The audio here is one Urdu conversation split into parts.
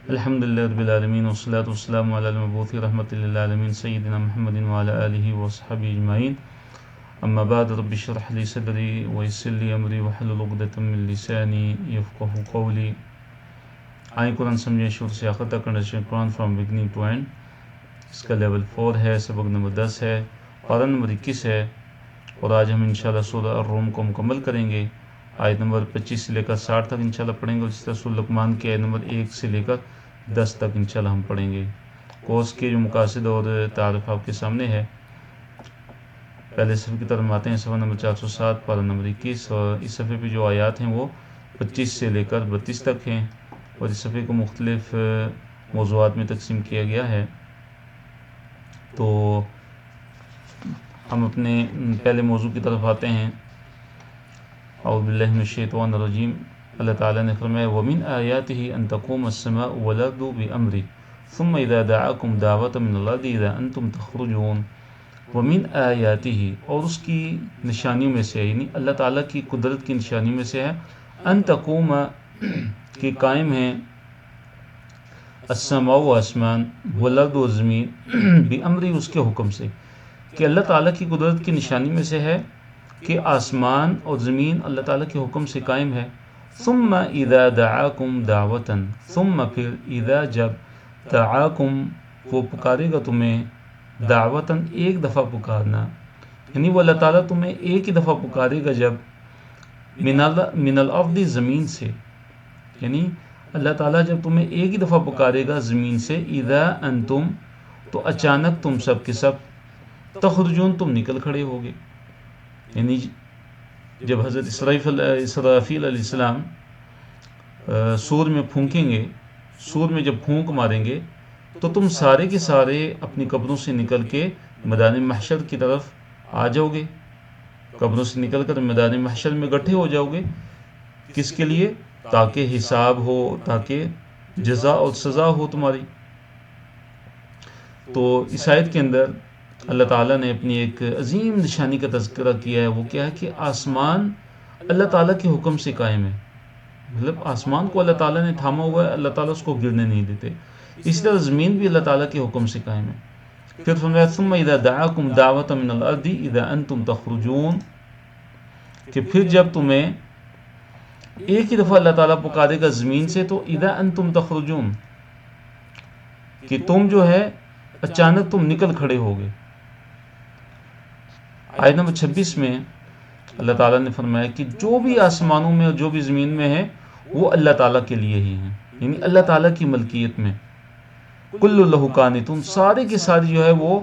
الحمدللہ رب العالمین والصلاة والسلام علی المبعوث رحمۃ للعالمین سیدنا محمد وعلی آلہ وصحبہ اجمعین اما بعد رب اشرح لی صدری ویسر لی امری واحلل عقدۃ من لسانی یفقہوا قولی. آئیں قرآن سمجھیں شروع سے آخر تک understand Quran from beginning to end. اس کا لیول 4 ہے، سبق نمبر 10 ہے، پارہ نمبر 21 ہے، اور آج ہم انشاءاللہ سورہ الروم کو مکمل کریں گے. آیت نمبر 25 سے لے کر 60 تک انشاءاللہ پڑھیں گے، اور اسی طرح سورہ لقمان کی آیت نمبر 1 سے لے کر 10 تک انشاءاللہ ہم پڑھیں گے. کورس کے جو مقاصد اور تعارف آپ کے سامنے ہے. پہلے صفحے کی طرف آتے ہیں، صفحہ نمبر 407 پارہ نمبر 21، اور اس صفحے پہ جو آیات ہیں وہ 25 سے لے کر 32 تک ہیں، اور اس صفحے کو مختلف موضوعات میں تقسیم کیا گیا ہے. تو ہم اپنے پہلے موضوع کی طرف آتے ہیں. اعوذ باللہ من الشیطان الرجیم. اللہ تعالیٰ نے فرمایا وَمِنْ آیَاتِهِ أَن تَقُومَ السَّمَاءُ وَالْأَرْضُ بِأَمْرِهِ ثُمَّ إِذَا دَعَاكُمْ دَعْوَةً مِّنَ الْأَرْضِ إِذَا أَنْتُمْ تَخْرُجُونَ. وَمِنْ آیَاتِهِ، اور اس کی نشانیوں میں سے ہے، یعنی اللہ تعالیٰ کی قدرت کی نشانیوں میں سے ہے ان تقوم، کہ قائم ہیں، السماء و آسمان، والارض و زمین، بِأَمْرِهِ، اس کے حکم سے. کہ اللہ تعالیٰ کی قدرت کی نشانی میں سے ہے کہ آسمان اور زمین اللہ تعالیٰ کے حکم سے قائم ہے. ثم اذا دعاکم دعوتاً، ثم پھر اذا جب، دعاکم وہ پکارے گا تمہیں، دعوتاً ایک دفعہ پکارنا، یعنی وہ اللہ تعالیٰ تمہیں ایک ہی دفعہ پکارے گا جب، من الارض زمین سے، یعنی اللہ تعالیٰ جب تمہیں ایک ہی دفعہ پکارے گا زمین سے، اذا انتم، تو اچانک تم سب کے سب، تخرجون تم نکل کھڑے ہوگے. یعنی جب حضرت اسرافیل علیہ السلام سور میں پھونکیں گے، سور میں جب پھونک ماریں گے تو تم سارے کے سارے اپنی قبروں سے نکل کے میدان محشر کی طرف آ جاؤ گے. قبروں سے نکل کر میدان محشر میں اکٹھے ہو جاؤ گے. کس کے لیے؟ تاکہ حساب ہو، تاکہ جزا اور سزا ہو تمہاری. تو اس آیت کے اندر اللہ تعالیٰ نے اپنی ایک عظیم نشانی کا تذکرہ کیا ہے. وہ کیا ہے کہ آسمان اللہ تعالیٰ کے حکم سے قائم ہے. مطلب آسمان کو اللہ تعالیٰ نے تھاما ہوا ہے، اللہ تعالیٰ اس کو گرنے نہیں دیتے. اسی طرح زمین بھی اللہ تعالیٰ کے حکم سے قائم ہے. پھر فرمایا ثم اذا دعاکم دعوۃ من الارض اذا انتم تخرجون، کہ پھر جب تمہیں ایک ہی دفعہ اللہ تعالیٰ پکارے گا زمین سے، تو اذا انتم تخرجون، کہ تم جو ہے اچانک تم نکل کھڑے ہوگے. آیت نمبر 26 میں اللہ تعالیٰ نے فرمایا کہ جو بھی آسمانوں میں اور جو بھی زمین میں ہے وہ اللہ تعالیٰ کے لیے ہی ہیں، یعنی اللہ تعالیٰ کی ملکیت میں. کل لہ قانتون، سارے کے سارے جو ہے وہ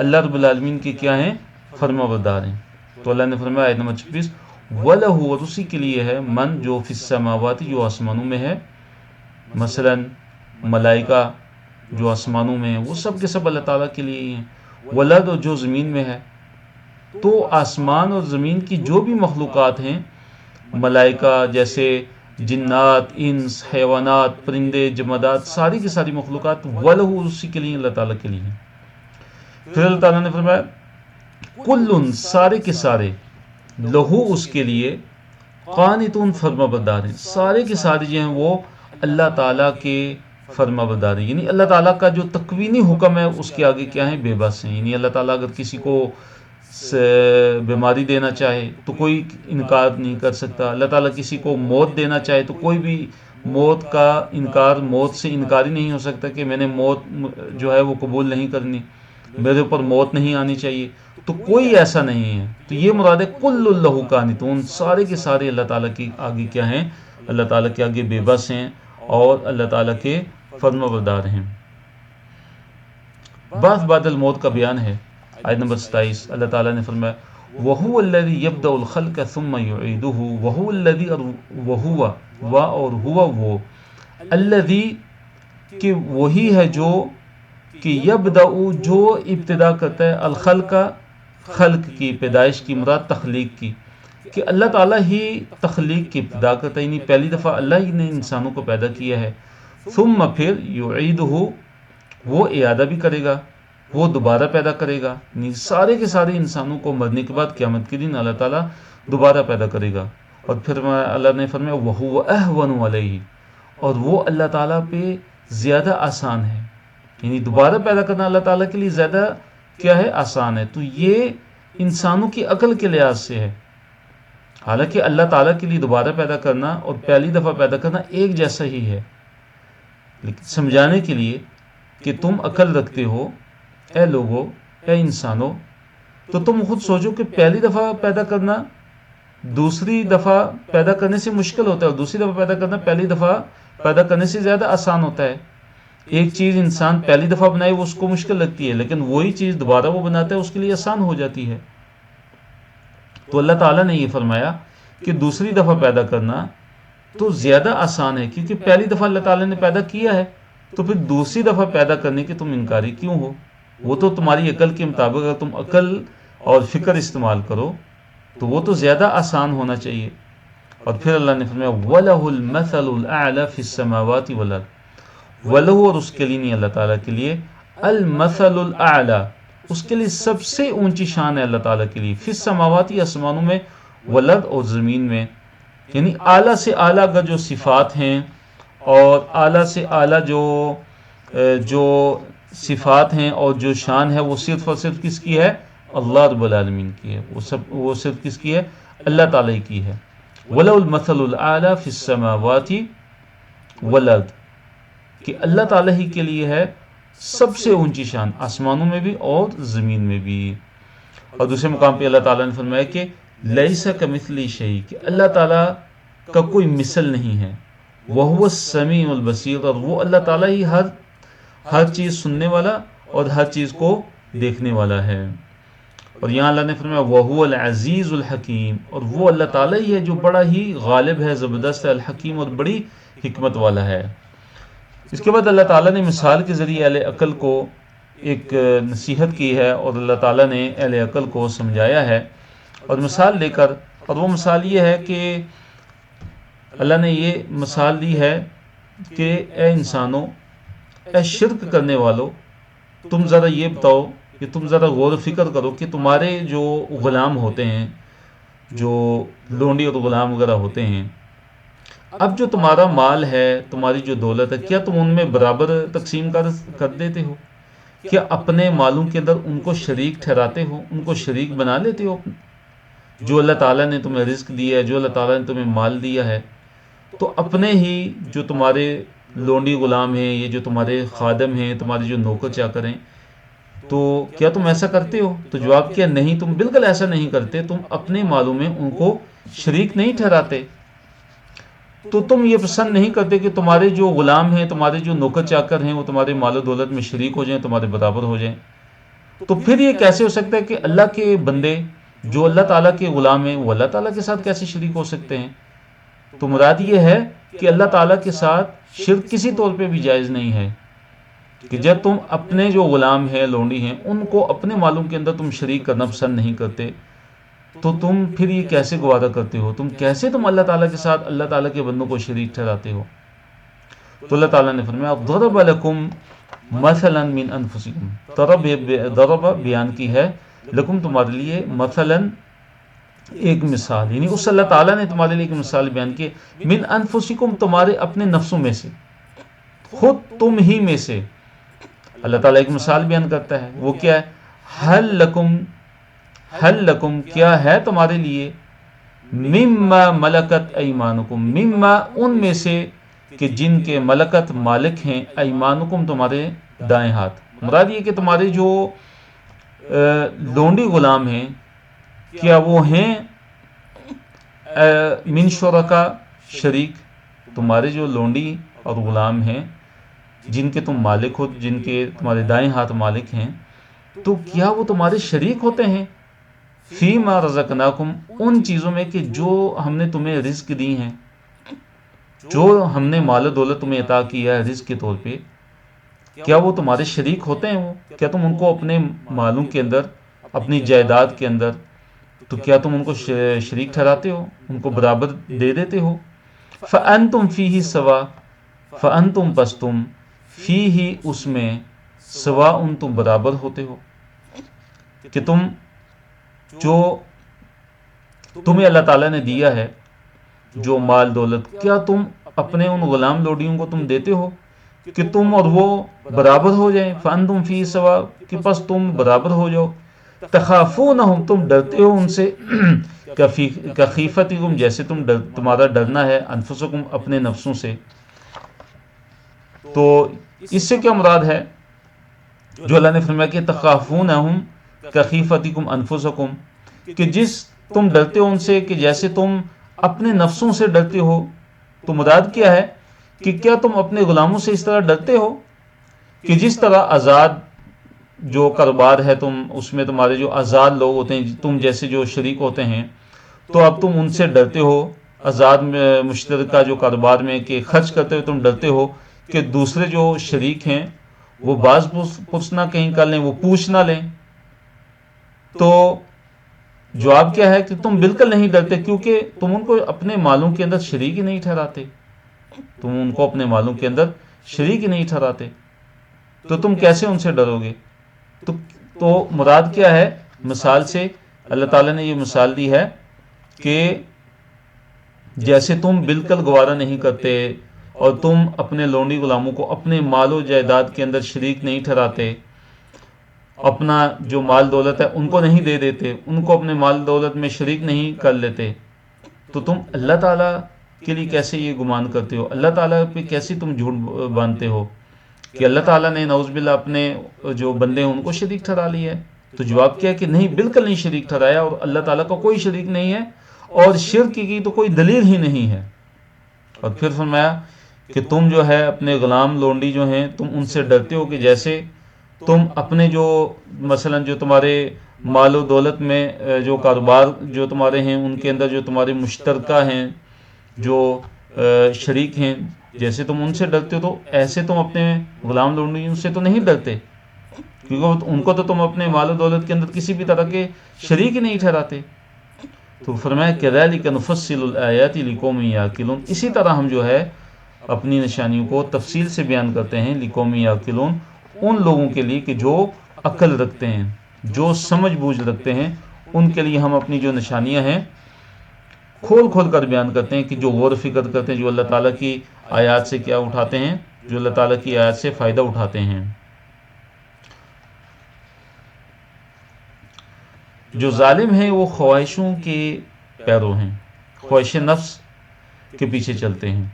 اللہ رب العالمین کے کیا ہیں؟ فرما بردار ہیں. تو اللہ نے فرمایا آیت نمبر 26 وَلَهُ، اور اسی کے لیے ہے، من جو فی السماوات، جو آسمانوں میں ہے، مثلا ملائکہ جو آسمانوں میں ہیں وہ سب کے سب اللہ تعالیٰ کے لیے ہی ہیں. والارض، اور جو زمین میں ہے. تو آسمان اور زمین کی جو بھی مخلوقات ہیں، ملائکہ جیسے جنات، انس، حیوانات، پرندے، جمادات، ساری کی ساری مخلوقات وَلَهُ، اسی کے لیے، اللہ تعالیٰ کے لیے. پھر اللہ تعالیٰ نے فرمایا کل، سارے کے سارے، لہو، اس کے لیے، قانتون، فرما بردار ہیں. سارے کے سارے جو ہیں وہ اللہ تعالیٰ کے فرما بردار ہیں. یعنی اللہ تعالیٰ کا جو تکوینی حکم ہے اس کے آگے کیا ہے؟ بے بس ہیں. یعنی اللہ تعالیٰ اگر کسی کو بیماری دینا چاہے تو کوئی انکار نہیں کر سکتا. اللہ تعالیٰ کسی کو موت دینا چاہے تو کوئی بھی موت کا انکار، موت سے انکار ہی نہیں ہو سکتا کہ میں نے موت جو ہے وہ قبول نہیں کرنی، میرے اوپر موت نہیں آنی چاہیے. تو کوئی ایسا نہیں ہے. تو یہ مراد ہے کل لہ قانتون، سارے کے سارے اللہ تعالیٰ کے آگے کیا ہیں؟ اللہ تعالیٰ کے آگے بے بس ہیں اور اللہ تعالیٰ کے فرما بردار ہیں. بعد الموت کا بیان ہے. آیت نمبر 27 اللہ تعالیٰ نے فرمایا وَهُوَ الَّذِي يَبْدَأُ الْخَلْقَ ثُمَّ يُعِيدُهُ وَهُوَ الَّذِي، اور ہوا وہ، الَّذِي، کہ وہی ہے جو، کہ یبدأ، جو ابتدا کرتا ہے، الخلق، خلق کی، پیدائش کی، مراد تخلیق کی، کہ اللہ تعالیٰ ہی تخلیق کی ابتدا کرتا ہے، یعنی پہلی دفعہ اللہ ہی نے انسانوں کو پیدا کیا ہے. ثم پھر یعیدہ، وہ اعادہ بھی کرے گا، وہ دوبارہ پیدا کرے گا. یعنی سارے کے سارے انسانوں کو مرنے کے بعد قیامت کے دن اللہ تعالیٰ دوبارہ پیدا کرے گا. اور پھر اللہ نے فرمایا وَهُوَ أَهْوَنُ عَلَيْهِ، اور وہ اللہ تعالیٰ پہ زیادہ آسان ہے، یعنی دوبارہ پیدا کرنا اللہ تعالیٰ کے لیے زیادہ کیا ہے، آسان ہے۔ تو یہ انسانوں کی عقل کے لحاظ سے ہے، حالانکہ اللہ تعالیٰ کے لیے دوبارہ پیدا کرنا اور پہلی دفعہ پیدا کرنا ایک جیسا ہی ہے، لیکن سمجھانے کے لیے کہ تم عقل رکھتے ہو اے لوگو، اے انسانوں، تو تم خود سوچو کہ پہلی دفعہ پیدا کرنا دوسری دفعہ پیدا کرنے سے مشکل ہوتا ہے، اور دوسری دفعہ پیدا کرنا پہلی دفعہ پیدا کرنے سے زیادہ آسان ہوتا ہے۔ ایک چیز انسان پہلی دفعہ بنائے وہ اس کو مشکل لگتی ہے، لیکن وہی چیز دوبارہ وہ بناتا ہے اس کے لیے آسان ہو جاتی ہے۔ تو اللہ تعالیٰ نے یہ فرمایا کہ دوسری دفعہ پیدا کرنا تو زیادہ آسان ہے، کیونکہ پہلی دفعہ اللہ تعالیٰ نے پیدا کیا ہے، تو پھر دوسری دفعہ پیدا کرنے کے تم انکاری کیوں ہو؟ وہ تو تمہاری عقل کے مطابق اگر تم عقل اور فکر استعمال کرو تو وہ تو زیادہ آسان ہونا چاہیے۔ اور پھر اللہ نے فرمایا وَلَهُ الْمَثَلُ الْأَعْلَى فِي السَّمَاوَاتِ وَالْأَرْضِ، وَلَهُ، اور اس کے لیے نہیں، اللہ تعالیٰ کے لیے، المثل الاعلیٰ، اس کے لیے سب سے اونچی شان ہے اللہ تعالیٰ کے لیے، فی السماوات، آسمانوں میں، والارض، اور زمین میں، یعنی اعلیٰ سے اعلیٰ کا جو صفات ہیں اور اعلیٰ سے اعلیٰ جو صفات ہیں اور جو شان ہے وہ صرف اور صرف کس کی ہے؟ اللہ رب العالمین کی ہے، وہ صرف کس کی ہے؟ اللہ تعالیٰ کی ہے۔ وَلَهُ الْمَثَلُ الْأَعْلَى فِي السَّمَاوَاتِ وَالْأَرْضِ، کہ اللہ تعالیٰ ہی کے لیے ہے سب سے اونچی شان، آسمانوں میں بھی اور زمین میں بھی۔ اور دوسرے مقام پہ اللہ تعالیٰ نے فرمایا کہ لَيْسَ كَمِثْلِهِ شَيْءٌ، کہ اللہ تعالیٰ کا کوئی مثل نہیں ہے، وَهُوَ السَّمِيعُ الْبَصِيرُ، اور وہ اللہ تعالیٰ ہی ہر چیز سننے والا اور ہر چیز کو دیکھنے والا ہے۔ اور یہاں اللہ نے فرمایا وَهُوَ الْعَزِيزُ الْحَكِيمُ، اور وہ اللہ تعالیٰ ہی ہے جو بڑا ہی غالب ہے، زبردست ہے، الحکیم، اور بڑی حکمت والا ہے۔ اس کے بعد اللہ تعالیٰ نے مثال کے ذریعے اہل عقل کو ایک نصیحت کی ہے، اور اللہ تعالیٰ نے اہل عقل کو سمجھایا ہے اور مثال لے کر، اور وہ مثال یہ ہے کہ اللہ نے یہ مثال دی ہے کہ اے انسانوں، اے شرک کرنے والو، تم ذرا یہ بتاؤ کہ تم ذرا غور و فکر کرو کہ تمہارے جو غلام ہوتے ہیں، جو لونڈی اور غلام وغیرہ ہوتے ہیں، اب جو تمہارا مال ہے، تمہاری جو دولت ہے، کیا تم ان میں برابر تقسیم کر دیتے ہو؟ کیا اپنے مالوں کے اندر ان کو شریک ٹھہراتے ہو، ان کو شریک بنا لیتے ہو؟ جو اللہ تعالیٰ نے تمہیں رزق دیا ہے، جو اللہ تعالیٰ نے تمہیں مال دیا ہے، تو اپنے ہی جو تمہارے لونڈی غلام ہیں، یہ جو تمہارے خادم ہیں، تمہارے جو نوکر چاکر ہیں، تو کیا تم ایسا کرتے ہو؟ تو جواب کیا، نہیں، تم بالکل ایسا نہیں کرتے، تم اپنے مالوں میں ان کو شریک نہیں ٹھہراتے۔ تو تم یہ پسند نہیں کرتے کہ تمہارے جو غلام ہیں، تمہارے جو نوکر چاکر ہیں، وہ تمہارے مال و دولت میں شریک ہو جائیں، تمہارے برابر ہو جائیں۔ تو پھر یہ کیسے ہو سکتا ہے کہ اللہ کے بندے جو اللہ تعالیٰ کے غلام ہیں وہ اللہ تعالیٰ کے ساتھ کیسے شریک ہو سکتے ہیں؟ تو مراد یہ ہے کہ اللہ تعالیٰ کے ساتھ شرک کسی طور پہ بھی جائز نہیں ہے، کہ جب تم اپنے جو غلام ہیں، لونڈی ہیں، ان کو اپنے مالوں کے اندر تم شریک کرنا پسند نہیں کرتے، تو تم پھر یہ کیسے گوارا کرتے ہو؟ تم اللہ تعالیٰ کے ساتھ اللہ تعالیٰ کے بندوں کو شریک ٹھہراتے ہو؟ تو اللہ تعالیٰ نے فرمایا ضرب لکم مثلا من انفسکم، ضرب بیان کی ہے، لکم تمہارے لیے، مثلا ایک مثال، یعنی اس اللہ تعالیٰ نے تمہارے لیے ایک مثال بیان کی، من انفسکم تمہارے اپنے نفسوں میں سے، خود تم ہی میں سے اللہ تعالیٰ ایک مثال بیان کرتا ہے، وہ کیا ہے؟ حل لکم کیا ہے تمہارے لیے، مما ملکت ایمانکم، مما ان میں سے کہ جن کے ملکت مالک ہیں، ایمانکم تمہارے دائیں ہاتھ، مراد یہ کہ تمہارے جو لونڈی غلام ہیں، کیا وہ ہیں من شرکا شریک؟ تمہارے جو لونڈی اور غلام ہیں جن کے تم مالک ہو، جن کے تمہارے دائیں ہاتھ مالک ہیں، تو کیا وہ تمہارے شریک ہوتے ہیں فیما رزقناکم، ان چیزوں میں کہ جو ہم نے تمہیں رزق دی ہیں، جو ہم نے مال و دولت تمہیں عطا کیا ہے رزق کے طور پہ، کیا وہ تمہارے شریک ہوتے ہیں؟ وہ کیا تم ان کو اپنے مالوں کے اندر، اپنی جائیداد کے اندر، تو کیا تم ان کو شریک ٹھہراتے ہو، ان کو برابر دے دیتے ہو؟ فَأَنْتُمْ فِيهِ سَوَاءٌ، فَأَنْتُمْ پس تم فِيهِ اس میں، سواء تم برابر ہوتے ہو، کہ تم جو تمہیں اللہ تعالیٰ نے دیا ہے جو مال دولت، کیا تم اپنے ان غلام لوڈیوں کو تم دیتے ہو کہ تم اور وہ برابر ہو جائیں، فانتم فی سوا، کہ پس تم برابر ہو جاؤ، تخافونہم تم ڈرتے ہو ان سے، کخیفتکم جیسے تمہارا ڈرنا ہے، انفسکم اپنے نفسوں سے۔ تو اس سے کیا مراد ہے؟ جو اللہ نے فرمایا کہ تخافونہم کخیفتکم انفسکم، کہ جس تم ڈرتے ہو ان سے کہ جیسے تم اپنے نفسوں سے ڈرتے ہو، تو مراد کیا ہے کہ کیا تم اپنے غلاموں سے اس طرح ڈرتے ہو کہ جس طرح آزاد جو کاروبار ہے، تم اس میں تمہارے جو آزاد لوگ ہوتے ہیں، تم جیسے جو شریک ہوتے ہیں، تو اب تم ان سے ڈرتے ہو آزاد مشترکہ جو کاروبار میں کہ خرچ کرتے ہوئے تم ڈرتے ہو کہ دوسرے جو شریک ہیں وہ باز پرس نہ کہیں کر لیں، وہ پوچھ نہ لیں۔ تو جواب کیا ہے کہ تم بالکل نہیں ڈرتے، کیونکہ تم ان کو اپنے مالوں کے اندر شریک ہی نہیں ٹھہراتے، تم ان کو اپنے مالوں کے اندر شریک ہی نہیں ٹھہراتے، تو تم کیسے ان سے ڈرو گے؟ تو مراد کیا ہے؟ مثال سے اللہ تعالیٰ نے یہ مثال دی ہے کہ جیسے تم بالکل گوارا نہیں کرتے اور تم اپنے لونڈی غلاموں کو اپنے مال و جائیداد کے اندر شریک نہیں ٹھہراتے، اپنا جو مال دولت ہے ان کو نہیں دے دیتے، ان کو اپنے مال دولت میں شریک نہیں کر لیتے، تو تم اللہ تعالیٰ کے لیے کیسے یہ گمان کرتے ہو؟ اللہ تعالیٰ پہ کیسے تم جھوٹ باندھتے ہو کہ اللہ تعالیٰ نے نعوذ باللہ اپنے جو بندے ہیں ان کو شریک ٹھہرا لیا ہے؟ تو جواب کیا ہے کہ نہیں، بالکل نہیں شریک ٹھہرایا، اور اللہ تعالیٰ کا کوئی شریک نہیں ہے، اور شرک کی تو کوئی دلیل ہی نہیں ہے۔ اور پھر فرمایا کہ تم جو ہے اپنے غلام لونڈی جو ہیں تم ان سے ڈرتے ہو کہ جیسے تم اپنے جو مثلا جو تمہارے مال و دولت میں جو کاروبار جو تمہارے ہیں ان کے اندر جو تمہارے مشترکہ ہیں، جو شریک ہیں، جیسے تم ان سے ڈرتے ہو، تو ایسے تم اپنے غلام لونڈیوں سے تو نہیں ڈرتے، کیونکہ ان کو تو تم اپنے مال و دولت کے اندر کسی بھی طرح کے شریک ہی نہیں ٹھہراتے۔ تو فرمایا کذالک نفصل الآیات لقوم یعقلون، اسی طرح ہم جو ہے اپنی نشانیوں کو تفصیل سے بیان کرتے ہیں، لقوم یعقلون، ان لوگوں کے لیے کہ جو عقل رکھتے ہیں، جو سمجھ بوجھ رکھتے ہیں، ان کے لیے ہم اپنی جو نشانیاں ہیں کھول کھول کر بیان کرتے ہیں، کہ جو غور و فکر کرتے ہیں، جو اللہ تعالیٰ کی آیات سے کیا اٹھاتے ہیں، جو اللہ تعالیٰ کی آیات سے فائدہ اٹھاتے ہیں۔ جو ظالم ہیں وہ خواہشوں کے پیرو ہیں، خواہش نفس کے پیچھے چلتے ہیں۔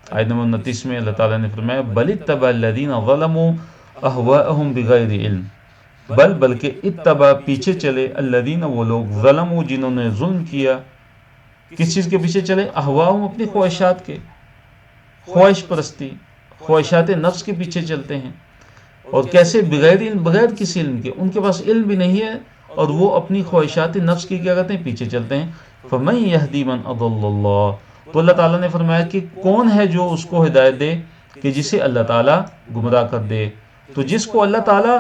آیت نمبر 29 میں اللہ تعالیٰ نے فرمایا بل اتبع الذین ظلموا اہواءہم بغیر علم، بلکہ اتبع پیچھے چلے الذین وہ لوگ ظلموا جنہوں نے ظلم کیا، کس چیز کے پیچھے چلے؟ اہواءہم اپنی خواہشات کے، خواہش پرستی، خواہشات نفس کے پیچھے چلتے ہیں، اور کیسے؟ بغیر علم، بغیر کسی علم کے، ان کے پاس علم بھی نہیں ہے اور وہ اپنی خواہشات نفس کی کیا کرتے ہیں؟ پیچھے چلتے ہیں۔ فَمَن يَهْدِي مَنْ أَضَلَّ اللَّهُ، تو اللہ تعالیٰ نے فرمایا کہ کون ہے جو اس کو ہدایت دے کہ جسے اللہ تعالیٰ گمراہ کر دے؟ تو جس کو اللہ تعالیٰ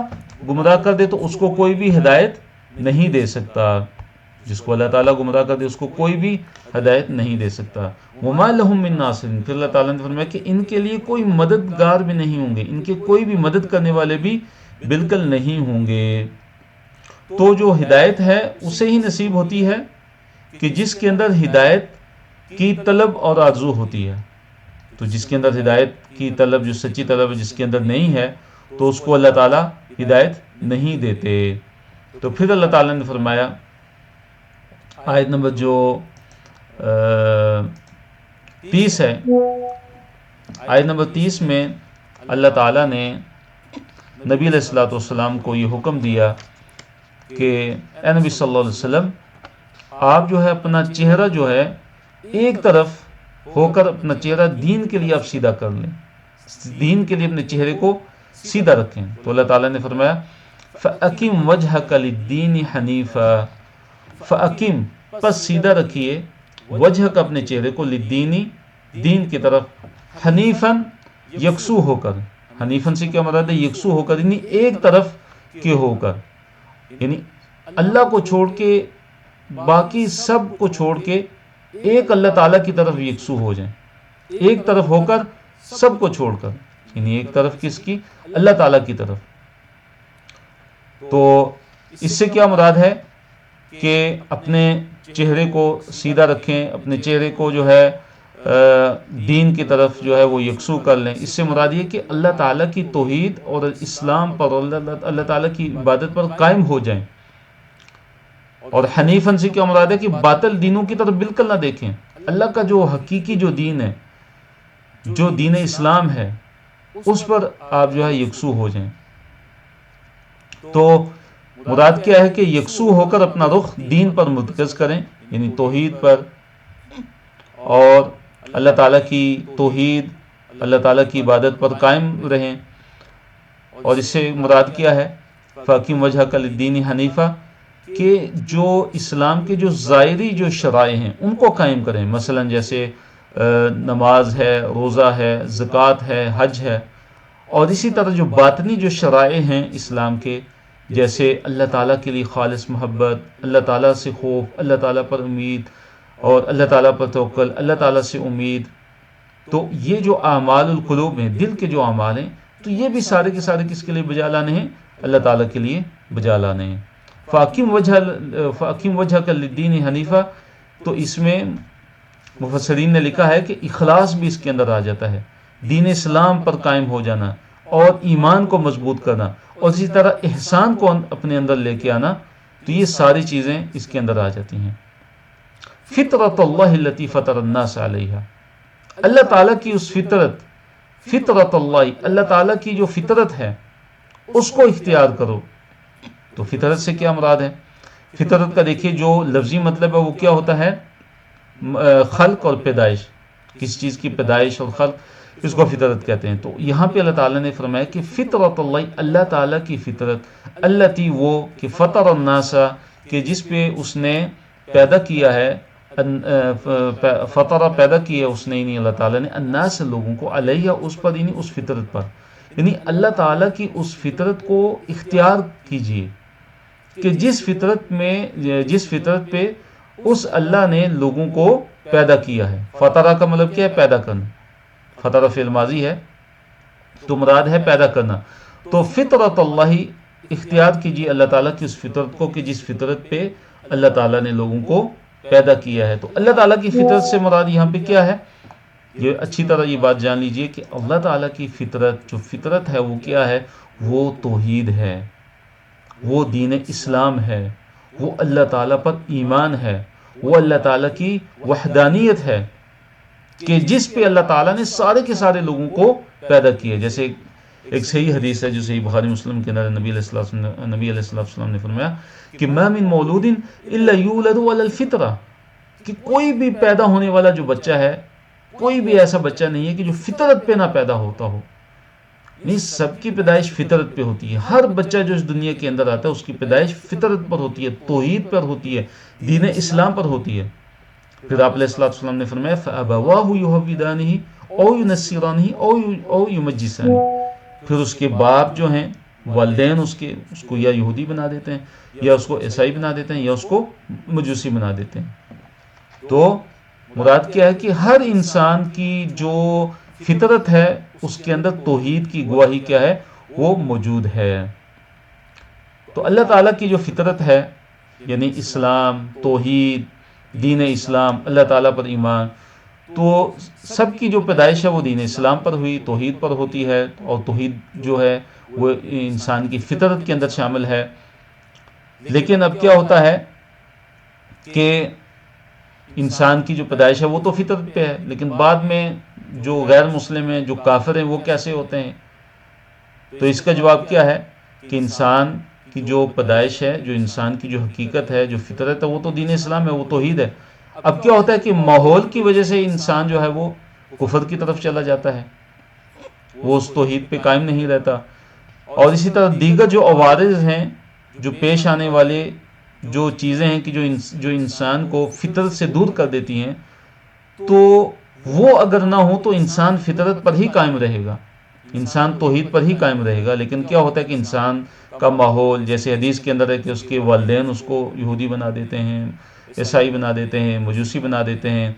گمراہ کر دے تو اس کو کوئی بھی ہدایت نہیں دے سکتا، جس کو اللہ تعالیٰ گمراہ کر دے اس کو کوئی بھی ہدایت نہیں دے سکتا۔ وَمَا لَهُم مِّن نَاصِرٍ، پھر اللہ تعالیٰ نے فرمایا کہ ان کے لیے کوئی مددگار بھی نہیں ہوں گے، ان کے کوئی بھی مدد کرنے والے بھی بالکل نہیں ہوں گے۔ تو جو ہدایت ہے اسے ہی نصیب ہوتی ہے کہ جس کے اندر ہدایت کی طلب اور آرزو ہوتی ہے، تو جس کے اندر ہدایت کی طلب، جو سچی طلب ہے، جس کے اندر نہیں ہے تو اس کو اللہ تعالیٰ ہدایت نہیں دیتے۔ تو پھر اللہ تعالیٰ نے فرمایا آیت نمبر جو 30 ہے، آیت نمبر 30 میں اللہ تعالیٰ نے نبی علیہ الصلوۃ والسلام کو یہ حکم دیا کہ اے نبی صلی اللہ علیہ وسلم، آپ جو ہے اپنا چہرہ جو ہے ایک طرف ہو کر اپنا چہرہ دین کے لیے آپ سیدھا کر لیں، دین کے لیے اپنے چہرے کو سیدھا رکھیں۔ تو اللہ تعالیٰ نے فرمایا فَأَقِمْ وَجْهَكَ لِلدِّينِ حَنِيفًا، فَأَقِمْ پس سیدھا رکھیے، وجہ کا اپنے چہرے کو، للدینی دین کی طرف، حنیفاً یکسو ہو کر، حنیفاً سے کیا مراد ہے؟ یکسو ہو کر، یعنی ایک طرف کے ہو کر، یعنی اللہ کو چھوڑ کے، باقی سب کو چھوڑ کے ایک اللہ تعالیٰ کی طرف یکسو ہو جائیں، ایک طرف ہو کر سب کو چھوڑ کر، یعنی ایک طرف کس کی؟ اللہ تعالیٰ کی طرف۔ تو اس سے کیا مراد ہے کہ اپنے چہرے کو سیدھا رکھیں، اپنے چہرے کو جو ہے دین کی طرف جو ہے وہ یکسو کر لیں۔ اس سے مراد یہ کہ اللہ تعالیٰ کی توحید اور اسلام پر اور اللہ تعالیٰ کی عبادت پر قائم ہو جائیں۔ اور حنیفاً سے کیا مراد ہے کہ باطل دینوں کی طرف بالکل نہ دیکھیں، اللہ کا جو حقیقی جو دین ہے، جو دین اسلام ہے، اس پر آپ جو ہے یکسو ہو جائیں۔ تو مراد کیا ہے کہ یکسو ہو کر اپنا رخ دین پر مرتکز کریں، یعنی توحید پر، اور اللہ تعالیٰ کی توحید، اللہ تعالیٰ کی عبادت پر قائم رہیں۔ اور اس سے مراد کیا ہے؟ فاقم وجہ کا للدین حنیفہ، کہ جو اسلام کے جو ظاہری جو شرائع ہیں ان کو قائم کریں، مثلا جیسے نماز ہے، روزہ ہے، زکوٰۃ ہے، حج ہے، اور اسی طرح جو باطنی جو شرائع ہیں اسلام کے، جیسے اللہ تعالیٰ کے لیے خالص محبت، اللہ تعالیٰ سے خوف، اللہ تعالیٰ پر امید، اور اللہ تعالیٰ پر توکل، اللہ تعالیٰ سے امید۔ تو یہ جو اعمال القلوب ہیں، دل کے جو اعمال ہیں، تو یہ بھی سارے کے سارے کس کے لیے بجا لانے ہیں؟ اللہ تعالیٰ کے لیے بجا لانے ہیں۔ فاقم وجہ کا للدین حنیفہ، تو اس میں مفسرین نے لکھا ہے کہ اخلاص بھی اس کے اندر آ جاتا ہے، دین اسلام پر قائم ہو جانا اور ایمان کو مضبوط کرنا، اور اسی طرح احسان کو اپنے اندر لے کے آنا، تو یہ ساری چیزیں اس کے اندر آ جاتی ہیں۔ فطرت اللہ التی فطر الناس علیہا، اللہ تعالیٰ کی اس فطرت اللہ، اللہ تعالیٰ کی جو فطرت ہے اس کو اختیار کرو۔ تو فطرت سے کیا مراد ہے؟ فطرت کا دیکھیے جو لفظی مطلب ہے وہ کیا ہوتا ہے؟ خلق اور پیدائش، کسی چیز کی پیدائش اور خلق، اس کو فطرت کہتے ہیں۔ تو یہاں پہ اللہ تعالیٰ نے فرمایا کہ فطرت اللہ، اللہ تعالیٰ کی فطرت، التی وہ کہ فطر الناس، کہ جس پہ اس نے پیدا کیا ہے، فطرہ پیدا کیا اس نے، یعنی اللہ تعالیٰ نے، الناس لوگوں کو، علیہ اس پر، یعنی اس فطرت پر، یعنی اللہ تعالیٰ کی اس فطرت کو اختیار کیجئے کہ جس فطرت پہ اس اللہ نے لوگوں کو پیدا کیا ہے۔ فطرہ کا مطلب کیا ہے؟ پیدا کرنا، فطرہ فعل ماضی ہے تو مراد ہے پیدا کرنا۔ تو فطرت اللہ، اختیار کیجئے اللہ تعالیٰ کی اس فطرت کو کہ جس فطرت پہ اللہ تعالیٰ نے لوگوں کو پیدا کیا ہے۔ تو اللہ تعالیٰ کی فطرت سے مراد یہاں پہ کیا ہے؟ یہ اچھی طرح یہ بات جان لیجئے کہ اللہ تعالیٰ کی فطرت، جو فطرت ہے وہ کیا ہے؟ وہ توحید ہے، وہ دین اسلام ہے، وہ اللہ تعالیٰ پر ایمان ہے، وہ اللہ تعالیٰ کی وحدانیت ہے، کہ جس پہ اللہ تعالیٰ نے سارے کے سارے لوگوں کو پیدا کیا۔ جیسے ایک صحیح حدیث ہے جو صحیح بخاری مسلم کے اندر نبی علیہ السلام نے فرمایا کہ ما من مولود الا یولد علی الفطرہ، کہ کوئی بھی پیدا ہونے والا جو بچہ ہے، کوئی بھی ایسا بچہ نہیں ہے کہ جو فطرت پہ نہ پیدا ہوتا ہو، نہیں، سب کی پیدائش فطرت پہ ہوتی ہے۔ ہر بچہ جو اس دنیا کے اندر آتا ہے اس کی پیدائش فطرت پر ہوتی ہے، توحید پر ہوتی ہے، دین اسلام پر ہوتی ہے۔ پھر آپ علیہ السلام نے فرمایا فَأَبَوَاهُ يُهَوِّدَانِهِ أَوْ يُنَصِّرَانِهِ أَوْ يُمَجِّسَانِهِ، پھر اس کے باپ جو ہیں، والدین اس کو یا یہودی بنا دیتے ہیں، یا اس کو عیسائی بنا دیتے ہیں، یا اس کو مجوسی بنا دیتے ہیں۔ تو مراد کیا ہے کہ ہر انسان کی جو فطرت ہے اس کے اندر توحید کی گواہی کیا ہے؟ وہ موجود ہے۔ تو اللہ تعالیٰ کی جو فطرت ہے، یعنی اسلام، توحید، دین اسلام، اللہ تعالیٰ پر ایمان، تو سب کی جو پیدائش ہے وہ دین اسلام پر ہوئی، توحید پر ہوتی ہے، اور توحید جو ہے وہ انسان کی فطرت کے اندر شامل ہے۔ لیکن اب کیا ہوتا ہے کہ انسان کی جو پیدائش ہے وہ تو فطرت پہ ہے، لیکن بعد میں جو غیر مسلم ہیں، جو کافر ہیں، وہ کیسے ہوتے ہیں؟ تو اس کا جواب کیا ہے کہ انسان کی جو پیدائش ہے، جو انسان کی جو حقیقت ہے، جو فطرت ہے، وہ تو دین اسلام ہے، وہ توحید ہے۔ اب کیا ہوتا ہے کہ ماحول کی وجہ سے انسان جو ہے وہ کفر کی طرف چلا جاتا ہے، وہ اس توحید پہ قائم نہیں رہتا۔ اور اسی طرح دیگر جو عوارض ہیں، جو پیش آنے والے جو چیزیں ہیں کہ جو انسان کو فطرت سے دور کر دیتی ہیں، تو وہ اگر نہ ہو تو انسان فطرت پر ہی قائم رہے گا، انسان توحید پر ہی قائم رہے گا۔ لیکن کیا ہوتا ہے کہ انسان کا ماحول، جیسے حدیث کے اندر ہے کہ اس کے والدین اس کو یہودی بنا دیتے ہیں، عیسائی بنا دیتے ہیں، مجوسی بنا دیتے ہیں،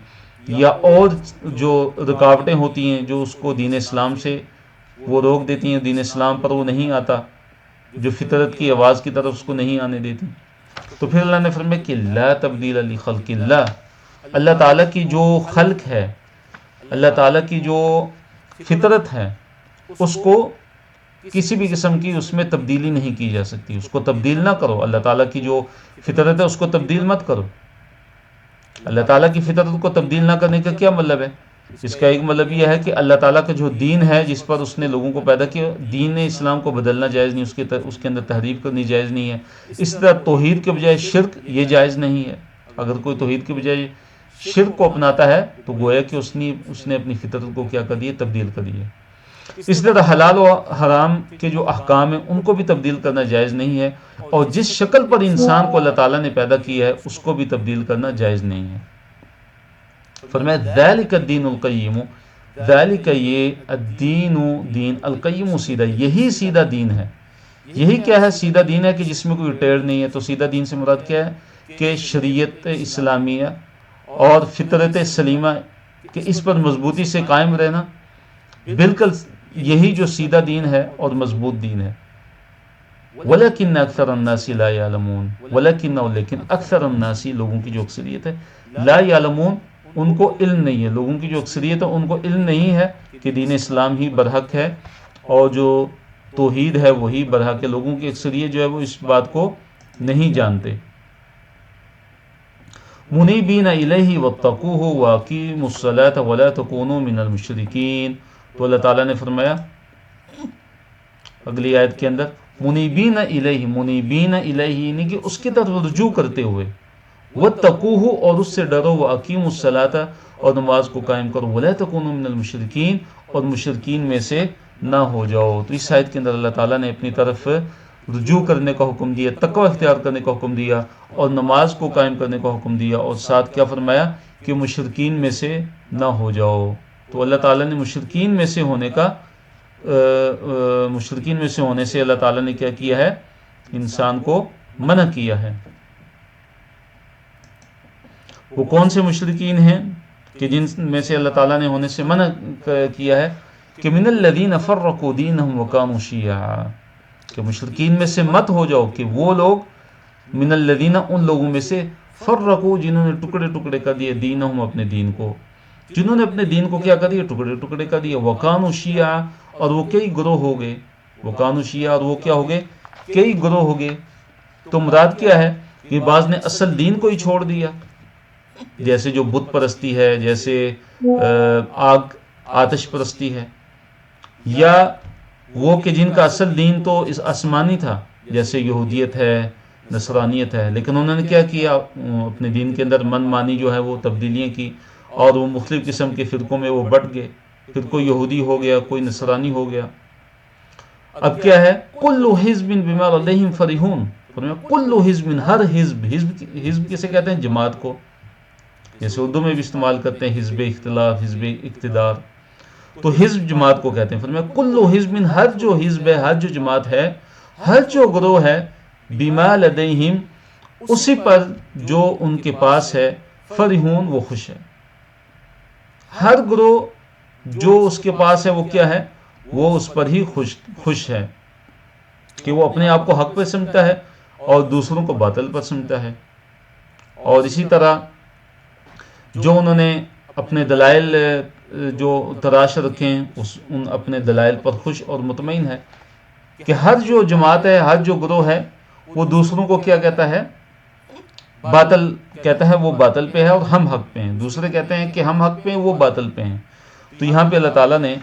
یا اور جو رکاوٹیں ہوتی ہیں جو اس کو دین اسلام سے وہ روک دیتی ہیں، دین اسلام پر وہ نہیں آتا، جو فطرت کی آواز کی طرف اس کو نہیں آنے دیتی۔ تو پھر اللہ نے فرمایا کہ لا تبدیل لخلق اللہ، اللہ تعالیٰ کی جو خلق ہے، اللہ تعالیٰ کی جو فطرت ہے اس کو کسی بھی قسم کی اس میں تبدیلی نہیں کی جا سکتی. اس کو تبدیل نہ کرو. اللہ تعالیٰ کی جو فطرت ہے اس کو تبدیل مت کرو. اللہ تعالیٰ کی فطرت کو تبدیل نہ کرنے کا کیا مطلب ہے؟ اس کا ایک مطلب یہ ہے کہ اللہ تعالیٰ کا جو دین ہے جس پر اس نے لوگوں کو پیدا کیا، دین اسلام کو بدلنا جائز نہیں، اس کے اندر تحریف کرنی جائز نہیں ہے. اس طرح توحید کے بجائے شرک یہ جائز نہیں ہے. اگر کوئی توحید کے بجائے شرک کو اپناتا ہے تو گویا کہ اس نے اپنی فطرت کو کیا کر دیا، تبدیل کر دیا. اس طرح حلال و حرام کے جو احکام ہیں ان کو بھی تبدیل کرنا جائز نہیں ہے، اور جس شکل پر انسان کو اللہ تعالیٰ نے پیدا کیا ہے اس کو بھی تبدیل کرنا جائز نہیں ہے. فرمایا ذالک الدین القیم، ذالک یہ الدین، دین القیم سیدھا، یہی سیدھا دین ہے. یہی کیا ہے؟ سیدھا دین ہے کہ جس میں کوئی ٹیڑھ نہیں ہے. تو سیدھا دین سے مراد کیا ہے؟ کہ شریعت اسلامیہ اور فطرت سلیمہ، کہ اس پر مضبوطی سے قائم رہنا، بالکل یہی جو سیدھا دین ہے اور مضبوط دین ہے. وَلَكِنَّ أَكْثَرَ النَّاسِ لَا يَعْلَمُونَ، وَلَكِنَّ لیکن اکثر الناس، لوگوں کی جو اکثریت ہے، لا یعلمون، ان کو علم نہیں ہے. لوگوں کی جو اکثریت ہے ان کو علم نہیں ہے کہ دین اسلام ہی برحق ہے اور جو توحید ہے وہی برحق ہے. لوگوں کی اکثریت جو ہے وہ اس بات کو نہیں جانتے. منیبین الیہ واتقوہ واقیموا الصلاۃ ولا تکونوا من المشرکین. تو اللہ تعالیٰ نے فرمایا اگلی آیت کے اندر، منیبین الیہ، منیبین الیہ یعنی کہ اس کی طرف رجوع کرتے ہوئے، واتقوہ اور اس سے ڈرو، واقیموا الصلاۃ اور نماز کو قائم کرو، ولا تکونوا من المشرکین اور مشرکین میں سے نہ ہو جاؤ. تو اس آیت کے اندر اللہ تعالیٰ نے اپنی طرف رجوع کرنے کا حکم دیا، تقوی اختیار کرنے کا حکم دیا اور نماز کو قائم کرنے کا حکم دیا، اور ساتھ کیا فرمایا کہ مشرکین میں سے نہ ہو جاؤ. تو اللہ تعالیٰ نے مشرکین میں سے ہونے کا مشرکین میں سے ہونے سے اللہ تعالیٰ نے کیا کیا ہے؟ انسان کو منع کیا ہے. وہ کون سے مشرکین ہیں کہ جن میں سے اللہ تعالیٰ نے ہونے سے منع کیا ہے؟ کہ من الذین فرقوا دینہم وکانوا شیعا، کہ مشرکین میں سے مت ہو جاؤ، کہ وہ لوگ من الذین، ان لوگوں میں سے، فرقوا جنہوں نے ٹکڑے ٹکڑے کر دیے، دینہم اپنے دین کو، جنہوں نے اپنے دین کو کیا کر دیا؟ ٹکڑے ٹکڑے کر دیے. وکانوا شیعا اور وہ کئی گروہ ہو گئے. وکانوا شیعا اور وہ کیا ہو گئے؟ کئی گروہ ہو گئے. تو مراد کیا ہے کہ بعض نے اصل دین کو ہی چھوڑ دیا، جیسے جو بت پرستی ہے، جیسے آتش پرستی ہے، یا وہ کہ جن کا اصل دین تو اس آسمانی تھا، جیسے یہودیت ہے، نصرانیت ہے، لیکن انہوں نے کیا کیا؟ اپنے دین کے اندر من مانی جو ہے وہ تبدیلیاں کی، اور وہ مختلف قسم کے فرقوں میں وہ بٹ گئے. پھر کوئی یہودی ہو گیا، کوئی نصرانی ہو گیا. اب کیا ہے؟ کل حزب بما لدیہم فرحون. کل حزب، ہر حزب، حزب کسے کہتے ہیں؟ جماعت کو، جیسے اردو میں بھی استعمال کرتے ہیں حزب اختلاف، حزب اقتدار. تو حزب جماعت کو کہتے ہیں. فرمایا کل حزب، ہر جو حزب ہے، ہر جو جماعت ہے، ہر جو گروہ ہے، بما لدیہم اسی پر جو ان کے پاس ہے، فرحون وہ خوش ہے. ہر گروہ جو اس کے پاس ہے وہ کیا ہے؟ وہ اس پر ہی خوش ہے، کہ وہ اپنے آپ کو حق پر سمجھتا ہے اور دوسروں کو باطل پر سمجھتا ہے. اور اسی طرح جو انہوں نے اپنے دلائل جو تراش رکھے ہیں، ان اپنے دلائل پر خوش اور مطمئن ہے. کہ ہر جو جماعت ہے، ہر جو گروہ ہے، وہ دوسروں کو کیا کہتا ہے؟ باطل کہتا ہے، وہ باطل پہ ہے اور ہم حق پہ ہیں. دوسرے کہتے ہیں کہ ہم حق پہ ہیں، وہ باطل پہ ہیں. تو یہاں پہ اللہ تعالیٰ نے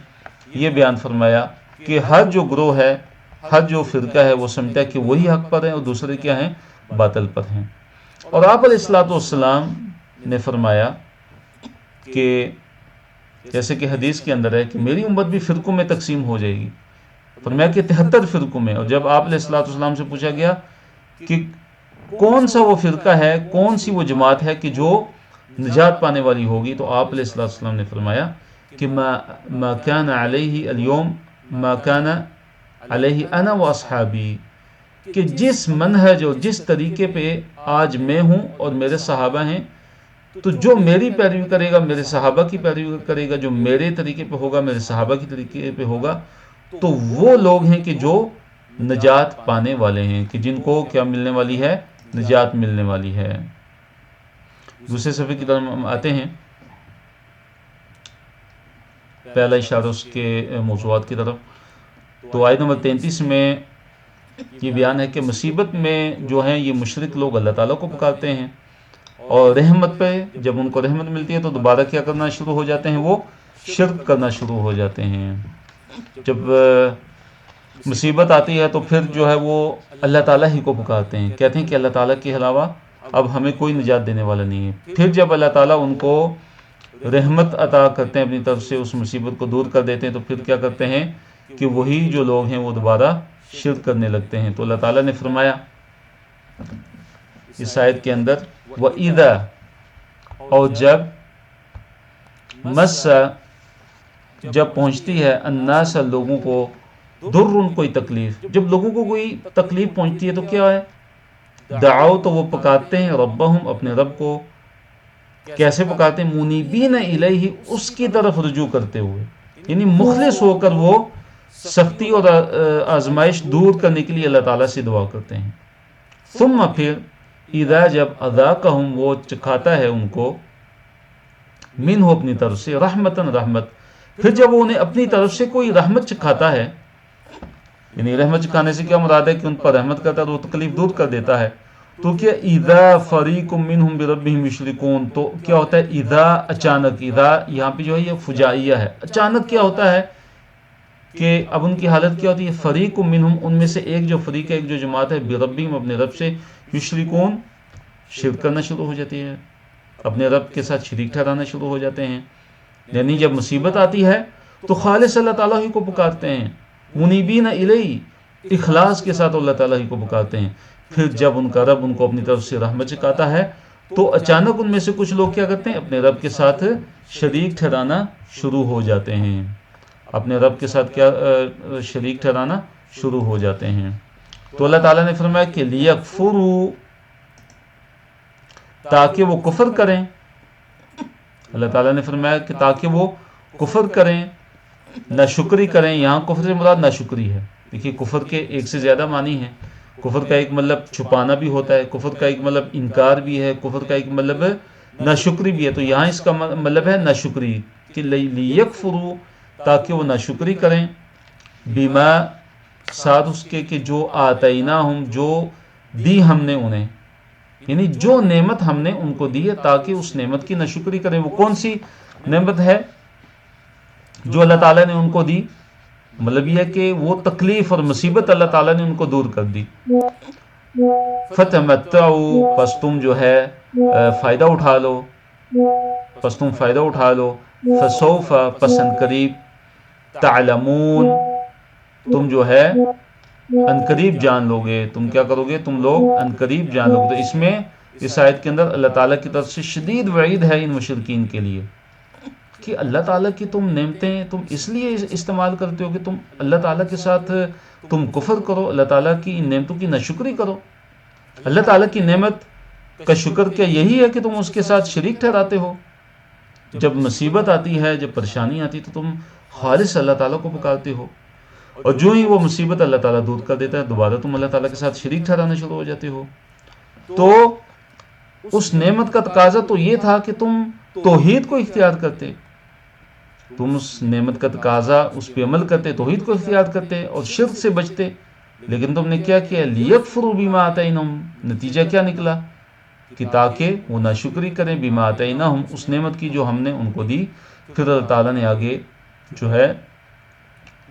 یہ بیان فرمایا کہ ہر جو گروہ ہے، ہر جو فرقہ ہے، وہ سمجھتا ہے کہ وہی حق پر ہیں اور دوسرے کیا ہیں؟ باطل پر ہیں. اور آپ علیہ الصلوۃ والسلام نے فرمایا کہ جیسے کہ حدیث کے اندر ہے کہ میری امت بھی فرقوں میں تقسیم ہو جائے گی. فرمایا کہ 73 فرقوں میں. اور جب آپ علیہ الصلوۃ والسلام سے پوچھا گیا کہ کون سا وہ فرقہ ہے، کون سی وہ جماعت ہے کہ جو نجات پانے والی ہوگی، تو آپ علیہ الصلوۃ والسلام نے فرمایا کہ ما کان علیہ اليوم ما کان علیہ انا واصحابی، کہ جس منہج اور جس طریقے پہ آج میں ہوں اور میرے صحابہ ہیں، تو جو میری پیروی کرے گا، میرے صحابہ کی پیروی کرے گا، جو میرے طریقے پہ ہوگا، میرے صحابہ کی طریقے پہ ہوگا، تو وہ لوگ ہیں کہ جو نجات پانے والے ہیں، کہ جن کو کیا ملنے والی ہے؟ نجات ملنے والی ہے. دوسرے صفحے کی طرف ہم آتے ہیں. پہلا اشارہ اس کے موضوعات کی طرف. تو آیت نمبر 33 میں یہ بیان ہے کہ مصیبت میں جو ہیں یہ مشرک لوگ اللہ تعالیٰ کو پکارتے ہیں، اور رحمت پہ جب ان کو رحمت ملتی ہے تو دوبارہ کیا کرنا شروع ہو جاتے ہیں، وہ شرک کرنا شروع ہو جاتے ہیں. جب مصیبت آتی ہے تو پھر جو ہے وہ اللہ تعالیٰ ہی کو پکارتے ہیں، کہتے ہیں کہ اللہ تعالیٰ کے علاوہ اب ہمیں کوئی نجات دینے والا نہیں ہے. پھر جب اللہ تعالیٰ ان کو رحمت عطا کرتے ہیں اپنی طرف سے، اس مصیبت کو دور کر دیتے ہیں، تو پھر کیا کرتے ہیں کہ وہی جو لوگ ہیں وہ دوبارہ شرک کرنے لگتے ہیں. تو اللہ تعالیٰ نے فرمایا اس آیت کے اندر وَإِذَا، اور جب مس، جب پہنچتی ہے الناس، لوگوں کو در، کوئی تکلیف، جب لوگوں کو کوئی تکلیف پہنچتی ہے تو کیا ہے، دعاؤ، تو وہ پکارتے ہیں ربہم، اپنے رب کو. کیسے پکارتے ہیں، منیبین الیہ، اس کی طرف رجوع کرتے ہوئے، یعنی مخلص ہو کر وہ سختی اور آزمائش دور کرنے کے لیے اللہ تعالیٰ سے دعا کرتے ہیں. ثم، پھر اذا، جب اذاقہم، وہ چکھاتا ہے ان کو، منہ، اپنی طرف سے، رحمتن، رحمت، پھر جب وہ انہیں اپنی طرف سے کوئی رحمت چکھاتا ہے، یعنی رحمت چکھانے سے کیا مراد ہے کہ ان پر رحمت کرتا ہے تو وہ تکلیف دور کر دیتا ہے. تو کیا اذا فریق منہم بربہم یشرکون، تو کیا ہوتا ہے اذا، اچانک، اذا یہاں پہ جو ہے یہ فجائیہ ہے، اچانک کیا ہوتا ہے کہ اب ان کی حالت کیا ہوتی ہے، فریق منہم، ان میں سے ایک جو فریق ہے، ایک جو جماعت ہے، بربہم، اپنے رب سے، یشرکون، شرک کرنا شروع ہو جاتی ہے، اپنے رب کے ساتھ شریک ٹھہرانا شروع ہو جاتے ہیں. یعنی جب مصیبت آتی ہے تو خالص اللہ تعالیٰ ہی کو پکارتے ہیں، منیبین الیہ، اخلاص کے ساتھ اللہ تعالیٰ ہی کو پکارتے ہیں. پھر جب ان کا رب ان کو اپنی طرف سے رحمت چکاتا ہے تو اچانک ان میں سے کچھ لوگ کیا کرتے ہیں، اپنے رب کے ساتھ شریک ٹھہرانا شروع ہو جاتے ہیں، اپنے رب کے ساتھ کیا شریک ٹھہرانا شروع ہو جاتے ہیں. تو اللہ تعالیٰ نے فرمایا کہ لیکفروا، تاکہ وہ کفر کریں. اللہ تعالیٰ نے فرمایا کہ تاکہ وہ کفر کریں، ناشکری کریں. یہاں کفر سے مراد ناشکری ہے. دیکھیے کفر کے ایک سے زیادہ معنی ہیں. کفر کا ایک مطلب چھپانا بھی ہوتا ہے، کفر کا ایک مطلب انکار بھی ہے، کفر کا ایک مطلب ناشکری بھی ہے. تو یہاں اس کا مطلب ہے ناشکری، کہ لیکفروا، تاکہ وہ ناشکری کریں، بما، ساتھ اس کے کہ جو آتیناہم، جو دی ہم نے انہیں، یعنی جو نعمت ہم نے ان کو دی ہے، تاکہ اس نعمت کی ناشکری کریں. وہ کون سی نعمت ہے جو اللہ تعالیٰ نے ان کو دی؟ مطلب یہ ہے کہ وہ تکلیف اور مصیبت اللہ تعالیٰ نے ان کو دور کر دی. فتمتعوا، پس تم جو ہے فائدہ اٹھا لو، پس تم فائدہ اٹھا لو. فسوف، پس ان قریب، تعلمون، تم جو ہے ان قریب جان لو گے. تم کیا کرو گے، تم لوگ ان قریب جان لو گے. تو اس میں اس آیت کے اندر اللہ تعالیٰ کی طرف سے شدید وعید ہے ان مشرکین کے لیے کہ اللہ تعالیٰ کی تم نعمتیں تم اس لیے استعمال کرتے ہو کہ تم اللہ تعالیٰ کے ساتھ تم کفر کرو، اللہ تعالیٰ کی ان نعمتوں کی ناشکری کرو. اللہ تعالیٰ کی نعمت کا شکر کیا یہی ہے کہ تم اس کے ساتھ شریک ٹھہراتے ہو؟ جب مصیبت آتی ہے، جب پریشانی آتی ہے تو تم خالص اللہ تعالیٰ کو پکارتے ہو، اور جو ہی وہ مصیبت اللہ تعالیٰ دور کر دیتا ہے دوبارہ تم اللہ تعالیٰ کے ساتھ شریک ٹھہرانا شروع ہو جاتے ہو. تو اس نعمت کا تقاضا تو یہ تھا کہ تم توحید کو اختیار کرتے، تم اس نعمت کا تقاضا اس پہ عمل کرتے، توحید کو اختیار کرتے اور شرک سے بچتے. لیکن تم نے کیا کیا، لیکفروا بما آتیناہم، نتیجہ کیا نکلا کہ تاکہ وہ ناشکری کریں، بما آتیناہم، اس نعمت کی جو ہم نے ان کو دی. پھر اللہ تعالیٰ نے آگے جو ہے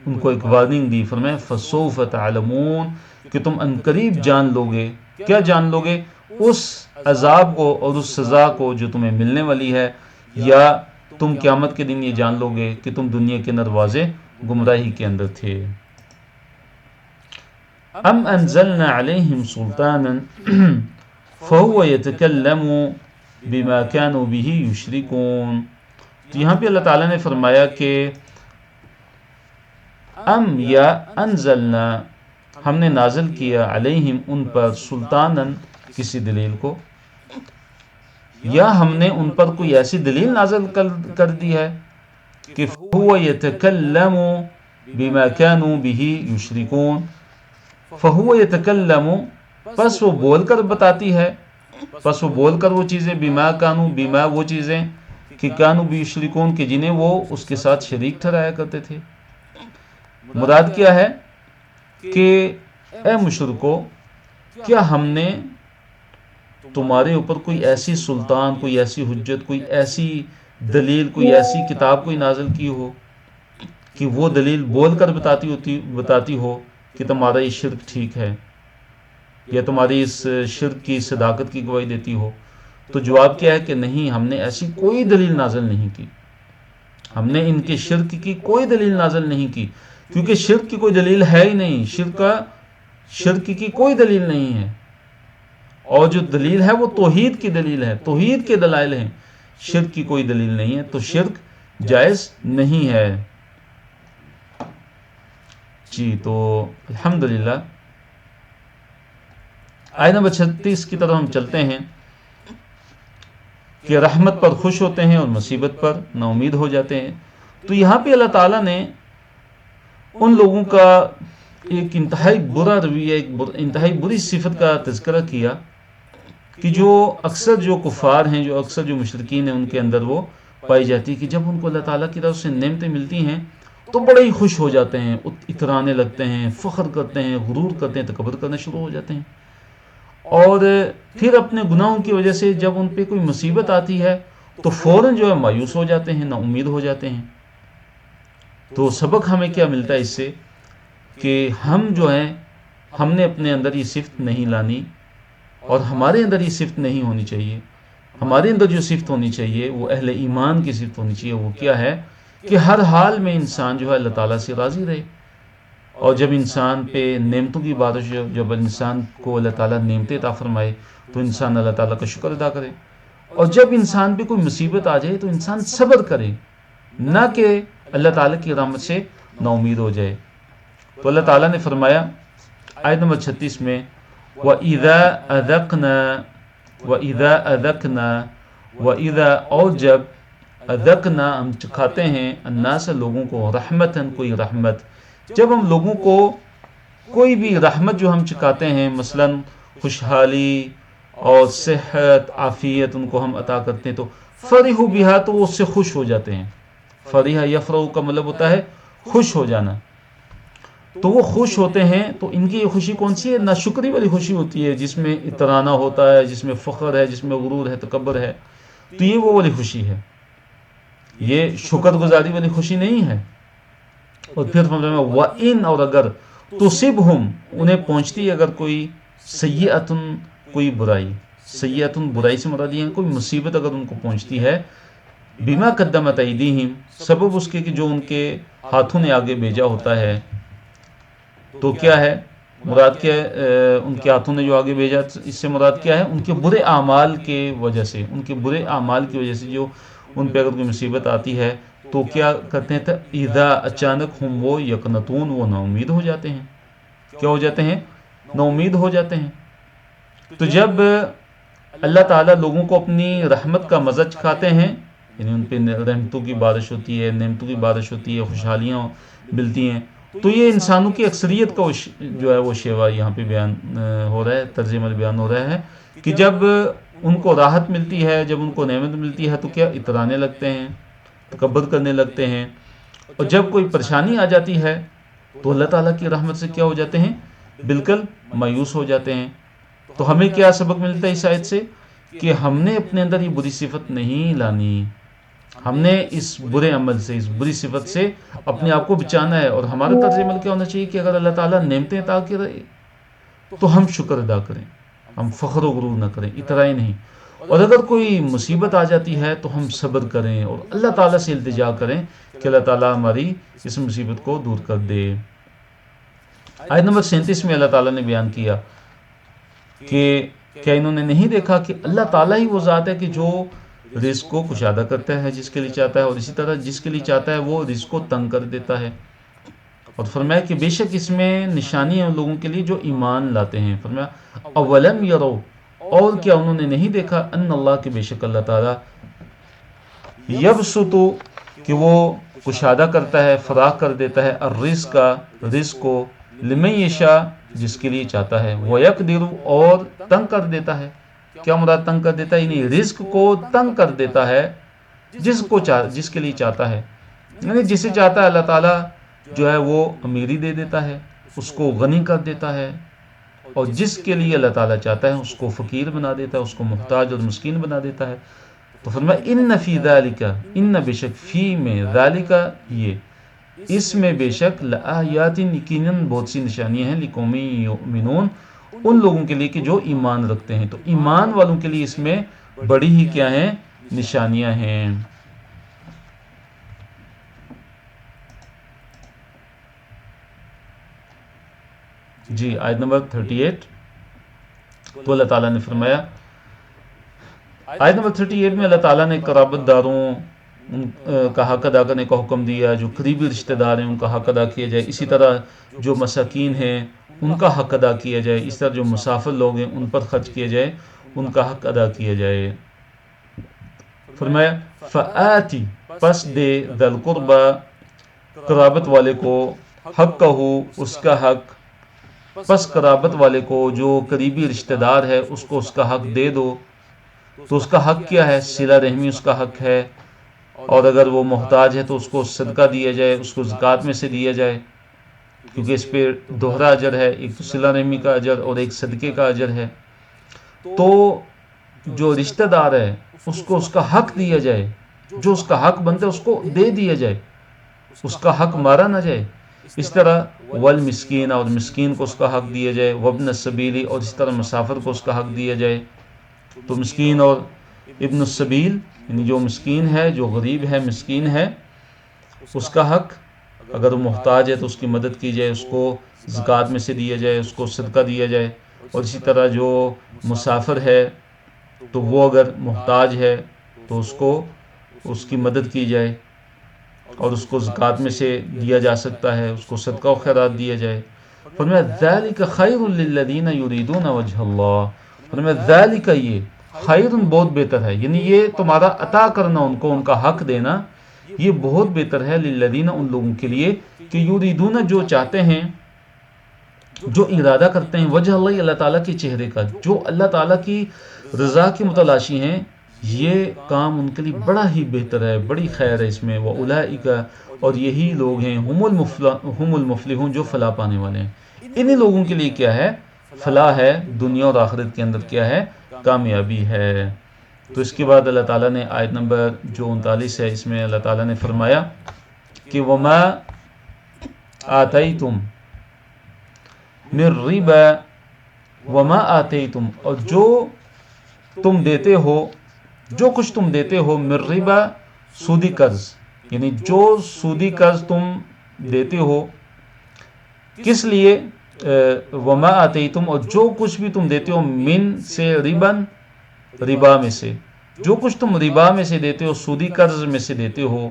ان کو ایک وارننگ دی، فرمایا فسوف تعلمون، کہ تم ان قریب جان لو گے. کیا جان لو گے؟ اس عذاب کو اور اس سزا کو جو تمہیں ملنے والی ہے، یا تم قیامت کے دن یہ جان لو گے کہ تم دنیا کے اندر واضح گمراہی کے اندر تھے. ام انزلنا علیہم سلطانا فہو یتکلم بما كانوا به یشرکون. تو یہاں پہ اللہ تعالیٰ نے فرمایا کہ ام، یا انزلنا، ہم نے نازل کیا، علیہم، ان پر، سلطانن، کسی دلیل کو، یا ہم نے ان پر کوئی ایسی دلیل نازل کر دی ہے کہ فہو یتکلم بما كانوا به یشرکون. فہو یتکلم، پس وہ بول کر بتاتی ہے، پس وہ بول کر وہ چیزیں، بما كانوا، بما وہ چیزیں کہ کانوا بیشرکون کہ جنہیں وہ اس کے ساتھ شریک ٹھہرایا کرتے تھے۔ مراد کیا ہے کہ اے مشرکو، کیا ہم نے تمہارے اوپر کوئی ایسی سلطان، کوئی ایسی حجت، کوئی ایسی دلیل، کوئی ایسی کتاب کوئی نازل کی ہو کہ وہ دلیل بول کر بتاتی ہو کہ تمہارا یہ شرک ٹھیک ہے، یا تمہاری اس شرک کی صداقت کی گواہی دیتی ہو؟ تو جواب کیا ہے کہ نہیں، ہم نے ایسی کوئی دلیل نازل نہیں کی، ہم نے ان کے شرک کی کوئی دلیل نازل نہیں کی، کیونکہ شرک کی کوئی دلیل ہے ہی نہیں، شرک کی کوئی دلیل نہیں ہے، اور جو دلیل ہے وہ توحید کی دلیل ہے، توحید کے دلائل ہیں، شرک کی کوئی دلیل نہیں ہے، تو شرک جائز نہیں ہے۔ جی تو الحمدللہ آیت نمبر 36 کی طرف ہم چلتے ہیں کہ رحمت پر خوش ہوتے ہیں اور مصیبت پر نا امید ہو جاتے ہیں۔ تو یہاں پہ اللہ تعالیٰ نے ان لوگوں کا ایک انتہائی برا رویہ، ایک انتہائی بری صفت کا تذکرہ کیا کہ جو اکثر جو کفار ہیں، جو اکثر جو مشرکین ہیں، ان کے اندر وہ پائی جاتی ہے کہ جب ان کو اللہ تعالیٰ کی طرف سے نعمتیں ملتی ہیں تو بڑے ہی خوش ہو جاتے ہیں، اترانے لگتے ہیں، فخر کرتے ہیں، غرور کرتے ہیں، تکبر کرنا شروع ہو جاتے ہیں، اور پھر اپنے گناہوں کی وجہ سے جب ان پہ کوئی مصیبت آتی ہے تو فوراً جو ہے مایوس ہو جاتے ہیں، نا امید ہو جاتے ہیں۔ تو سبق ہمیں کیا ملتا ہے اس سے کہ ہم جو ہیں، ہم نے اپنے اندر یہ صفت نہیں لانی، اور ہمارے اندر یہ صفت نہیں ہونی چاہیے۔ ہمارے اندر جو صفت ہونی چاہیے وہ اہل ایمان کی صفت ہونی چاہیے۔ وہ کیا ہے کہ ہر حال میں انسان جو ہے اللہ تعالیٰ سے راضی رہے، اور جب انسان پہ نعمتوں کی بارش ہو، جب انسان کو اللہ تعالیٰ نعمتیں عطا فرمائے تو انسان اللہ تعالیٰ کا شکر ادا کرے، اور جب انسان پہ کوئی مصیبت آ جائے تو انسان صبر کرے، نہ کہ اللہ تعالیٰ کی رحمت سے نا امید ہو جائے۔ تو اللہ تعالیٰ نے فرمایا آیت نمبر 36 میں وَإِذَا اور جب اذقنا ہم چکھاتے ہیں الناس لوگوں کو رحمتاً کوئی رحمت، جب ہم لوگوں کو کوئی بھی رحمت جو ہم چکھاتے ہیں، مثلاً خوشحالی اور صحت، عافیت ان کو ہم عطا کرتے ہیں، تو فرحوا بہا تو وہ اس سے خوش ہو جاتے ہیں۔ فرح یفرح کا مطلب ہوتا ہے خوش ہو جانا، تو وہ خوش ہوتے ہیں۔ تو ان کی یہ خوشی کون سی ہے؟ ناشکری والی خوشی ہوتی ہے، جس میں اترانا ہوتا ہے، جس میں فخر ہے، جس میں غرور ہے، تکبر ہے، تو یہ وہ والی خوشی ہے، یہ شکر گزاری والی خوشی نہیں ہے۔ اور پھر وَإِنْ اور اگر تُصِبْهُمْ انہیں پہنچتی ہے اگر کوئی سیئۃ کوئی برائی، سیئۃ برائی سے مراد یہ ہے کوئی مصیبت اگر ان کو پہنچتی ہے، بما قدمت ایدیہم سبب اس کے کہ جو ان کے ہاتھوں نے آگے بھیجا ہوتا ہے، تو کیا ہے مراد کیا ہے؟ ان کے ہاتھوں نے جو آگے بھیجا، اس سے مراد کیا ہے؟ ان کے برے اعمال کے وجہ سے، ان کے برے اعمال کی وجہ سے جو ان پہ اگر کوئی مصیبت آتی ہے تو کیا کرتے ہیں؟ اذا اچانک ہم وہ یقنطون وہ نا امید ہو جاتے ہیں۔ کیا ہو جاتے ہیں؟ نا امید ہو جاتے ہیں۔ تو جب اللہ تعالیٰ لوگوں کو اپنی رحمت کا مزہ چکھاتے ہیں، یعنی ان پہ رحمتوں کی بارش ہوتی ہے، نعمتوں کی بارش ہوتی ہے، خوشحالیاں ملتی ہیں، تو یہ انسانوں کی اکثریت کا جو ہے وہ شیوا یہاں پہ بیان ہو رہا ہے، طرز عمل بیان ہو رہا ہے کہ جب ان کو راحت ملتی ہے، جب ان کو نعمت ملتی ہے تو کیا اترانے لگتے ہیں، تکبر کرنے لگتے ہیں، اور جب کوئی پریشانی آ جاتی ہے تو اللہ تعالیٰ کی رحمت سے کیا ہو جاتے ہیں؟ بالکل مایوس ہو جاتے ہیں۔ تو ہمیں کیا سبق ملتا ہے اس آیت سے کہ ہم نے اپنے اندر یہ بری صفت نہیں لانی، ہم نے اس برے عمل سے، اس بری صفت سے اپنے آپ کو بچانا ہے، اور ہمارا طرز عمل کیا ہونا چاہیے کہ اگر اللہ تعالیٰ نعمتیں عطا کر رہے تو ہم شکر ادا کریں، ہم فخر و غرور نہ کریں، اترائیں نہیں، اور اگر کوئی مصیبت آ جاتی ہے تو ہم صبر کریں اور اللہ تعالیٰ سے التجا کریں کہ اللہ تعالیٰ ہماری اس مصیبت کو دور کر دے۔ آیت نمبر 37 میں اللہ تعالیٰ نے بیان کیا کہ کیا انہوں نے نہیں دیکھا کہ اللہ تعالیٰ ہی وہ ذات ہے کہ جو رزق کو کشادہ کرتا ہے جس کے لیے چاہتا ہے، اور اسی طرح جس کے لیے چاہتا ہے وہ رزق کو تنگ کر دیتا ہے۔ اور فرمایا کہ بے شک اس میں نشانی ہے ان لوگوں کے لیے جو ایمان لاتے ہیں۔ فرمایا اولم یرو اور کیا انہوں نے نہیں دیکھا ان اللہ کہ بے شک اللہ تعالیٰ یبسطو کہ وہ کشادہ کرتا ہے، فراخ کر دیتا ہے، الرزق کا رزق کو، لمن یشاء جس کے لیے چاہتا ہے، ویقدر اور تنگ کر دیتا ہے۔ کیا مراد تنگ کر دیتا ہے؟ یعنی رزق کو تنگ کر دیتا ہے جس کے لیے چاہتا ہے، یعنی جسے چاہتا ہے اللہ تعالیٰ جو ہے وہ امیری دے دیتا ہے، اس کو غنی کر دیتا ہے، اور جس کے لیے اللہ تعالیٰ چاہتا ہے اس کو فقیر بنا دیتا ہے، اس کو محتاج اور مسکین بنا دیتا ہے۔ تو فرمایا ان فی ذالک، ان بے شک فی میں، ذالک یہ، اس میں بے شک لآیات یقیناً بہت سی نشانیاں ہیں، لقوم یؤمنون ان لوگوں کے لیے کہ جو ایمان رکھتے ہیں۔ تو ایمان والوں کے لیے اس میں بڑی ہی کیا ہیں، نشانیاں ہیں۔ جی آیت نمبر 38 تو اللہ تعالیٰ نے فرمایا، آیت نمبر 38 میں اللہ تعالیٰ نے قرابت داروں کا حق ادا کرنے کا حکم دیا، جو قریبی رشتہ دار ہیں ان کا حق ادا کیا جائے، اسی طرح جو مساکین ہیں ان کا حق ادا کیا جائے، اس طرح جو مسافر لوگ ہیں ان پر خرچ کیا جائے، ان کا حق ادا کیا جائے۔ فرمایا فآتی پس دے ذل قربا قرابت والے کو، حق کہو اس کا حق، پس قرابت والے کو جو قریبی رشتہ دار ہے اس کو اس کا حق دے دو۔ تو اس کا حق کیا ہے؟ صلہ رحمی اس کا حق ہے، اور اگر وہ محتاج ہے تو اس کو صدقہ دیا جائے، اس کو زکوٰۃ میں سے دیا جائے، کیونکہ اس پہ دوہرا اجر ہے، ایک تو صلہ رحمی کا اجر اور ایک صدقے کا اجر ہے۔ تو جو رشتہ دار ہے اس کو اس کا حق دیا جائے، جو اس کا حق بنتا ہے اس کو دے دیا جائے، اس کا حق مارا نہ جائے۔ اس طرح والمسکین، اور مسکین کو اس کا حق دیا جائے، وابن السبیل، اور اس طرح مسافر کو اس کا حق دیا جائے۔ تو مسکین اور ابن السبیل یعنی جو مسکین ہے، جو غریب ہے، مسکین ہے، اس کا حق اگر وہ محتاج ہے تو اس کی مدد کی جائے، اس کو زکوٰۃ میں سے دیا جائے، اس کو صدقہ دیا جائے۔ اور اسی طرح جو مسافر ہے تو وہ اگر محتاج ہے تو اس کو اس کی مدد کی جائے، اور اس کو زکوٰۃ میں سے دیا جا سکتا ہے، اس کو صدقہ و خیرات دیا جائے۔ فرمایا ذالک خیر للذین یریدون وجہ اللہ، فرمایا ذالک یہ، خیر بہت بہتر ہے، یعنی یہ تمہارا عطا کرنا ان کو، ان کا حق دینا، یہ بہت بہتر ہے للذین ان لوگوں کے لیے کہ یریدون جو چاہتے ہیں، جو ارادہ کرتے ہیں، وجہ اللہ اللہ تعالیٰ کے چہرے کا، جو اللہ تعالیٰ کی رضا کے متلاشی ہیں، یہ کام ان کے لیے بڑا ہی بہتر ہے، بڑی خیر ہے اس میں۔ وَأُولَئِكَ، اور یہی لوگ ہیں، ہم المفلحون، جو فلاح پانے والے ہیں۔ انہی لوگوں کے لیے کیا ہے؟ فلاح ہے، دنیا اور آخرت کے اندر کیا ہے؟ کامیابی ہے۔ تو اس کے بعد اللہ تعالیٰ نے آیت نمبر جو 39 ہے اس میں اللہ تعالیٰ نے فرمایا کہ وَمَا آتَيْتُم مِّن رِّبَا، وَمَا آتَيْتُم، اور جو تم دیتے ہو، جو کچھ تم دیتے ہو، من ربا سودی قرض، یعنی جو سودی قرض تم دیتے ہو، کس لیے؟ وما آتیتم، اور جو کچھ بھی تم دیتے ہو، من سے ربن، ربا میں سے، جو کچھ تم ربا میں سے دیتے ہو، سودی قرض میں سے دیتے ہو،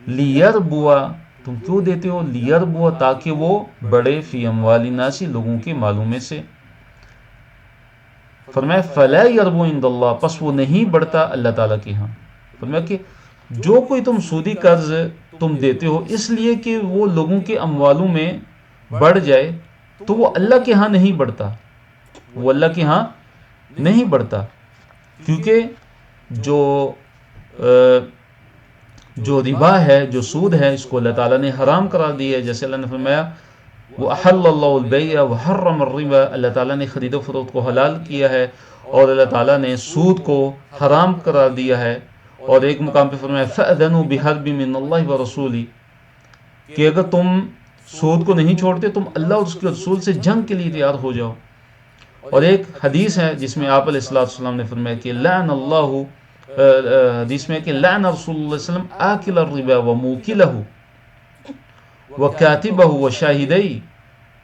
لیربوا، تم کیوں دیتے ہو؟ لیربوا، تاکہ وہ بڑے فی اموال الناس، لوگوں کے مالوں میں سے۔ فرمایا فلا یربو عند اللہ، پس وہ نہیں بڑھتا اللہ تعالیٰ کے ہاں۔ فرمایا کہ جو کوئی تم سودی قرض تم دیتے ہو اس لیے کہ وہ لوگوں کے اموالوں میں بڑھ جائے، تو وہ اللہ کے ہاں نہیں بڑھتا، وہ اللہ کے ہاں نہیں بڑھتا، کیونکہ جو ربا ہے، جو سود ہے، اس کو اللہ تعالیٰ نے حرام قرار دیا ہے۔ جیسے اللہ نے فرمایا وَأَحَلَّ اللَّهُ الْبَيْعَ وَحَرَّمَ الرِّبَا، اللہ تعالیٰ نے خرید و فروخت کو حلال کیا ہے، اور اللہ تعالیٰ نے سود کو حرام قرار دیا ہے۔ اور ایک مقام پہ فرمایا فَأَذَنُوا بِحَرْبٍ مِّنَ اللَّهِ وَرَسُولِهِ، کہ اگر تم سود کو نہیں چھوڑتے تم اللہ اور اس کے رسول سے جنگ کے لیے تیار ہو جاؤ۔ اور ایک حدیث ہے جس میں آپ علیہ السلام نے فرمایا کہ لعن اللہ، حدیث میں کہ لعن رسول اللہ صلی اللہ علیہ وسلم آکل الربا وموکلہ وکاتبہ وشاہدی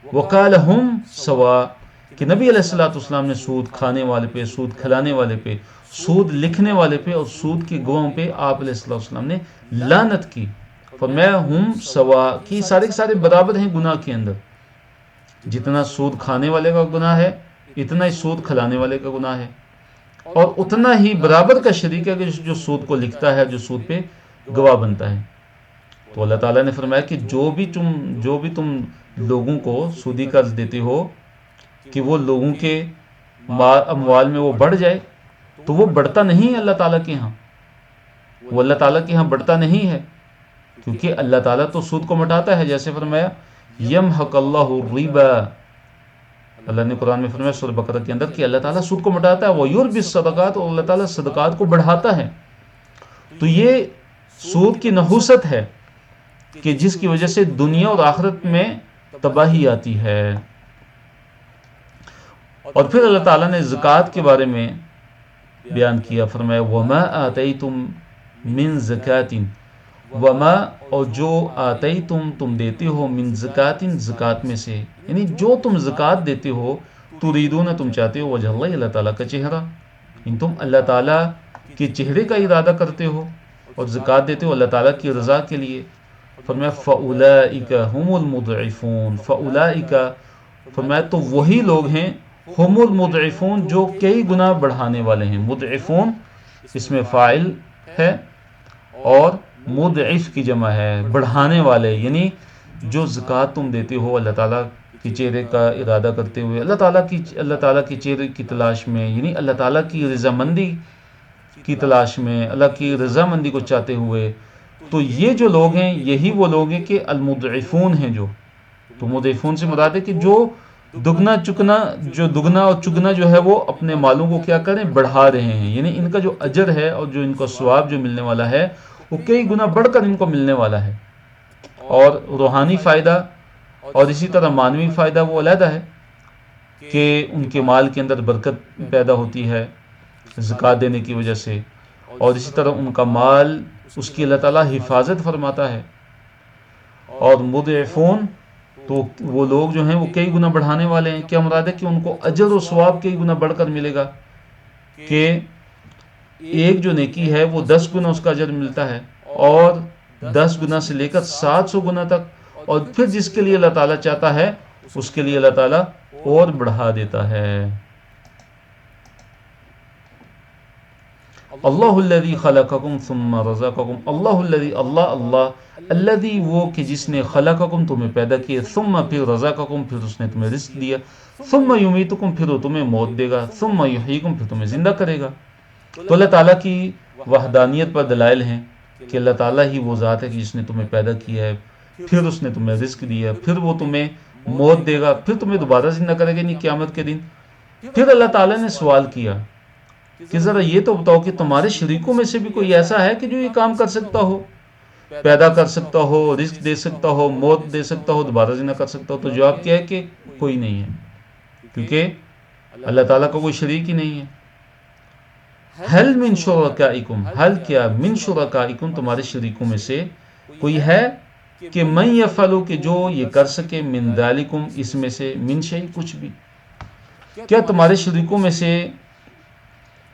وقال ہم سوا، کہ نبی علیہ السلام نے سود کھانے والے پہ، سود کھلانے والے پہ، سود لکھنے والے پہ اور سود کے گواہوں پہ آپ علیہ السلام نے لعنت کی۔ فرمایا ہم سوا، کہ سارے کے سارے برابر ہیں گناہ کے اندر، جتنا سود کھانے والے کا گناہ ہے اتنا ہی سود کھلانے والے کا گناہ ہے، اور اتنا ہی برابر کا شریک ہے کہ جو سود کو لکھتا ہے، جو سود پہ گواہ بنتا ہے۔ تو اللہ تعالیٰ نے فرمایا کہ جو بھی تم لوگوں کو سودی قرض دیتے ہو کہ وہ لوگوں کے اموال میں وہ بڑھ جائے، تو وہ بڑھتا نہیں ہے اللہ تعالیٰ کے ہاں، وہ اللہ تعالیٰ کے ہاں بڑھتا نہیں ہے، کیونکہ اللہ تعالیٰ تو سود کو مٹاتا ہے، جیسے فرمایا یمحق اللہ الربا، اللہ نے قرآن میں فرمایا سورہ بقرہ کے اندر کہ اللہ تعالیٰ سود کو مٹاتا ہے، وَيُرْبِي الصَّدَقَاتِ، اور اللہ تعالیٰ صدقات کو بڑھاتا ہے۔ تو یہ سود کی نحوست ہے کہ جس کی وجہ سے دنیا اور آخرت میں تباہی آتی ہے۔ اور پھر اللہ تعالیٰ نے زکوٰۃ کے بارے میں بیان کیا، فرمایا وَمَا آتَيْتُم مِّن زَكَاةٍ، وما، اور جو آتیتم تم دیتے ہو، من زکاتٍ، زکات میں سے، یعنی جو تم زکات دیتے ہو، تریدون تم چاہتے ہو، وجہ اللہ، اللہ تعالیٰ کا چہرہ، ان تم اللہ تعالیٰ کے چہرے کا ارادہ کرتے ہو اور زکات دیتے ہو اللہ تعالیٰ کی رضا کے لیے، فرمایا فَأُولَئِكَ هُمُ الْمُضْعِفُونَ، فَأُولَئِكَ، فرمایا تو وہی لوگ ہیں، ہم المضعفون، جو کئی گنا بڑھانے والے ہیں۔ مضعفون اس میں فاعل ہے اور مضعف کی جمع ہے، بڑھانے والے، یعنی جو زکوٰۃ تم دیتے ہو اللہ تعالیٰ کے چہرے کا ارادہ کرتے ہوئے، اللہ تعالیٰ کے چہرے کی تلاش میں، یعنی اللہ تعالیٰ کی رضامندی کی تلاش میں، اللہ کی رضامندی کو چاہتے ہوئے، تو یہ جو لوگ ہیں یہی وہ لوگ ہیں کہ المضعفون ہیں۔ جو تو مضعفون سے مراد ہے کہ جو دگنا اور چگنا جو ہے وہ اپنے مالوں کو کیا کریں، بڑھا رہے ہیں، یعنی ان کا جو اجر ہے اور جو ان کو ثواب جو ملنے والا ہے وہ کئی گنا بڑھ کر ان کو ملنے والا ہے۔ اور روحانی فائدہ اور اسی طرح معنوی فائدہ وہ علیحدہ ہے کہ ان کے مال کے اندر برکت پیدا ہوتی ہے زکوٰۃ دینے کی وجہ سے، اور اسی طرح ان کا مال اس کی اللہ تعالیٰ حفاظت فرماتا ہے۔ اور مضعفون تو وہ لوگ جو ہیں وہ کئی گنا بڑھانے والے ہیں، کیا مراد ہے کہ ان کو اجر و ثواب کئی گنا بڑھ کر ملے گا، کہ ایک جو نیکی ہے وہ 10 گنا اس کا اجر ملتا ہے، اور 10 گنا سے لے کر 700 گنا تک، اور پھر جس کے لیے اللہ تعالیٰ چاہتا ہے اس کے لیے اللہ تعالیٰ اور بڑھا دیتا ہے۔ اللہ الذی خلقکم ثم رزقکم، اللہ الذی، اللہ الذی وہ کہ جس نے خلقکم تمہیں پیدا کیا، ثم پھر رزقکم پھر اس نے تمہیں رزق دیا، ثم یمیتکم پھر وہ تمہیں موت دے گا، ثم یحییکم پھر تمہیں زندہ کرے گا۔ تو اللہ تعالیٰ کی وحدانیت پر دلائل ہیں کہ اللہ تعالیٰ ہی وہ ذات ہے کہ جس نے تمہیں پیدا کیا ہے، پھر اس نے تمہیں رزق دیا، پھر وہ تمہیں موت دے گا، پھر تمہیں دوبارہ زندہ کرے گا، نہیں قیامت کے دن۔ پھر اللہ تعالیٰ نے سوال کیا کہ ذرا یہ تو بتاؤ کہ تمہارے شریکوں میں سے بھی کوئی ایسا ہے کہ جو یہ کام کر سکتا ہو، پیدا کر سکتا ہو، رزق دے سکتا ہو، موت دے سکتا ہو، دوبارہ زندہ کر سکتا ہو؟ تو جواب کیا ہے کہ کوئی نہیں ہے، کیونکہ اللہ تعالیٰ کا کوئی شریک ہی نہیں ہے۔ حل من شرکائکم، حل کیا، من شرکائکم تمہارے شریکوں میں سے کوئی ہے کہ من یفعلو کہ جو یہ کر سکے، من ذالکم اس میں سے، من شیء کچھ بھی، کیا تمہارے شریکوں میں سے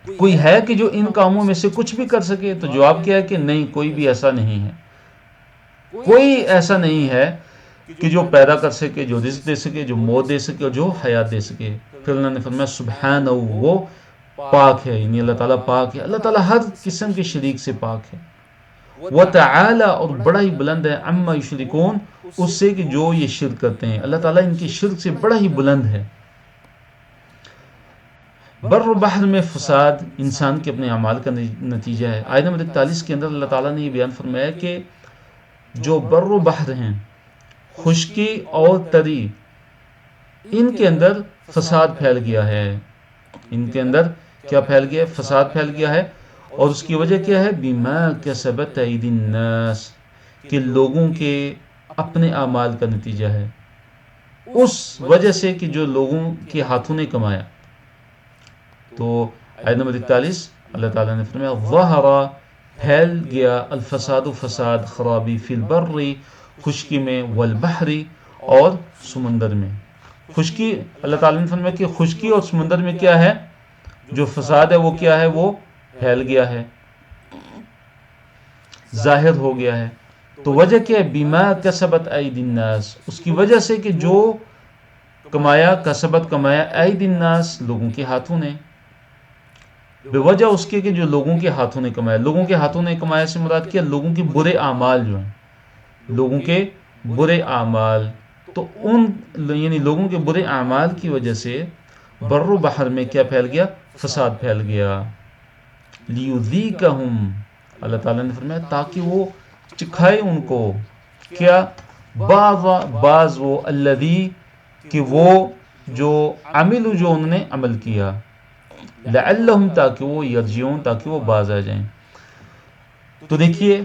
کوئی ہے کہ جو ان کاموں میں سے کچھ بھی کر سکے؟ تو جواب کیا ہے کہ نہیں، کوئی بھی ایسا نہیں ہے، کوئی ایسا نہیں ہے کہ جو پیدا کر سکے، جو رزق دے سکے، جو موت دے سکے اور جو حیات دے سکے۔ پھر اللہ نے فرمایا سبحانہ، وہ پاک ہے، یعنی اللہ تعالیٰ پاک ہے، اللہ تعالیٰ ہر قسم کے شریک سے پاک ہے۔ وتعالی، اور بڑا ہی بلند ہے، عما یشرکون اس سے کہ جو یہ شرک کرتے ہیں، اللہ تعالیٰ ان کی شرک سے بڑا ہی بلند ہے۔ بر و بحر میں فساد انسان کے اپنے اعمال کا نتیجہ ہے۔ آیت نمبر 41 کے اندر اللہ تعالیٰ نے یہ بیان فرمایا کہ جو بر و بحر ہیں، خشکی اور تری، ان کے اندر فساد پھیل گیا ہے، ان کے اندر کیا پھیل گیا ہے؟ فساد پھیل گیا ہے، اور اس کی وجہ کیا ہے؟ بما کسبت ایدی الناس، کہ لوگوں کے اپنے اعمال کا نتیجہ ہے، اس وجہ سے کہ جو لوگوں کے ہاتھوں نے کمایا۔ تو آیت نمبر 41 اللہ تعالیٰ نے فرمایا ظہر، پھیل گیا، الفساد فساد، خرابی، فی البر خشکی میں، والبحر اور سمندر میں۔ خشکی، اللہ تعالیٰ نے فرمایا کہ خشکی اور سمندر میں کیا ہے؟ جو فساد ہے وہ کیا ہے؟ وہ پھیل گیا ہے، ظاہر ہو گیا ہے۔ تو وجہ کیا ہے؟ بما کسبت ایدی الناس، اس کی وجہ سے کہ جو کمایا، کسبت کمایا، ایدی الناس لوگوں کے ہاتھوں نے، بے وجہ اس کے کہ جو لوگوں کے ہاتھوں نے کمایا۔ لوگوں کے ہاتھوں نے کمایا سے مراد کیا؟ لوگوں کے برے اعمال جو ہیں، لوگوں کے برے اعمال، تو ان یعنی لوگوں کے برے اعمال کی وجہ سے بر و بحر میں کیا پھیل گیا؟ فساد پھیل گیا۔ لیذیقہم، اللہ تعالیٰ نے فرمایا تاکہ وہ چکھائے ان کو کیا بعض وہ الذی کہ وہ جو عمل جو انہوں نے عمل کیا لعلہم تاکہ وہ یرجعون تاکہ وہ باز آ جائیں. تو دیکھیے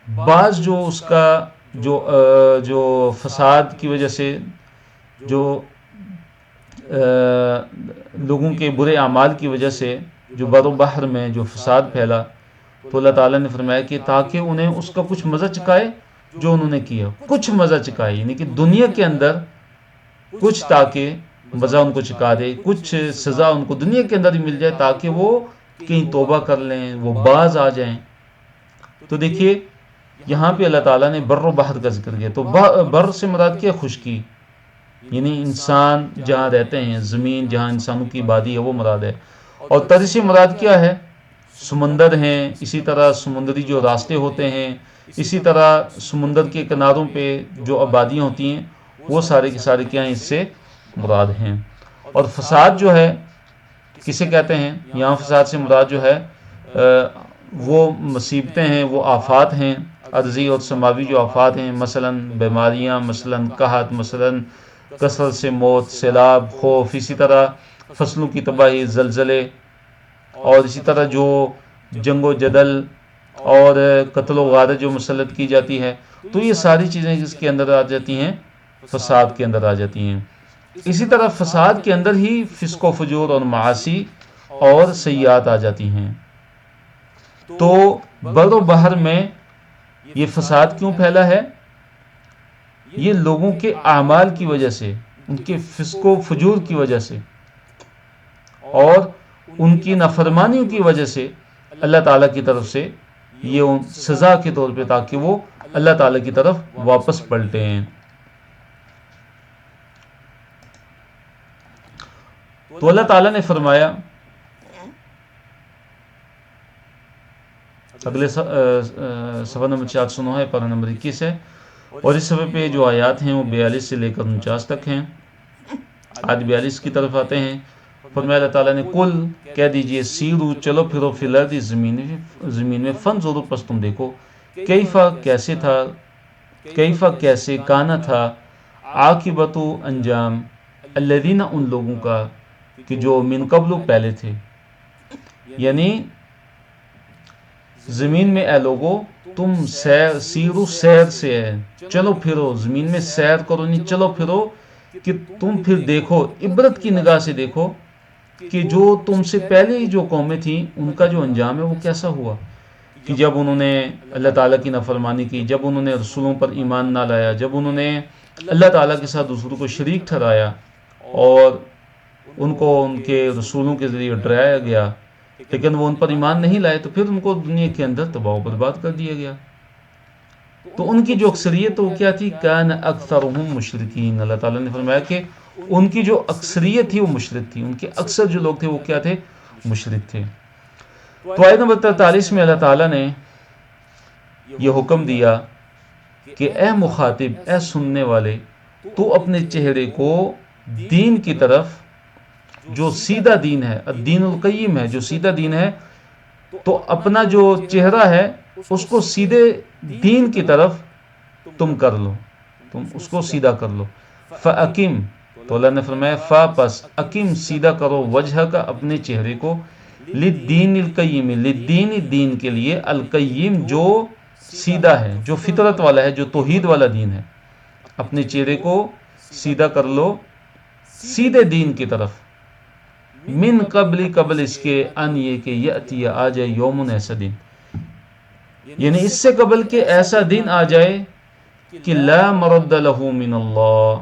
بعض جو اس کا جو فساد کی وجہ سے جو لوگوں کے برے اعمال کی وجہ سے جو بر و بحر میں جو فساد پھیلا تو اللہ تعالیٰ نے فرمایا کہ تاکہ انہیں اس کا کچھ مزہ چکھائے جو انہوں نے کیا, کچھ مزہ چکھائے یعنی کہ دنیا کے اندر کچھ تاکہ مزہ ان کو چکھا دے, کچھ سزا ان کو دنیا کے اندر ہی مل جائے تاکہ وہ کہیں توبہ کر لیں, وہ باز آ جائیں. تو دیکھیے یہاں پہ اللہ تعالیٰ نے بر و بحر کا ذکر کیا, تو بر سے مراد کیا خشکی, یعنی انسان جہاں رہتے ہیں زمین جہاں انسانوں کی آبادی ہے وہ مراد ہے. اور تر سے مراد کیا ہے, سمندر ہیں, اسی طرح سمندری جو راستے ہوتے ہیں, اسی طرح سمندر کے کناروں پہ جو آبادیاں ہوتی ہیں وہ سارے کے سارے کیا ہیں اس سے مراد ہیں. اور فساد جو ہے کسے کہتے ہیں, یہاں فساد سے مراد جو ہے وہ مصیبتیں ہیں, وہ آفات ہیں ارضی اور سماوی جو آفات ہیں, مثلا بیماریاں, مثلا قحط, مثلا کثرت سے موت, سیلاب, خوف, اسی طرح فصلوں کی تباہی, زلزلے, اور اسی طرح جو جنگ و جدل اور قتل و غارت جو مسلط کی جاتی ہے, تو یہ ساری چیزیں اس کے اندر آ جاتی ہیں, فساد کے اندر آ جاتی ہیں. اسی طرح فساد کے اندر ہی فسق و فجور اور معاصی اور سیئات آ جاتی ہیں. تو بر و بحر میں یہ فساد کیوں پھیلا ہے, یہ لوگوں کے اعمال کی وجہ سے, ان کے فسق و فجور کی وجہ سے اور ان کی نافرمانیوں کی وجہ سے اللہ تعالیٰ کی طرف سے یہ سزا کے طور پہ تاکہ وہ اللہ تعالیٰ کی طرف واپس پلٹے ہیں. تو اللہ تعالیٰ نے فرمایا اگلے صفحہ نمبر 409 ہے, پارہ نمبر 21 ہے, اور اس صفحے پہ جو آیات ہیں وہ 42 سے لے کر 49 تک ہیں. آج 42 کی طرف آتے ہیں. فرمایا اللہ تعالیٰ نے کل کہہ دیجئے سیرو چلو پھرو فی الارض زمین میں فانظروا پس تم دیکھو کیفا کیسے تھا, کیفا کیسے کانا تھا, عاقبت انجام الذین ان لوگوں کا کہ جو من قبل پہلے تھے. یعنی زمین میں اے لوگو تم سیرو سیر سے ہے, چلو پھرو زمین میں سیر کرو, نہیں چلو پھرو کہ تم پھر دیکھو, عبرت کی نگاہ سے دیکھو کہ جو تم سے پہلے ہی جو قومیں تھیں ان کا جو انجام ہے وہ کیسا ہوا, کہ جب انہوں نے اللہ تعالیٰ کی نافرمانی کی, جب انہوں نے رسولوں پر ایمان نہ لایا, جب انہوں نے اللہ تعالیٰ کے ساتھ دوسروں کو شریک ٹھہرایا اور ان کو ان کے رسولوں کے ذریعے ڈرایا گیا لیکن وہ ان پر ایمان نہیں لائے, تو پھر ان کو دنیا کے اندر تباہ و برباد کر دیا گیا. تو ان کی جو اکثریت وہ کیا تھی, کان اکثرهم مشرکین. اللہ تعالیٰ نے فرمایا کہ ان کی جو اکثریت تھی وہ مشرک تھی, ان کے اکثر جو لوگ تھے وہ کیا تھے, مشرک تھے. تو آیت نمبر 43 میں اللہ تعالیٰ نے یہ حکم دیا کہ اے مخاطب, اے سننے والے, تو اپنے چہرے کو دین کی طرف جو سیدھا دین ہے, الدین القیم ہے, جو سیدھا دین ہے, تو اپنا جو چہرہ ہے اس کو سیدھے دین کی طرف تم کر لو, تم اس کو سیدھا کر لو. فَأَقِمْ, تو اللہ نے فرمایا فا پس اقیم سیدھا کرو, وجہ کا اپنے چہرے کو, للدین القیم, للدین دین کے لیے, القیم جو سیدھا ہے, جو فطرت والا ہے, جو توحید والا دین ہے, اپنے چہرے کو سیدھا کر لو سیدھے دین کی طرف. من قبل اس کے ان یہ کہ یأتی آ جائے یومن ایسا دن, یعنی اس سے قبل کہ ایسا دن آ جائے کہ لا مرد لہ من اللہ,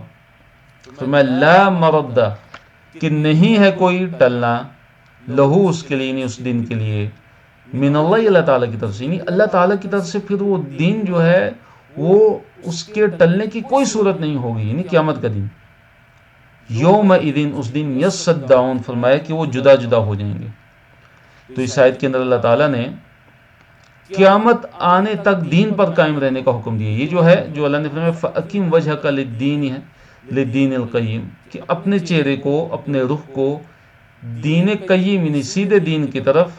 فرمایا لا مرد کہ نہیں ہے کوئی ٹلنا, لہو اس کے لیے, نہیں اس دن کے لیے, من اللہ اللہ تعالیٰ کی طرف سے, یعنی اللہ تعالیٰ کی طرف سے پھر وہ دن جو ہے وہ اس کے ٹلنے کی کوئی صورت نہیں ہوگی, یعنی قیامت کا دن. یوم اذن, اس دن یصدعون, فرمایا کہ وہ جدا جدا ہو جائیں گے. تو اس آیت کے اندر اللہ تعالیٰ نے قیامت آنے تک دین پر قائم رہنے کا حکم دیا. یہ جو ہے جو اللہ نے فرمایا فَأَقِمْ وَجْهَكَ لِلدِّينِ ہے, لِلدِّينِ الْقَيِّمِ, کہ اپنے چہرے کو, اپنے رخ کو دین قیم یعنی سیدھے دین کی طرف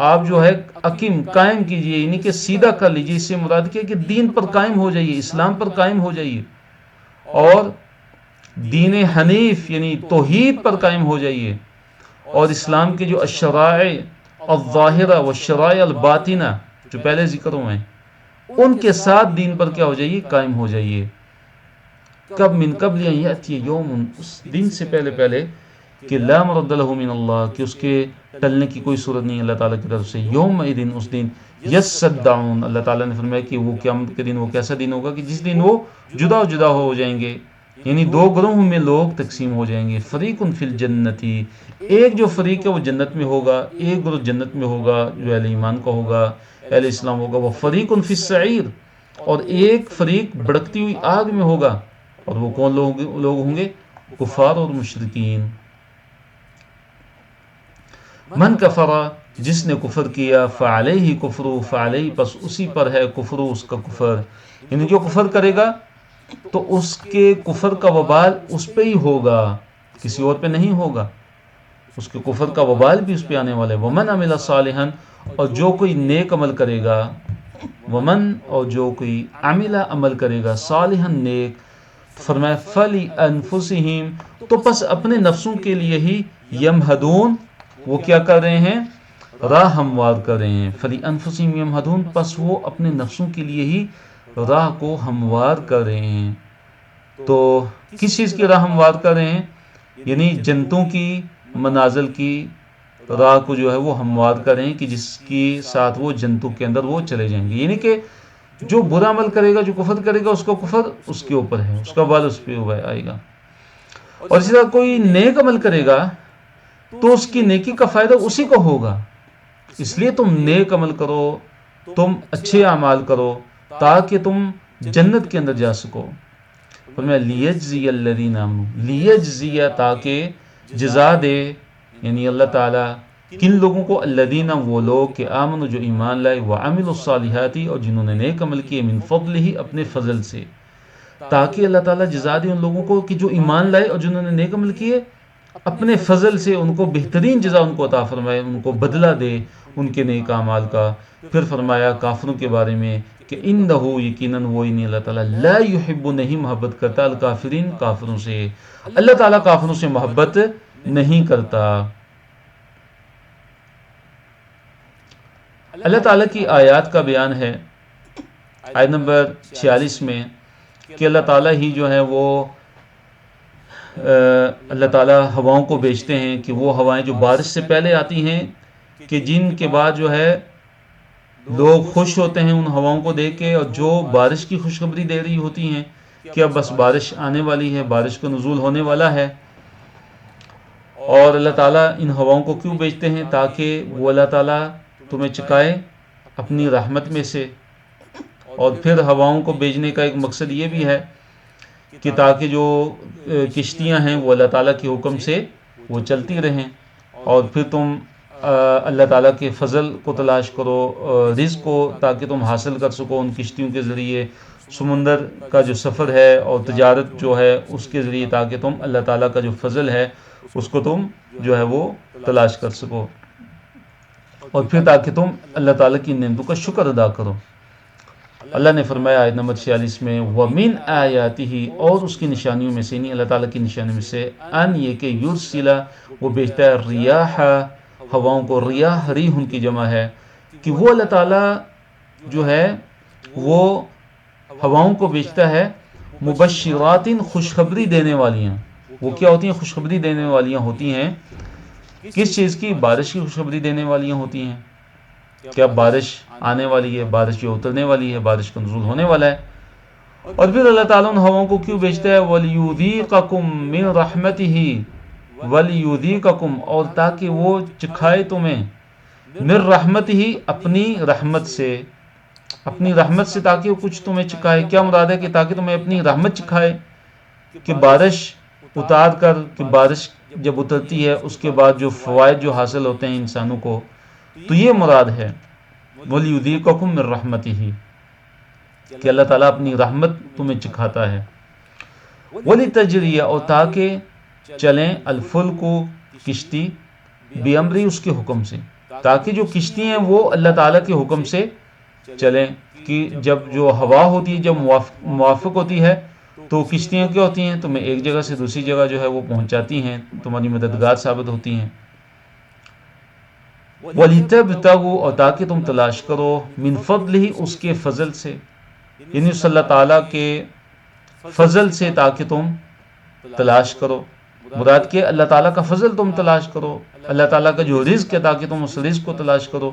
آپ جو ہے اقیم قائم کیجئے، یعنی کہ سیدھا کر لیجئے۔ اس سے مراد کیا کہ دین پر قائم ہو جائیے، اسلام پر قائم ہو جائیے، اور دین حنیف یعنی توحید پر قائم ہو جائیے، اور اسلام کے جو الشرائع الظاہرہ والشرائع الباطنہ جو پہلے ذکر ہوئے ہیں ان کے ساتھ دین پر کیا ہو جائیے، قائم ہو جائیے۔ کب من قبل ان یأتی یوم، اس دن سے پہلے کہ لا مرد له من اللہ، کہ اس کے ٹلنے کی کوئی صورت نہیں اللہ تعالیٰ کی طرف سے۔ یوم دن، اس دن یصدعون، اللہ تعالیٰ نے فرمایا کہ وہ قیامت کے دن وہ کیسا دن ہوگا کہ جس دن وہ جدا ہو جائیں گے، یعنی دو گروہوں میں لوگ تقسیم ہو جائیں گے۔ فریق فی الجنتی، ایک جو فریق ہے وہ جنت میں ہوگا، ایک گروہ جنت میں ہوگا جو اہل ایمان کا ہوگا، اہل اسلام ہوگا۔ وہ فریق فی السعیر، اور ایک فریق بھڑکتی ہوئی آگ میں ہوگا، اور وہ کون لوگ ہوں گے؟ کفار اور مشرکین۔ من کفر، جس نے کفر کیا، فعلیہ کفر، فعلیہ، پس اسی پر ہے کفر، اس کا کفر، یعنی جو کفر کرے گا تو اس کے کفر کا وبال اس پہ ہی ہوگا، کسی اور پہ نہیں ہوگا، اس کے کفر کا وبال بھی اس پہ آنے والا ہے۔ ومن عمل صالحا، اور جو کوئی نیک عمل کرے گا، ومن، اور جو کوئی عمل کرے گا، صالحا نیک، فرمایا فلی انفسہم، تو پس اپنے نفسوں کے لیے ہی، یمہدون، وہ کیا کر رہے ہیں؟ راہ ہموار کر رہے ہیں۔ فلی انفسہم یمہدون، پس وہ اپنے نفسوں کے لیے ہی راہ کو ہموار کر رہے ہیں۔ تو کس چیز کی راہ ہموار کر رہے ہیں؟ یعنی جنتوں کی، منازل کی راہ کو جو ہے وہ ہموار کر رہے ہیں، کہ جس کی ساتھ وہ جنتوں کے اندر وہ چلے جائیں گے، یعنی کہ جو برا عمل کرے گا، جو کفر کرے گا، اس کا کفر اس کے اوپر ہے، اس کا بال اس پہ آئے گا۔ اور اسی طرح کوئی نیک عمل کرے گا تو اس کی نیکی کا فائدہ اسی کو ہوگا، اس لیے تم نیک عمل کرو، تم اچھے اعمال کرو تاکہ تم جنت کے اندر جا سکو۔ فرمایا لیجزی الذین آمنوا، لیجزی، تاکہ جزا دے، یعنی اللہ تعالیٰ کن لوگوں کو؟ الذین، وہ لوگ کہ آمنوا، جو ایمان لائے، وعملوا الصالحات، اور جنہوں نے نیک عمل کیے، من فضلہ، اپنے فضل سے، تاکہ اللہ تعالیٰ جزا دے ان لوگوں کو کہ جو ایمان لائے اور جنہوں نے نیک عمل کیے، اپنے فضل سے ان کو بہترین جزا ان کو عطا فرمائے، ان کو بدلہ دے ان کے نیک اعمال کا۔ پھر فرمایا کافروں کے بارے میں کہ انہ، یقیناً وہ نہیں، اللہ تعالیٰ لا یحب، نہیں محبت کرتا، الکافرین، کافروں سے، اللہ تعالیٰ کافروں سے محبت نہیں کرتا۔ اللہ تعالیٰ کی آیات کا بیان ہے آیت نمبر 46 میں کہ اللہ تعالیٰ ہی جو ہے وہ اللہ تعالیٰ ہواؤں کو بھیجتے ہیں کہ وہ ہوائیں جو بارش سے پہلے آتی ہیں، کہ جن کے بعد جو ہے لوگ خوش ہوتے ہیں ان ہواؤں کو دیکھ کے، اور جو بارش کی خوشخبری دے رہی ہوتی ہیں کہ اب بس بارش آنے والی ہے، بارش کا نزول ہونے والا ہے۔ اور اللہ تعالیٰ ان ہواؤں کو کیوں بھیجتے ہیں؟ تاکہ وہ اللہ تعالیٰ تمہیں چکائے اپنی رحمت میں سے۔ اور پھر ہواؤں کو بھیجنے کا ایک مقصد یہ بھی ہے کہ تاکہ جو کشتیاں ہیں وہ اللہ تعالیٰ کے حکم سے وہ چلتی رہیں، اور پھر تم اللہ تعالیٰ کے فضل کو تلاش کرو، رزق کو، تاکہ تم حاصل کر سکو ان کشتیوں کے ذریعے، سمندر کا جو سفر ہے اور تجارت جو ہے اس کے ذریعے، تاکہ تم اللہ تعالیٰ کا جو فضل ہے اس کو تم جو ہے وہ تلاش کر سکو، اور پھر تاکہ تم اللہ تعالیٰ کی نعمتوں کا شکر ادا کرو۔ اللہ نے فرمایا آیت نمبر 46 میں وَمِنْ آیَاتِهِ، اور اس کی نشانیوں میں سے، نہیں اللہ تعالیٰ کی نشانیوں میں سے، ان یہ کہ یرسل، وہ بھیجتا ہے، ریاح، ہواؤں کو، ریاح ریح کی جمع ہے، کہ وہ اللہ تعالیٰ جو ہے وہ ہواؤں کو بھیجتا ہے، مبشرات، خوشخبری دینے والیاں۔ وہ کیا ہوتی ہیں؟ خوشخبری دینے والیاں ہوتی ہیں، کس چیز کی؟ بارش کی خوشخبری دینے والیاں ہوتی ہیں کہ اب بارش آنے والی ہے، بارش جو اترنے والی ہے، بارش کا نزول ہونے والا ہے۔ اور پھر اللہ تعالیٰ ان ہواؤں کو کیوں بھیجتا ہے؟ وَلِيُذِيقَكُم مِّن رَحْمَتِهِ، وَلِيُذِيقَكُم، اور تاکہ وہ چکھائے تمہیں، مِّن رَحْمَتِهِ، اپنی رحمت سے، اپنی رحمت سے تاکہ وہ کچھ تمہیں چکھائے۔ کیا مراد ہے؟ کہ تاکہ تمہیں اپنی رحمت چکھائے، کہ بارش اتار کر، کہ بارش جب اترتی ہے اس کے بعد جو فوائد جو حاصل ہوتے ہیں انسانوں کو، تو یہ مراد ہے وَلِيُذِيقَكُم مِّن رَحْمَتِهِ، کہ اللہ تعالیٰ اپنی رحمت تمہیں چکھاتا ہے۔ وَلِتَجْرِيَ، اور تاکہ چلیں، الفلک، کشتی، بِأَمْرِهِ، اس کے حکم سے، تاکہ جو کشتی ہیں وہ اللہ تعالیٰ کے حکم سے چلیں، کہ جب جو ہوا ہوتی ہے، جب موافق ہوتی ہے تو کشتیاں کیا ہوتی ہیں، تمہیں ایک جگہ سے دوسری جگہ جو ہے وہ پہنچاتی ہیں، تمہاری مددگار ثابت ہوتی ہیں۔ وَلِتَبْتَغُوا، اور تاکہ تم تلاش کرو، من فضلہ، اس کے فضل سے، یعنی صلی اللہ تعالیٰ کے فضل سے تاکہ تم تلاش کرو۔ مراد کہ اللہ تعالیٰ کا فضل تم تلاش کرو، اللہ تعالیٰ کا جو رزق ہے تاکہ تم اس رزق کو تلاش کرو،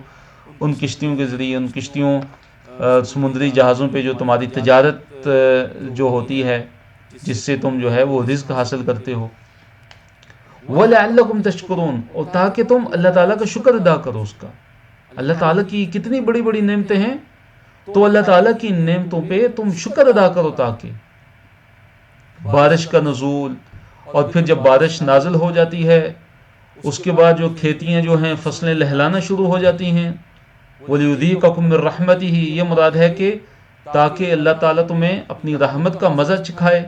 ان کشتیوں کے ذریعے، ان کشتیوں سمندری جہازوں پہ جو تمہاری تجارت جو ہوتی ہے، جس سے تم جو ہے وہ رزق حاصل کرتے ہو۔ وَلَعَلَّكُمْ تَشْكُرُونَ، اور تاکہ تم اللہ تعالیٰ کا شکر ادا کرو اس کا۔ اللہ تعالیٰ کی کتنی بڑی بڑی نعمتیں ہیں، تو اللہ تعالیٰ کی نعمتوں پہ تم شکر ادا کرو، تاکہ بارش کا نزول، اور پھر جب بارش نازل ہو جاتی ہے اس کے بعد جو کھیتیاں جو ہیں، فصلیں لہلانا شروع ہو جاتی ہیں۔ وَلِيُذِيقَكُم مِّن رَحْمَتِهِ، یہ مراد ہے کہ تاکہ اللہ تعالیٰ تمہیں اپنی رحمت کا مزہ چکھائے،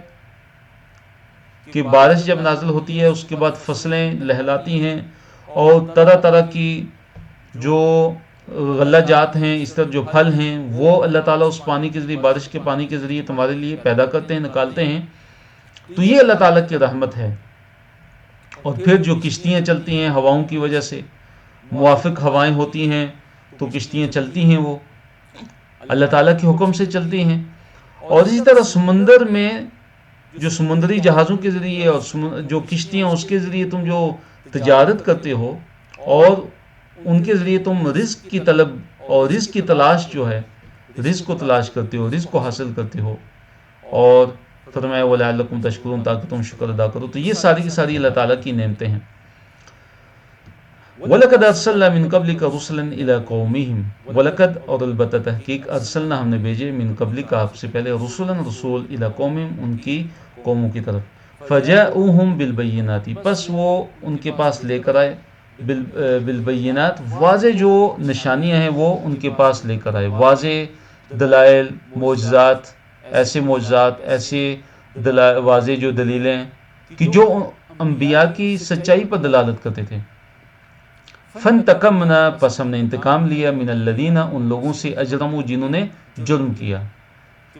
کہ بارش جب نازل ہوتی ہے اس کے بعد فصلیں لہلاتی ہیں، اور طرح طرح کی جو غلہ جات ہیں، اس طرح جو پھل ہیں، وہ اللہ تعالیٰ اس پانی کے ذریعے، بارش کے پانی کے ذریعے تمہارے لیے پیدا کرتے ہیں، نکالتے ہیں۔ تو یہ اللہ تعالیٰ کی رحمت ہے۔ اور پھر جو کشتیاں چلتی ہیں ہواؤں کی وجہ سے، موافق ہوائیں ہوتی ہیں تو کشتیاں چلتی ہیں، وہ اللہ تعالیٰ کے حکم سے چلتی ہیں۔ اور اسی طرح سمندر میں جو سمندری جہازوں کے ذریعے اور جو کشتیاں اس کے ذریعے تم جو تجارت کرتے ہو، اور ان کے ذریعے تم رزق کی طلب اور رزق کی تلاش جو ہے، رزق کو تلاش کرتے ہو، رزق کو حاصل کرتے ہو۔ اور فرمایا وَلَعَلَّكُمْ تَشْكُرُونَ، تاکہ تم شکر ادا کرو۔ تو یہ ساری کی ساری اللہ تعالیٰ کی نعمتیں ہیں۔ وَلَقَدْ أَرْسَلْنَا مِن قَبْلِكَ رُسُلًا إِلَىٰ قَوْمِهِمْ، وَلَقَدْ، اور البتہ تحقیق، ارسلنا، ہم نے بھیجے، من قبلک، آپ سے پہلے، رسولاً، رسول، إِلَىٰ قَوْمِهِمْ، ان کی قوموں کی طرف، فَجَاءُوهُمْ بِالْبَيِّنَاتِ، پس وہ ان کے پاس لے کر آئے، بالبینات، واضح جو نشانیاں ہیں وہ ان کے پاس لے کر آئے، واضح دلائل، معجزات، ایسے واضح جو دلیلیں کہ جو انبیاء کی سچائی پر دلالت کرتے تھے۔ فَانْتَقَمْنَا، پس ہم نے انتقام لیا، من الذین، ان لوگوں سے، اجرموا، جنہوں نے جرم کیا،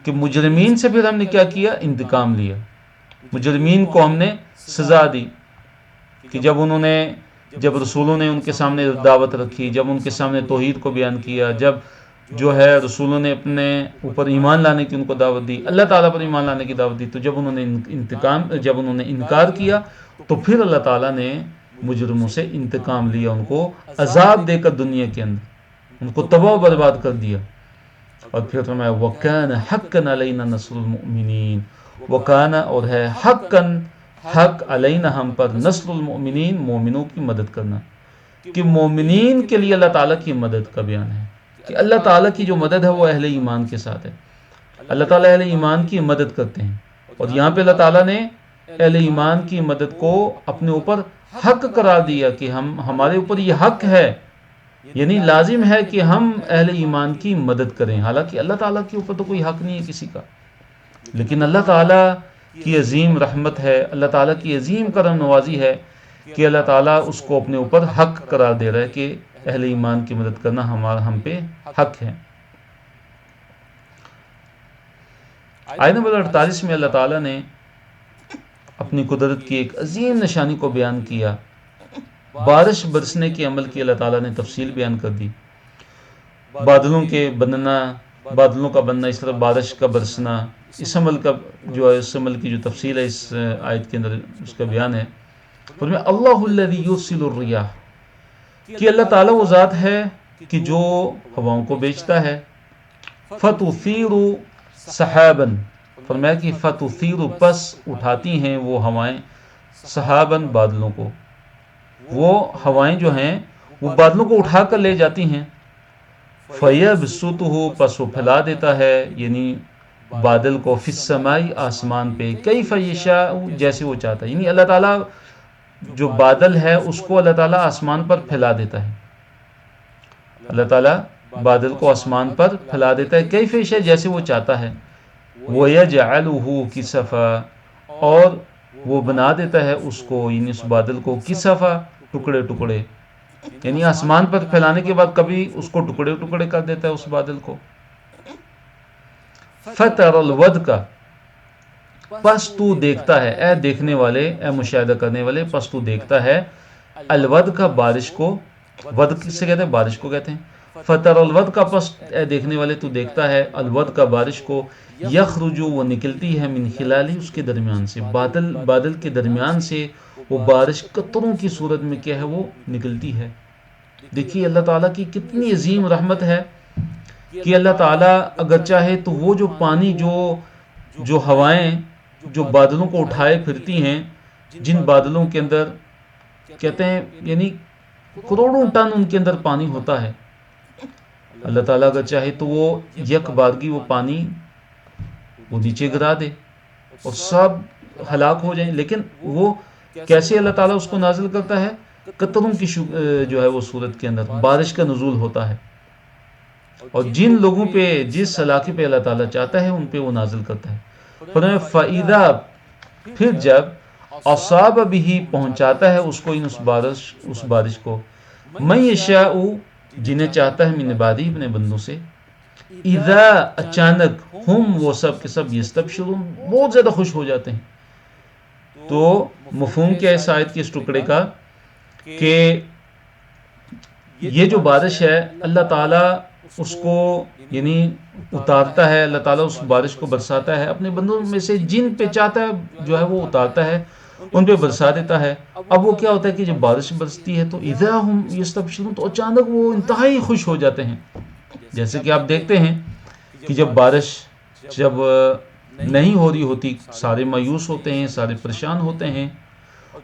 کہ مجرمین سے پھر ہم نے کیا کیا، انتقام لیا۔ مجرمین کو ہم نے سزا دی، کہ جب رسولوں نے ان کے سامنے دعوت رکھی، جب ان کے سامنے توحید کو بیان کیا، جب جو ہے رسولوں نے اپنے اوپر ایمان لانے کی ان کو دعوت دی، اللہ تعالیٰ پر ایمان لانے کی دعوت دی، تو جب انہوں نے انکار کیا، تو پھر اللہ تعالیٰ نے مجرموں سے انتقام لیا، ان کو عذاب دے کر دنیا کے اندر ان کو تباہ و برباد کر دیا۔ اور پھر فرمایا وَكَانَ حَقًّا عَلَيْنَا نَصْرُ الْمُؤْمِنِينَ، وَكَانَ، اور ہے، حق علینا، ہم پر، نصر المؤمنین، مومنوں کی مدد کرنا، کہ مومنین کے لیے اللہ تعالیٰ کی مدد کا بیان ہے، کہ اللہ تعالیٰ کی جو مدد ہے وہ اہل ایمان کے ساتھ ہے، اللہ تعالیٰ اہل ایمان کی مدد کرتے ہیں۔ اور یہاں پہ اللہ تعالیٰ نے اہل ایمان کی مدد کو اپنے اوپر حق قرار دیا، کہ ہمارے اوپر یہ حق ہے، یعنی لازم ہے کہ ہم اہل ایمان کی مدد کریں، حالانکہ اللہ تعالیٰ کے اوپر تو کوئی حق نہیں ہے کسی کا، لیکن اللہ تعالیٰ کی عظیم رحمت ہے، اللہ تعالیٰ کی عظیم کرم نوازی ہے کہ اللہ تعالیٰ اس کو اپنے اوپر حق قرار دے رہا ہے، کہ اہل ایمان کی مدد کرنا ہم پہ حق ہے۔ آیت نمبر 48 میں اللہ تعالیٰ نے اپنی قدرت کی ایک عظیم نشانی کو بیان کیا، بارش برسنے کے عمل کی اللہ تعالیٰ نے تفصیل بیان کر دی، بادلوں کا بننا، اس طرح بارش کا برسنا، اس عمل کی جو تفصیل ہے اس آیت کے اندر اس کا بیان ہے۔ فرمایا اللہ الذی یرسل الرياح، کہ اللہ تعالیٰ وہ ذات ہے کہ جو ہواؤں کو بیچتا ہے، فتثیر سحابا، فرمایا کہ فتثیر، پس اٹھاتی ہیں وہ ہوائیں، سحابا، بادلوں کو، وہ ہوائیں جو ہیں وہ بادلوں کو اٹھا کر لے جاتی ہیں، فَيَبْسُطُهُ، پس وہ پھیلا دیتا ہے، یعنی بادل کو، فی السماء، آسمان پہ، کیف یشاء، جیسے وہ چاہتا ہے، یعنی اللہ تعالیٰ جو بادل ہے اس کو اللہ تعالیٰ آسمان پر پھیلا دیتا ہے، اللہ تعالیٰ بادل کو آسمان پر پھیلا دیتا ہے، کیف یشاء، جیسے وہ چاہتا ہے، وَيَجْعَلُهُ كِسَفًا، اور وہ بنا دیتا ہے اس کو، یعنی اس بادل کو، کسفا، ٹکڑے ٹکڑے، یعنی آسمان پر پھیلانے کے بعد کبھی اس کو ٹکڑے ٹکڑے کر دیتا ہے اس بادل کو. فتر الود کا پس تو دیکھتا ہے، اے دیکھنے والے، اے مشاہدہ کرنے والے، پس تو دیکھتا ہے الود کا بارش کو. ود کس سے کہتے ہیں؟ بارش کو کہتے ہیں. فتر الود کا پس اے دیکھنے والے تو دیکھتا ہے الود کا بارش کو، یخرجو وہ نکلتی ہے، من خلالی اس کے درمیان سے، بادل کے درمیان سے وہ بارش قطروں کی صورت میں کیا ہے وہ نکلتی ہے. دیکھیے اللہ تعالیٰ کی کتنی عظیم رحمت ہے کہ اللہ تعالیٰ اگر چاہے تو وہ جو پانی جو ہوائیں جو بادلوں کو اٹھائے پھرتی ہیں، جن بادلوں کے اندر کہتے ہیں یعنی کروڑوں ٹن ان کے اندر پانی ہوتا ہے، اللہ تعالیٰ اگر چاہے تو وہ یک بارگی وہ پانی وہ نیچے گرا دے اور سب ہلاک ہو جائیں. لیکن وہ کیسے اللہ تعالیٰ اس کو نازل کرتا ہے؟ قطروں کی جو ہے وہ صورت کے اندر بارش کا نزول ہوتا ہے، اور جن لوگوں پہ جس علاقے پہ اللہ تعالیٰ چاہتا ہے ان پہ وہ نازل کرتا ہے. فَإِذَا پھر جب اصاب بھی پہنچاتا ہے اس کو اس بارش کو، مَن يَشَاءُ جنہیں چاہتا ہے من عبادی اپنے بندوں سے، اذا اچانک ہم وہ سب کے سب یستبشرون بہت زیادہ خوش ہو جاتے ہیں. تو مفہوم کیا ہے اس آیت کے اس ٹکڑے کا کہ یہ جو بارش ہے اللہ تعالیٰ اس کو یعنی اتارتا ہے، اللہ تعالیٰ اس بارش کو برساتا ہے اپنے بندوں میں سے، جن پہ چاہتا ہے جو ہے وہ اتارتا ہے، ان پہ برسا دیتا ہے. اب وہ کیا ہوتا ہے کہ جب بارش برستی ہے تو اذا ہم یستبشرون تو اچانک وہ انتہائی خوش ہو جاتے ہیں. جیسے کہ آپ دیکھتے ہیں کہ جب بارش نہیں ہو رہی ہوتی سارے مایوس ہوتے ہیں، سارے پریشان ہوتے ہیں،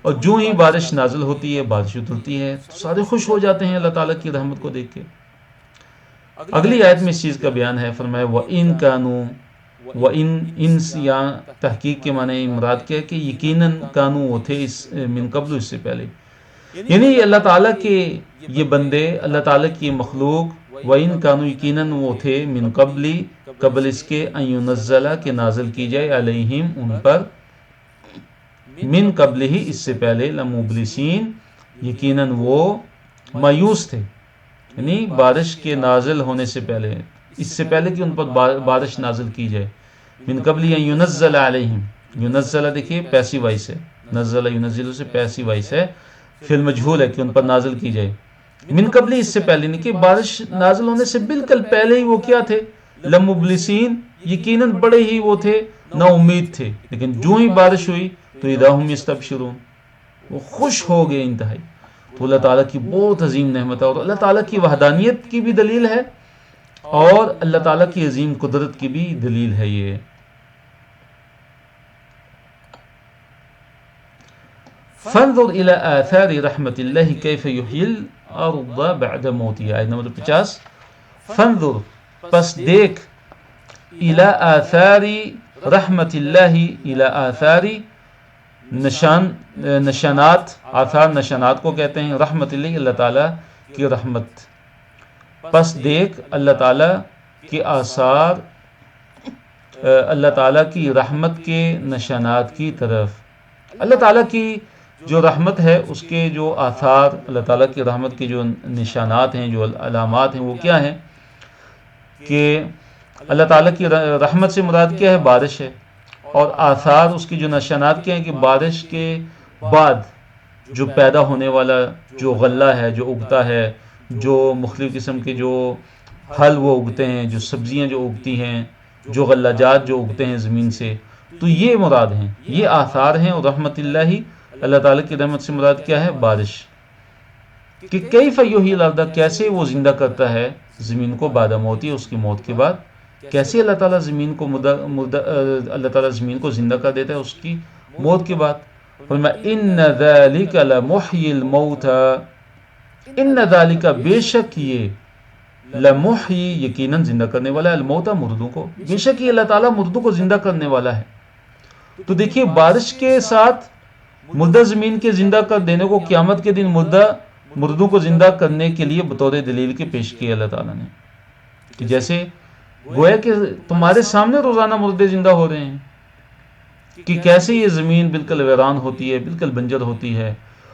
اور جو ہی بارش نازل ہوتی ہے، بارش اترتی ہے تو سارے خوش ہو جاتے ہیں اللہ تعالیٰ کی رحمت کو دیکھ کے. اگلی آیت میں اس چیز کا بیان ہے، فرمایا وَإِن كَانُوا وَإِن یہاں تحقیق کے معنی مراد کیا ہے کہ یقیناً کانو وہ تھے من قبل اس سے پہلے، یعنی اللہ تعالیٰ کے یہ بندے، اللہ تعالیٰ کی مخلوق، وَإِن كَانُوا یقیناً وہ تھے من قبل اس کے ان ينزل کہ نازل کی جائے علیہم ان پر، من قبل ہی اس سے پہلے، لمبلسین یقیناً وہ مایوس تھے، یعنی بارش کے نازل ہونے سے پہلے، اس سے پہلے کہ ان پر بارش نازل کی جائے. من قبل ان ينزل علیہم، ينزل دیکھیے پیسیو وائس ہے، نزل ينزل سے پیسیو وائس ہے، فعل مجہول ہے کہ ان پر نازل کی جائے. من قبل اس سے پہلے نہیں کہ بارش نازل ہونے سے بالکل پہلے ہی وہ کیا تھے؟ لمبلسین یقیناً بڑے ہی وہ تھے نا امید تھے، لیکن جو ہی بارش ہوئی تو اذا ہم یستبشرون وہ خوش ہو گئے انتہائی. تو اللہ تعالیٰ کی بہت عظیم نعمت ہے، اور اللہ تعالیٰ کی وحدانیت کی بھی دلیل ہے اور اللہ تعالیٰ کی عظیم قدرت کی بھی دلیل ہے یہ. فانظر الى آثار رحمت اللہ کیف یحیی الارض بعد موتها، آیت نمبر 50. فانظر پس دیکھ، الى آثار رحمت اللہ، الى آثار نشانات، آثار نشانات کو کہتے ہیں، رحمت اللہ اللہ تعالیٰ کی رحمت. پس دیکھ اللہ تعالیٰ کے آثار، اللہ تعالیٰ کی رحمت کے نشانات کی طرف. اللہ تعالیٰ کی جو رحمت ہے اس کے جو آثار، اللہ تعالیٰ کی رحمت کے جو نشانات ہیں، جو علامات ہیں، وہ کیا ہیں کہ اللہ تعالیٰ کی رحمت سے مراد کیا ہے؟ بارش ہے. اور آثار اس کی جو نشانات کیا ہیں کہ بارش کے بعد جو پیدا ہونے والا جو غلہ ہے، جو اگتا ہے، جو مختلف قسم کے جو پھل وہ اگتے ہیں، جو سبزیاں جو اگتی ہیں، جو غلہ جات جو اگتے ہیں زمین سے، تو یہ مراد ہیں، یہ آثار ہیں. اور رحمت اللہ اللہ تعالیٰ کی رحمت سے مراد کیا ہے؟ بارش. کہ کیف یحیی الارض کیسے وہ زندہ کرتا ہے زمین کو، بعد موتی اس کی موت کے بعد، کیسے اللہ تعالیٰ زمین کو اللہ تعالیٰ زمین کو زندہ کر دیتا ہے اس کی موت کے بعد. فرمایا ان ذالک لمحیی الموتى، ان ذالک بے شک یہ، لمحیی یقیناً زندہ کرنے والا ہے، الموتى مردوں کو، بے شک یہ اللہ تعالیٰ مردوں کو زندہ کرنے والا ہے. تو دیکھیے بارش کے ساتھ مردہ زمین کے زندہ کر دینے کو قیامت کے دن مردوں کو زندہ کرنے کے لیے بطور دلیل کے پیش کیا اللہ تعالیٰ نے، کہ جیسے گویا کہ تمہارے سامنے روزانہ مردے زندہ ہو رہے ہیں کہ کیسے یہ زمین بالکل ویران ہوتی ہے، بالکل بنجر ہوتی ہے،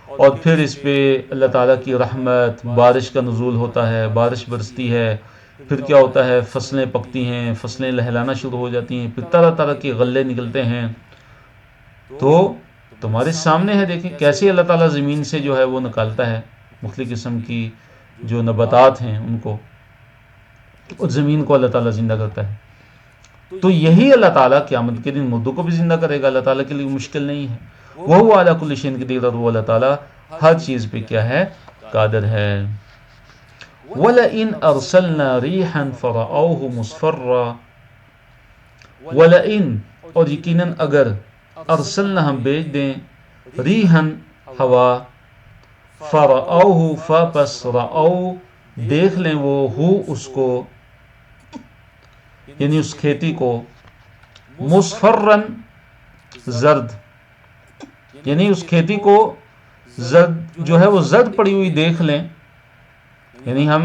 اور پھر اس پہ اللہ تعالیٰ کی رحمت، بارش کا نزول ہوتا ہے، بارش برستی ہے، پھر کیا ہوتا ہے، فصلیں پکتی ہیں، فصلیں لہلانا شروع ہو جاتی ہیں، پھر طرح طرح کے غلے نکلتے ہیں. تو تمہارے سامنے ہے، دیکھیں کیسے اللہ تعالیٰ زمین سے جو ہے وہ نکالتا ہے مختلف قسم کی جو نباتات ہیں ان کو، اور زمین کو اللہ تعالیٰ زندہ کرتا ہے. تو یہی اللہ تعالیٰ قیامت کے دن مردوں کو بھی زندہ کرے گا. اللہ تعالیٰ کے لیے مشکل نہیں ہے. وہ اعلیٰ کل شیء قدیر، اور وہ اللہ تعالیٰ ہر چیز پہ کیا ہے، قادر ہے. وَلَئِنْ أَرْسَلْنَا رِيحًا فَرَأَوْهُ مُصْفَرًّا، وَلَئِنْ اور یقیناً اگر، ارسلنا ہم بھیج دیں، ریحًا ہوا، فَرَأَوْهُ فَپس رَأَوْ دیکھ لیں وہ، ہو اس کو یعنی اس کھیتی کو، مصفرًا زرد، یعنی اس کھیتی کو زرد جو ہے وہ زرد پڑی ہوئی دیکھ لیں. یعنی ہم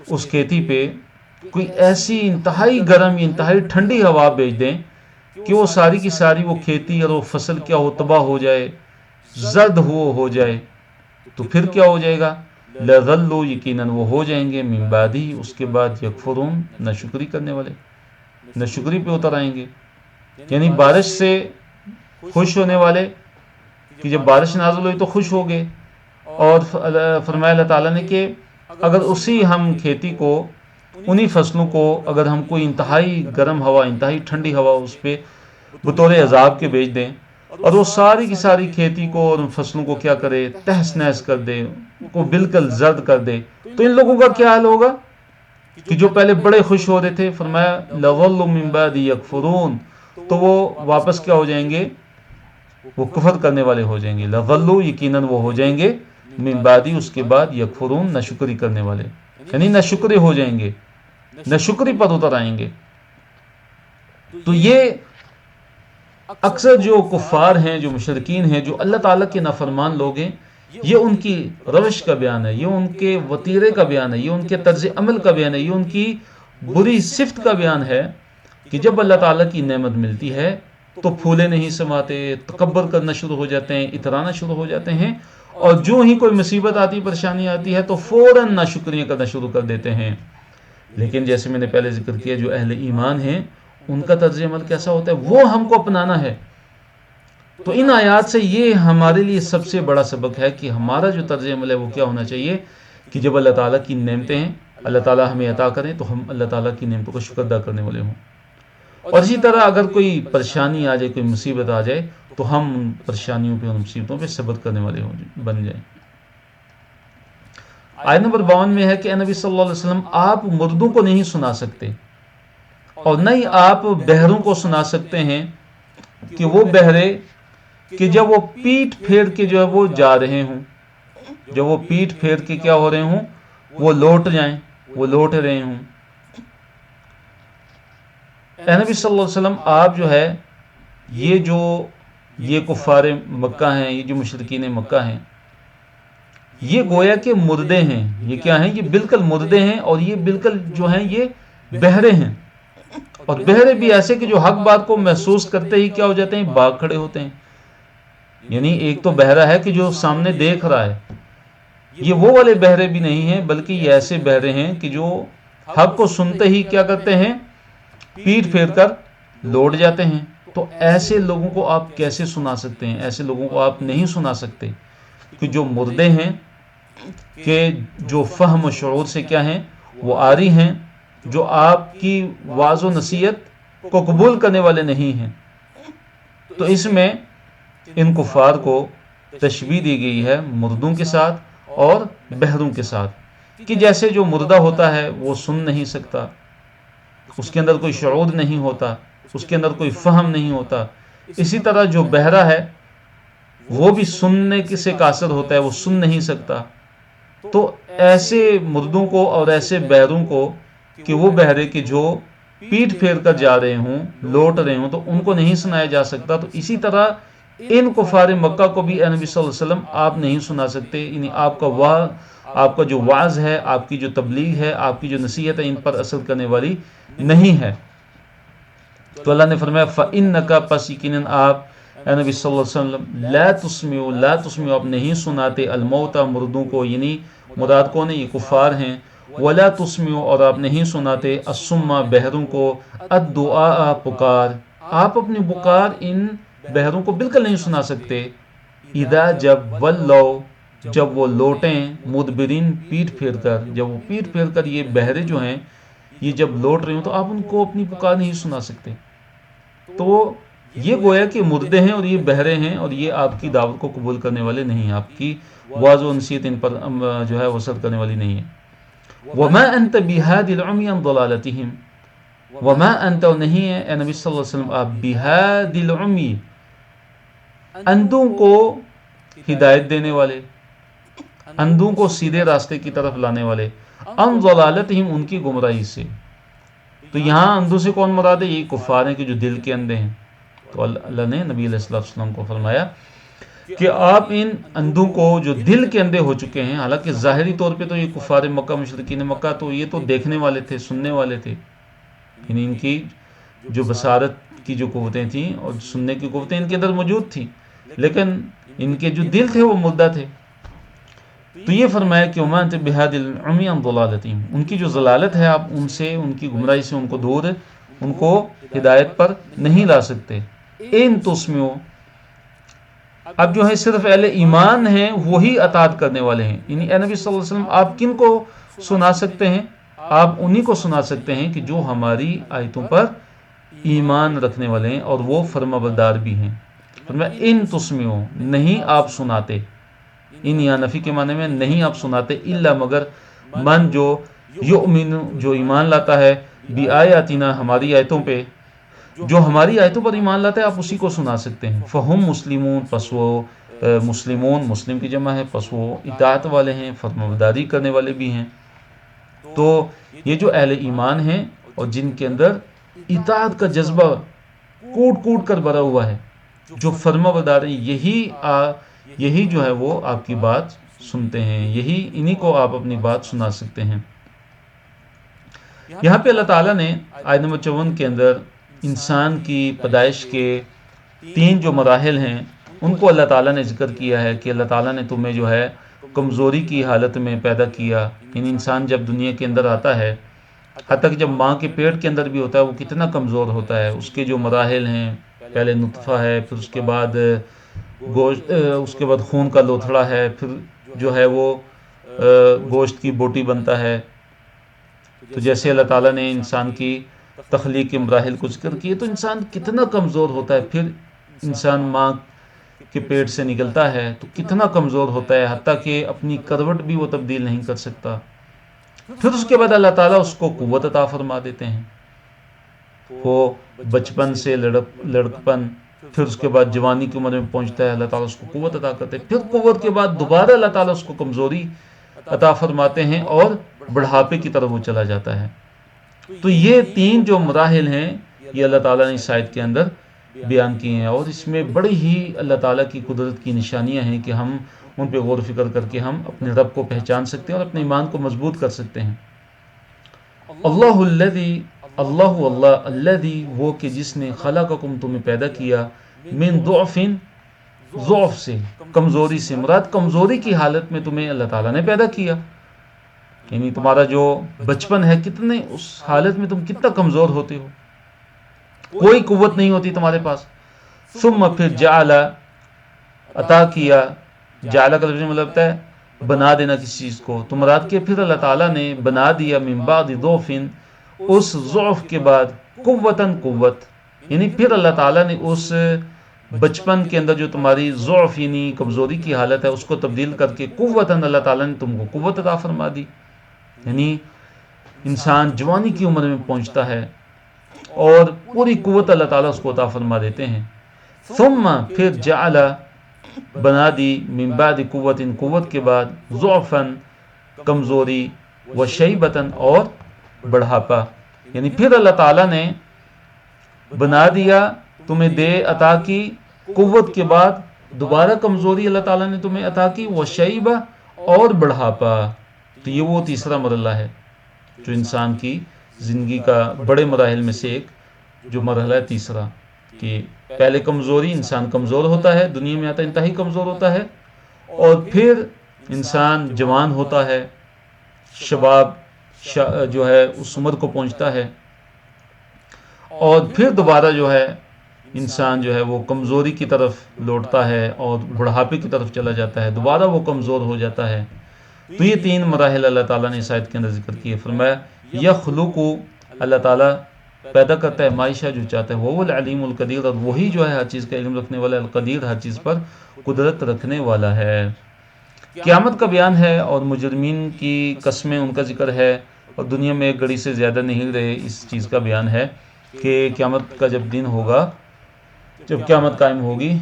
اس کھیتی پہ کوئی ایسی انتہائی گرم یا انتہائی ٹھنڈی ہوا بھیج دیں کہ وہ ساری کی ساری وہ کھیتی اور وہ فصل کیا ہو، تباہ ہو جائے، زرد ہو جائے. تو پھر کیا ہو جائے گا، لَظَلُّوا یقیناً وہ ہو جائیں گے، من بعدہ اس کے بعد، یکفرون ناشکری کرنے والے، ناشکری پہ اتر آئیں گے. یعنی بارش سے خوش ہونے والے کہ جب بارش نازل ہوئی تو خوش ہو گئے، اور فرمایا اللہ تعالیٰ نے کہ اگر اسی ہم کھیتی کو، انہی فصلوں کو اگر ہم کوئی انتہائی گرم ہوا، انتہائی ٹھنڈی ہوا اس پہ بطور عذاب کے بھیج دیں، اور وہ ساری کی ساری کھیتی کو اور ان فصلوں کو کیا کرے، تہس نہس کر دے، ان کو بالکل زرد کر دے، تو ان لوگوں کا کیا حال ہوگا کہ جو پہلے بڑے خوش ہو رہے تھے. فرمایا لَظَلُّوا مِن بَعْدِ يَكْفُرُونَ، تو وہ واپس کیا ہو جائیں گے، وہ کفر کرنے والے ہو جائیں گے. لَظَلُّوا یقیناً وہ ہو جائیں گے، من بعد اس کے بعد، یکفرون ناشکری کرنے والے، یعنی ناشکری ہو جائیں گے، ناشکری پر اتر آئیں گے. تو یہ اکثر جو کفار ہیں، جو مشرکین ہیں، جو اللہ تعالیٰ کے نافرمان لوگ ہیں، یہ ان کی روش کا بیان ہے، یہ ان کے وتیرے کا بیان ہے، یہ ان کے طرز عمل کا بیان ہے، یہ ان کی بری صفت کا بیان ہے کہ جب اللہ تعالیٰ کی نعمت ملتی ہے تو پھولے نہیں سماتے، تکبر کرنا شروع ہو جاتے ہیں، اترانا شروع ہو جاتے ہیں، اور جو ہی کوئی مصیبت آتی، پریشانی آتی ہے تو فوراً ناشکریاں کرنا شروع کر دیتے ہیں. لیکن جیسے میں نے پہلے ذکر کیا، جو اہل ایمان ہیں ان کا طرز عمل کیسا ہوتا ہے، وہ ہم کو اپنانا ہے. تو ان آیات سے یہ ہمارے لیے سب سے بڑا سبق ہے کہ ہمارا جو طرز عمل ہے وہ کیا ہونا چاہیے کہ جب اللہ تعالیٰ کی نعمتیں ہیں، اللہ تعالیٰ ہمیں عطا کریں، تو ہم اللہ تعالیٰ کی نعمتوں کا شکر ادا کرنے والے ہوں. اور اسی طرح اگر کوئی پریشانی آ جائے، کوئی مصیبت آ جائے، تو ہم ان پریشانیوں پہ، ان مصیبتوں پہ صبر کرنے والے بن جائیں. آیت نمبر 52 میں ہے کہ اے نبی صلی اللہ علیہ وسلم، آپ مردوں کو نہیں سنا سکتے، اور نہ ہی آپ بہروں کو سنا سکتے ہیں کہ وہ بہرے کہ جب وہ پیٹ پھیر کے جو ہے وہ جا رہے ہوں، جب وہ پیٹ پھیر کے کیا ہو رہے ہوں، وہ لوٹ جائیں، وہ لوٹ رہے ہوں. اے نبی صلی اللہ علیہ وسلم، آپ جو ہے یہ کفار مکہ ہیں، یہ جو مشرکین مکہ ہیں، یہ گویا کہ مردے ہیں. یہ کیا ہیں، یہ بالکل مردے ہیں، اور یہ بالکل جو ہیں یہ بہرے ہیں. اور بہرے بھی ایسے کہ جو حق بات کو محسوس کرتے ہی کیا ہو جاتے ہیں، بھاگ کھڑے ہوتے ہیں. یعنی ایک تو بہرا ہے کہ جو سامنے دیکھ رہا ہے، یہ وہ والے بہرے بھی نہیں ہیں، بلکہ یہ ایسے بہرے ہیں کہ جو حق کو سنتے ہی کیا کرتے ہیں، پیٹ پھیر کر لوٹ جاتے ہیں. تو ایسے لوگوں کو آپ کیسے سنا سکتے ہیں؟ ایسے لوگوں کو آپ نہیں سنا سکتے کہ جو مردے ہیں، کہ جو فہم و شعور سے کیا ہیں، وہ عاری ہیں، جو آپ کی واعظ و نصیحت کو قبول کرنے والے نہیں ہیں. تو اس میں ان کفار کو تشبیہ دی گئی ہے مردوں کے ساتھ اور بہروں کے ساتھ، کہ جیسے جو مردہ ہوتا ہے وہ سن نہیں سکتا، اس کے اندر کوئی شعور نہیں ہوتا، اس کے اندر کوئی فہم نہیں ہوتا، اسی طرح جو بہرا ہے وہ بھی سننے سے قاصر ہوتا ہے، وہ سن نہیں سکتا. تو ایسے مردوں کو اور ایسے بہروں کو، کہ وہ بہرے کہ جو پیٹ پھیر کر جا رہے ہوں، لوٹ رہے ہوں، تو ان کو نہیں سنایا جا سکتا. تو اسی طرح ان کفار مکہ کو بھی اے نبی صلی اللہ علیہ وسلم آپ نہیں سنا سکتے. یعنی آپ کا جو وعظ ہے، آپ کی جو تبلیغ ہے، آپ کی جو نصیحت ہے، ان پر اثر کرنے والی نہیں ہے. تو اللہ نے فرمایا فَإِنَّكَ پس یقیناً آپ، اے نبی صلی اللہ علیہ وسلم لا تسمعوا آپ نہیں سناتے الموتى مردوں کو، یعنی مراد کون ہے؟ یہ کفار ہیں. ولا تسمعوا اور آپ نہیں سناتے الصم بہروں کو، الدعاء پکار، آپ اپنی پکار ان بہروں کو بالکل نہیں سنا سکتے. اذا جب ولوا جب وہ لوٹیں، مدبرین پیٹ پھیر کر، جب وہ پیٹ پھیر کر یہ بہرے جو ہیں یہ جب لوٹ رہے ہوں تو آپ ان کو اپنی پکار نہیں سنا سکتے. تو یہ گویا کہ مردے ہیں اور یہ بہرے ہیں اور یہ آپ کی دعوت کو قبول کرنے والے نہیں ہیں، آپ کی واعظ و نصیحت ان پر جو ہے وصل کرنے والی نہیں ہے. وما انت بهادي العمي عن ضلالتهم وما انت نہیں ہے اے نبی صلی اللہ علیہ وسلم آپ بهادي العمي اندھوں کو ہدایت دینے والے، اندھوں کو سیدھے راستے کی طرف لانے والے، عن ضلالتهم ان کی گمراہی سے. تو یہاں اندھوں سے کون مراد ہے؟ یہ کفار ہیں کہ جو دل کے اندھے ہیں. تو اللہ نے نبی علیہ الصلوۃ والسلام کو فرمایا کہ آپ ان اندھوں کو جو دل کے اندھے ہو چکے ہیں، حالانکہ ظاہری طور پہ تو یہ کفار مکہ مشرکین مکہ تو یہ تو دیکھنے والے تھے، سننے والے تھے، یعنی ان کی جو بصارت کی جو قوتیں تھیں اور سننے کی قوتیں ان کے اندر موجود تھیں، لیکن ان کے جو دل تھے وہ مردہ تھے. تو یہ فرمایا کہ وما انت بهادي العمي عن ضلالتهم ان کی جو ضلالت ہے آپ ان سے، ان کی گمراہی سے ان کو دور، ان کو ہدایت پر نہیں لا سکتے. ان تسمعوا اب جو ہے صرف اہل ایمان ہیں وہی اطاعت کرنے والے ہیں. یعنی اے نبی صلی اللہ علیہ وسلم آپ کن کو سنا سکتے ہیں؟ آپ انہی کو سنا سکتے ہیں کہ جو ہماری آیتوں پر ایمان رکھنے والے ہیں اور وہ فرمانبردار بھی ہیں. فرمایا ان تسمعوا نہیں آپ سناتے، ان یا نفی کے معنی میں نہیں آپ سناتے، الا مگر من جو یؤمن جو ایمان لاتا ہے، بآیاتنا ہماری آیتوں پہ، جو ہماری آیتوں پر ایمان لاتا ہے آپ اسی کو سنا سکتے ہیں. فہم مسلمون پس وہ مسلمون مسلم کی جمع ہے، پس وہ اطاعت والے ہیں، فرمانبرداری کرنے والے بھی ہیں. تو یہ جو اہل ایمان ہیں اور جن کے اندر اطاعت کا جذبہ کوٹ کوٹ کر بھرا ہوا ہے، جو فرمانبردار ہیں، یہی جو ہے وہ آپ کی بات سنتے ہیں، یہی انہی کو آپ اپنی بات سنا سکتے ہیں. یہاں پہ اللہ تعالیٰ نے آیت نمبر 54 کے اندر انسان کی پیدائش کے 3 جو مراحل ہیں ان کو اللہ تعالیٰ نے ذکر کیا ہے کہ اللہ تعالیٰ نے تمہیں جو ہے کمزوری کی حالت میں پیدا کیا. یعنی انسان جب دنیا کے اندر آتا ہے، حتیٰ کہ جب ماں کے پیٹ کے اندر بھی ہوتا ہے وہ کتنا کمزور ہوتا ہے. اس کے جو مراحل ہیں، پہلے نطفہ ہے، پھر اس کے بعد گوشت، اس کے بعد خون کا لوتھڑا ہے، پھر جو ہے وہ گوشت کی بوٹی بنتا ہے. تو جیسے اللہ تعالیٰ نے انسان کی تخلیق کے مراحل کو ذکر کیے تو انسان کتنا کمزور ہوتا ہے. پھر انسان ماں کے پیٹ سے نکلتا ہے تو کتنا کمزور ہوتا ہے، حتیٰ کہ اپنی کروٹ بھی وہ تبدیل نہیں کر سکتا. پھر اس کے بعد اللہ تعالیٰ اس کو قوت عطا فرما دیتے ہیں، وہ بچپن سے لڑکپن، پھر اس کے بعد جوانی کی عمر میں پہنچتا ہے، اللہ تعالیٰ اس کو قوت عطا کرتے ہیں. پھر قوت کے بعد دوبارہ اللہ تعالیٰ اس کو کمزوری عطا فرماتے ہیں اور بڑھاپے کی طرف وہ چلا جاتا ہے. تو یہ 3 جو مراحل ہیں یہ اللہ تعالیٰ نے اس آیت کے اندر بیان کیے ہیں، اور اس میں بڑی ہی اللہ تعالیٰ کی قدرت کی نشانیاں ہیں کہ ہم ان پہ غور و فکر کر کے ہم اپنے رب کو پہچان سکتے ہیں اور اپنے ایمان کو مضبوط کر سکتے ہیں. اللہ الذی وہ کہ جس نے خلقکم تمہیں پیدا کیا، من ضعف ضعف سے، کمزوری سے، مراد کمزوری کی حالت میں تمہیں اللہ تعالیٰ نے پیدا کیا. یعنی تمہارا جو بچپن ہے کتنے اس حالت میں تم کتنا کمزور ہوتے ہو، کوئی قوت نہیں ہوتی تمہارے پاس. ثم پھر جعل عطا کیا، جعل کا لفظ مطلب ہے بنا دینا کسی چیز کو، تو مراد کہ پھر اللہ تعالیٰ نے بنا دیا من بعد ضعف اس ضعف کے بعد قوتاً قوت. یعنی پھر اللہ تعالیٰ نے اس بچپن کے اندر جو تمہاری ضعف یعنی کمزوری کی حالت ہے اس کو تبدیل کر کے قوتاً اللہ تعالیٰ نے تم کو قوت عطا فرما دی. یعنی انسان جوانی کی عمر میں پہنچتا ہے اور پوری قوت اللہ تعالیٰ اس کو عطا فرما دیتے ہیں. ثم پھر جعل بنا دی من بعد قوت قوت کے بعد ضعفاً کمزوری و شیبتاً اور بڑھاپا. یعنی پھر اللہ تعالیٰ نے بنا دیا، تمہیں دے عطا کی، قوت کے بعد دوبارہ کمزوری اللہ تعالیٰ نے تمہیں عطا کی، و شیبہ اور بڑھاپا. تو یہ وہ تیسرا مرحلہ ہے جو انسان کی زندگی کا بڑے مراحل میں سے ایک جو مرحلہ ہے تیسرا. کہ پہلے کمزوری، انسان کمزور ہوتا ہے، دنیا میں آتا ہے انتہائی کمزور ہوتا ہے، اور پھر انسان جوان ہوتا ہے، شباب جو ہے اس عمر کو پہنچتا ہے، اور پھر دوبارہ جو ہے انسان جو ہے وہ کمزوری کی طرف لوٹتا ہے اور بڑھاپے کی طرف چلا جاتا ہے، دوبارہ وہ کمزور ہو جاتا ہے۔ تو یہ 3 مراحل اللہ تعالیٰ نے اس آیت کے اندر ذکر کیے۔ فرمایا یخلق، اللہ تعالیٰ پیدا کرتا ہے معاشہ جو چاہتا ہے، وہ العلیم القدیر، اور وہی جو ہے ہر چیز کا علم رکھنے والا، القدیر ہر چیز پر قدرت رکھنے والا ہے۔ قیامت کا بیان ہے اور مجرمین کی قسمیں ان کا ذکر ہے، اور دنیا میں ایک گھڑی سے زیادہ نہیں رہے، اس چیز کا بیان ہے کہ قیامت کا جب دن ہوگا، جب قیامت قائم ہوگی،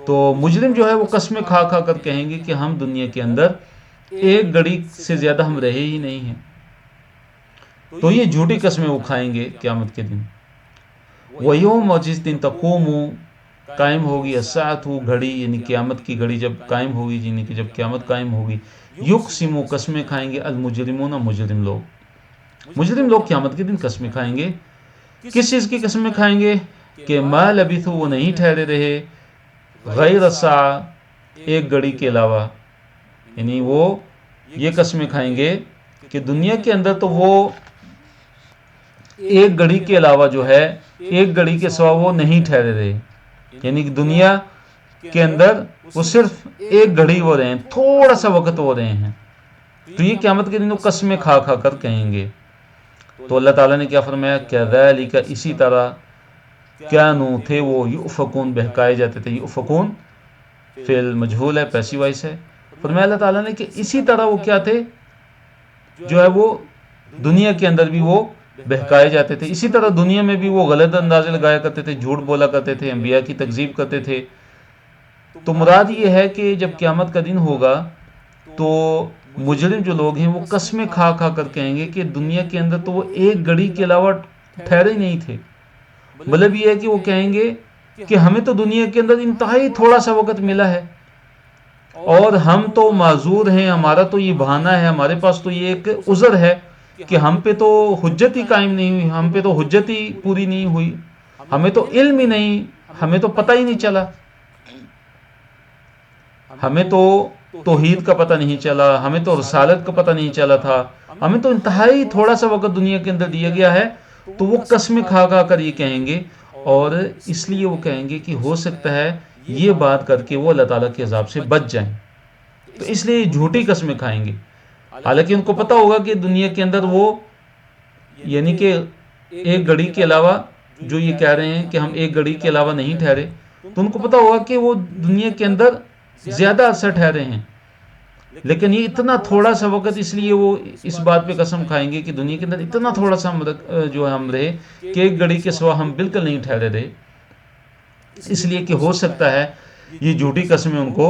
تو مجرم جو ہے وہ قسمیں کھا کھا کر کہیں گے کہ ہم دنیا کے اندر ایک گھڑی سے زیادہ ہم رہے ہی نہیں ہیں۔ تو یہ جھوٹی قسمیں وہ کھائیں گے قیامت کے دن۔ وَيَوْمَ، جس دن تقوم قائم ہوگی، الساعۃ گھڑی، یعنی قیامت کی گھڑی جب قائم ہوگی، یعنی کہ جب قیامت قائم ہوگی، یقسم قسمیں کھائیں گے المجرمون، مجرم لوگ قیامت کے دن قسمیں کھائیں گے۔ کس چیز کی قسمیں کھائیں گے؟ کہ ما لبثوا، وہ نہیں ٹھہرے رہے، غیر الساعہ، ایک گھڑی کے علاوہ، یعنی وہ یہ قسمیں کھائیں گے کہ دنیا کے اندر تو وہ ایک گھڑی کے علاوہ جو ہے، ایک گھڑی کے سوا وہ نہیں ٹھہرے رہے، یعنی کہ دنیا کے اندر وہ صرف ایک گھڑی وہ رہے ہیں، تھوڑا سا وقت وہ رہے ہیں۔ تو یہ قیامت کے دن وہ قسمیں کھا کھا کر کہیں گے۔ تو اللہ تعالیٰ نے کیا فرمایا؟ کذالک، اسی طرح، کانوا، تھے وہ، یؤفکون، بہکائے جاتے تھے۔ یؤفکون فعل مجہول ہے، پیسو وائس ہے۔ فرمایا اللہ تعالیٰ نے کہ اسی طرح وہ کیا تھے، جو ہے وہ دنیا کے اندر بھی وہ بہکائے جاتے تھے، اسی طرح دنیا میں بھی وہ غلط اندازے لگایا کرتے تھے، جھوٹ بولا کرتے تھے، انبیاء کی تکذیب کرتے تھے۔ تو مراد یہ ہے کہ جب قیامت کا دن ہوگا تو مجرم جو لوگ ہیں وہ قسمیں کھا کھا کر کہیں گے کہ دنیا کے اندر تو وہ ایک گھڑی کے علاوہ ٹھہرے نہیں تھے۔ مطلب یہ ہے کہ وہ کہیں گے کہ ہمیں تو دنیا کے اندر انتہائی تھوڑا سا وقت ملا ہے، اور ہم تو معذور ہیں، ہمارا تو یہ بہانہ ہے، ہمارے پاس تو یہ ایک عذر ہے کہ ہم پہ تو حجت ہی قائم نہیں ہوئی، ہم پہ تو حجت ہی پوری نہیں ہوئی، ہمیں تو علم ہی نہیں، ہمیں تو پتہ ہی نہیں چلا، ہمیں تو توحید کا پتہ نہیں چلا، ہمیں تو رسالت کا پتہ نہیں چلا تھا، ہمیں تو انتہائی تھوڑا سا وقت دنیا کے اندر دیا گیا ہے۔ تو وہ قسمیں کھا کھا کر یہ کہیں گے، اور اس لیے وہ کہیں گے کہ ہو سکتا ہے یہ بات کر کے وہ اللہ تعالیٰ کے عذاب سے بچ جائیں، تو اس لیے جھوٹی قسمیں کھائیں گے۔ حالانکہ ان کو پتہ ہوگا کہ دنیا کے اندر وہ، یعنی کہ ایک گھڑی کے علاوہ، جو یہ کہہ رہے ہیں کہ ہم ایک گھڑی کے علاوہ نہیں ٹھہرے، تو ان کو پتہ ہوگا کہ وہ دنیا کے اندر زیادہ عرصہ ٹھہرے ہیں، لیکن یہ اتنا تھوڑا سا وقت، اس لیے وہ اس بات پہ قسم کھائیں گے کہ دنیا کے اندر اتنا تھوڑا سا جو ہم رہے کہ ایک گھڑی کے سوا ہم بالکل نہیں ٹھہرے رہے، اس لیے کہ ہو سکتا ہے یہ جھوٹی قسمیں ان کو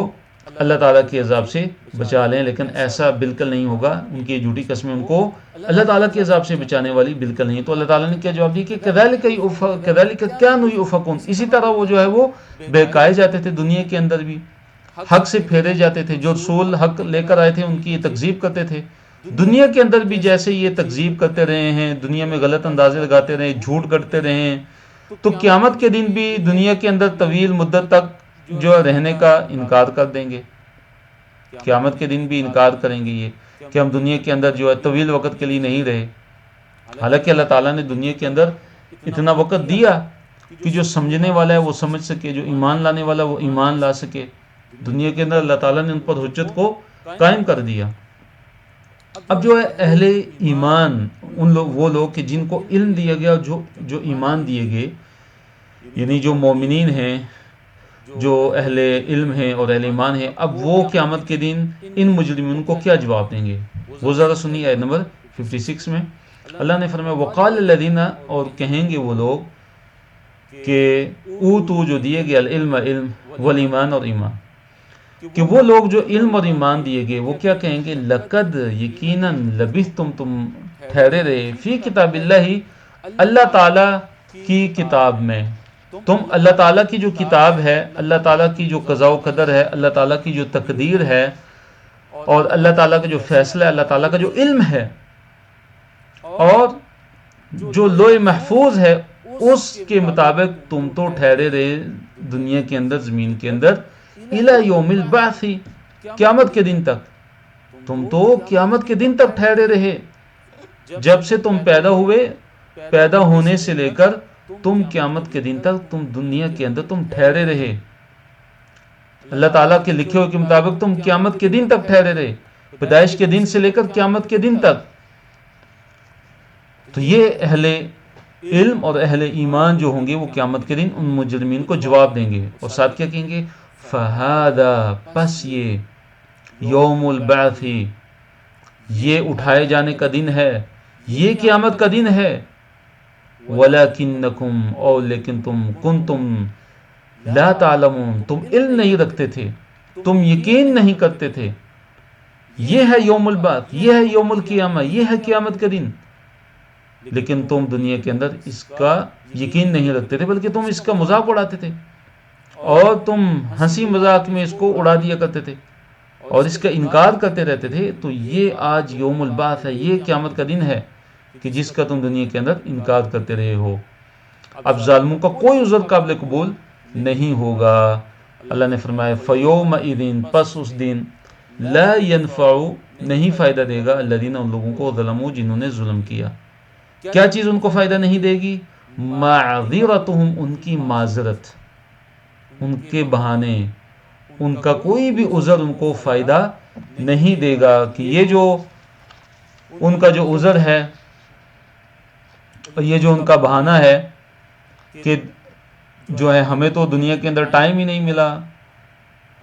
اللہ تعالیٰ کے عذاب سے بچا لیں، لیکن ایسا بالکل نہیں ہوگا، ان کی جھوٹی قسمیں ان کو اللہ تعالیٰ کے عذاب سے بچانے والی بالکل نہیں۔ تو اللہ تعالیٰ نے کیا جواب دیا کہ کذالک کانوا یؤفکون، اسی طرح وہ جو ہے وہ بہکائے جاتے تھے دنیا کے اندر بھی، حق سے پھیرے جاتے تھے، جو رسول حق لے کر آئے تھے ان کی یہ تکذیب کرتے تھے، دنیا کے اندر بھی جیسے یہ تکذیب کرتے رہے ہیں، دنیا میں غلط اندازے لگاتے رہے، جھوٹ گڑتے رہے ہیں، تو قیامت کے دن بھی دنیا کے اندر طویل مدت تک جو رہنے کا انکار کر دیں گے، قیامت کے دن بھی انکار کریں گے یہ کہ ہم دنیا کے اندر جو ہے طویل وقت کے لیے نہیں رہے۔ حالانکہ اللہ تعالیٰ نے دنیا کے اندر اتنا وقت دیا کہ جو سمجھنے والا ہے وہ سمجھ سکے، جو ایمان لانے والا وہ ایمان لا سکے، دنیا کے اندر اللہ تعالیٰ نے ان پر حجت کو قائم کر دیا۔ اب جو ہے اہل ایمان، ان لوگ، وہ لوگ کہ جن کو علم دیا گیا، جو ایمان دیے گئے، یعنی جو مومنین ہیں، جو اہل علم ہیں اور اہل ایمان ہیں، اب وہ قیامت کے دن ان مجرمین کو کیا جواب دیں گے؟ وہ ذرا سنیے آیت نمبر 56 میں اللہ نے فرمایا وقال الذین، اور کہیں گے وہ لوگ کہ اوتو، جو دیے گئے، العلم، علم، والایمان، اور ایمان، کہ وہ لوگ جو علم اور ایمان دیے گئے وہ کیا کہیں گے؟ لقد، یقیناً، لبثتم، تم ٹھہرے رہے، فی کتاب اللہ، اللہ تعالیٰ کی کتاب میں، تم اللہ تعالیٰ کی جو کتاب ہے، اللہ تعالیٰ کی جو قضاء و قدر ہے، اللہ تعالیٰ کی جو تقدیر ہے، اور اللہ تعالیٰ کا جو فیصلہ ہے، اللہ تعالیٰ کا جو علم ہے، اور جو لوح محفوظ ہے، اس کے مطابق تم تو ٹھہرے رہے دنیا کے اندر، زمین کے اندر، الی یوم البعث، قیامت کے دن تک. تم تو قیامت کے دن تک ٹھہرے رہے. جب سے تم پیدا ہوئے، پیدا ہونے سے لے کر تم قیامت کے دن تک تم دنیا کے اندر تم ٹھہرے رہے. اللہ تعالیٰ کے لکھے ہوئے کے مطابق تم قیامت کے دن تک ٹھہرے رہے، پیدائش کے دن سے لے کر قیامت کے دن تک. تو یہ اہل علم اور اہل ایمان جو ہوں گے وہ قیامت کے دن ان مجرمین کو جواب دیں گے، اور ساتھ کیا کہیں گے؟ فَهَذَا، پس یہ یوم البعث، یہ اٹھائے جانے کا دن ہے، یہ قیامت کا دن ہے. وَلَكِنَّكُمْ، اور لیکن تم، كُنْتُمْ لا تعلمون، تم علم نہیں رکھتے تھے، تم یقین نہیں کرتے تھے. یہ ہے یوم البعث، یہ ہے یوم القیامہ، یہ ہے قیامت کا دن، لیکن تم دنیا کے اندر اس کا یقین نہیں رکھتے تھے، بلکہ تم اس کا مذاق اڑاتے تھے، اور تم ہنسی مذاق میں اس کو اڑا دیا کرتے تھے اور اس کا انکار کرتے رہتے تھے. تو یہ آج یوم البعث ہے، یہ قیامت کا دن ہے کہ جس کا تم دنیا کے اندر انکار کرتے رہے ہو. اب ظالموں کا کوئی عذر قابل قبول نہیں ہوگا. اللہ نے فرمایا فَيَوْمَئِذٍ، پس اس دن، لا ينفع، نہیں فائدہ دے گا، الذین، ان لوگوں کو، ظلموا، جنہوں نے ظلم کیا. کیا چیز ان کو فائدہ نہیں دے گی؟ معذرتہم، ان کی معذرت، ان کے بہانے، ان کا کوئی بھی عذر ان کو فائدہ نہیں دے گا. کہ یہ جو ان کا جو عذر ہے، یہ جو ان کا بہانہ ہے کہ جو ہے ہمیں تو دنیا کے اندر ٹائم ہی نہیں ملا،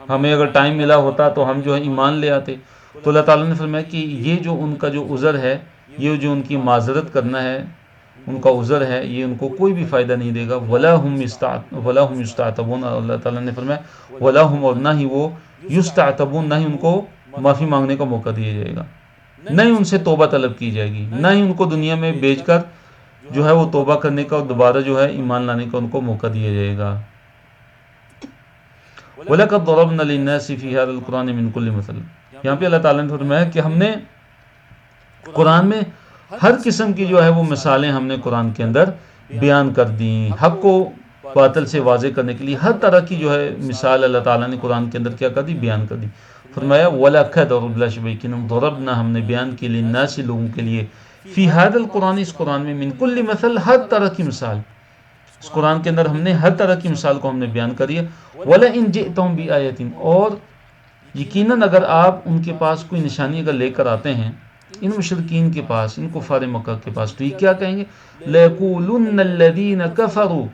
ہمیں اگر ٹائم ملا ہوتا تو ہم جو ہے ایمان لے آتے. تو اللہ تعالیٰ نے فرمایا کہ یہ جو ان کا جو عذر ہے، یہ جو ان کی معذرت کرنا ہے، ان کا عذر ہے، یہ ان کو کوئی بھی فائدہ نہیں دے گا. وَلَا هُمْ يُسْتَعْتَبُونَ، اللہ تعالیٰ نے فرمایا وَلَا هُمْ، اور نہ ہی وہ، يُسْتَعْتَبُونَ، نہ ہی ان کو معافی مانگنے کا موقع دیا جائے گا، نہ ہی ان سے توبہ طلب کی جائے گی، نہ ہی ان کو دنیا میں بیچ کر جو ہے وہ توبہ کرنے کا اور دوبارہ جو ہے ایمان لانے کا ان کو موقع دیا جائے گا. وَلَقَدْ ضَرَبْنَا لِلنَّاسِ فِي هَذَا الْقُرْآنِ مِنْ كُلِّ مَثَلٍ، یہاں پہ اللہ تعالیٰ نے فرمایا کہ ہم نے قرآن میں ہر قسم کی جو ہے وہ مثالیں ہم نے قرآن کے اندر بیان کر دیں، حق کو باطل سے واضح کرنے کے لیے ہر طرح کی جو ہے مثال اللہ تعالیٰ نے قرآن کے اندر کیا کر دی؟ بیان کر دی. فرمایا وَلَقَدْ، اور بلا شبہ یقیناً، ضَرَبْنَا، ہم نے بیان کی، لِلنَّاسِ، لوگوں کے لیے، فی هذا القرآن، اس قرآن میں، من کل مثل، ہر طرح کی مثال، اس قرآن کے اندر ہم نے ہر طرح کی مثال کو ہم نے بیان کری ہے. وَلَئِن جِئْتَهُم بِآیَةٍ، اور یقیناً اگر آپ ان کے پاس کوئی نشانی اگر لے کر آتے ہیں، ان مشرکین کے پاس، ان کفار مکہ کے پاس، تو یہ کیا کہیں گے؟ لَيَقُولُنَّ الَّذِينَ كَفَرُوا،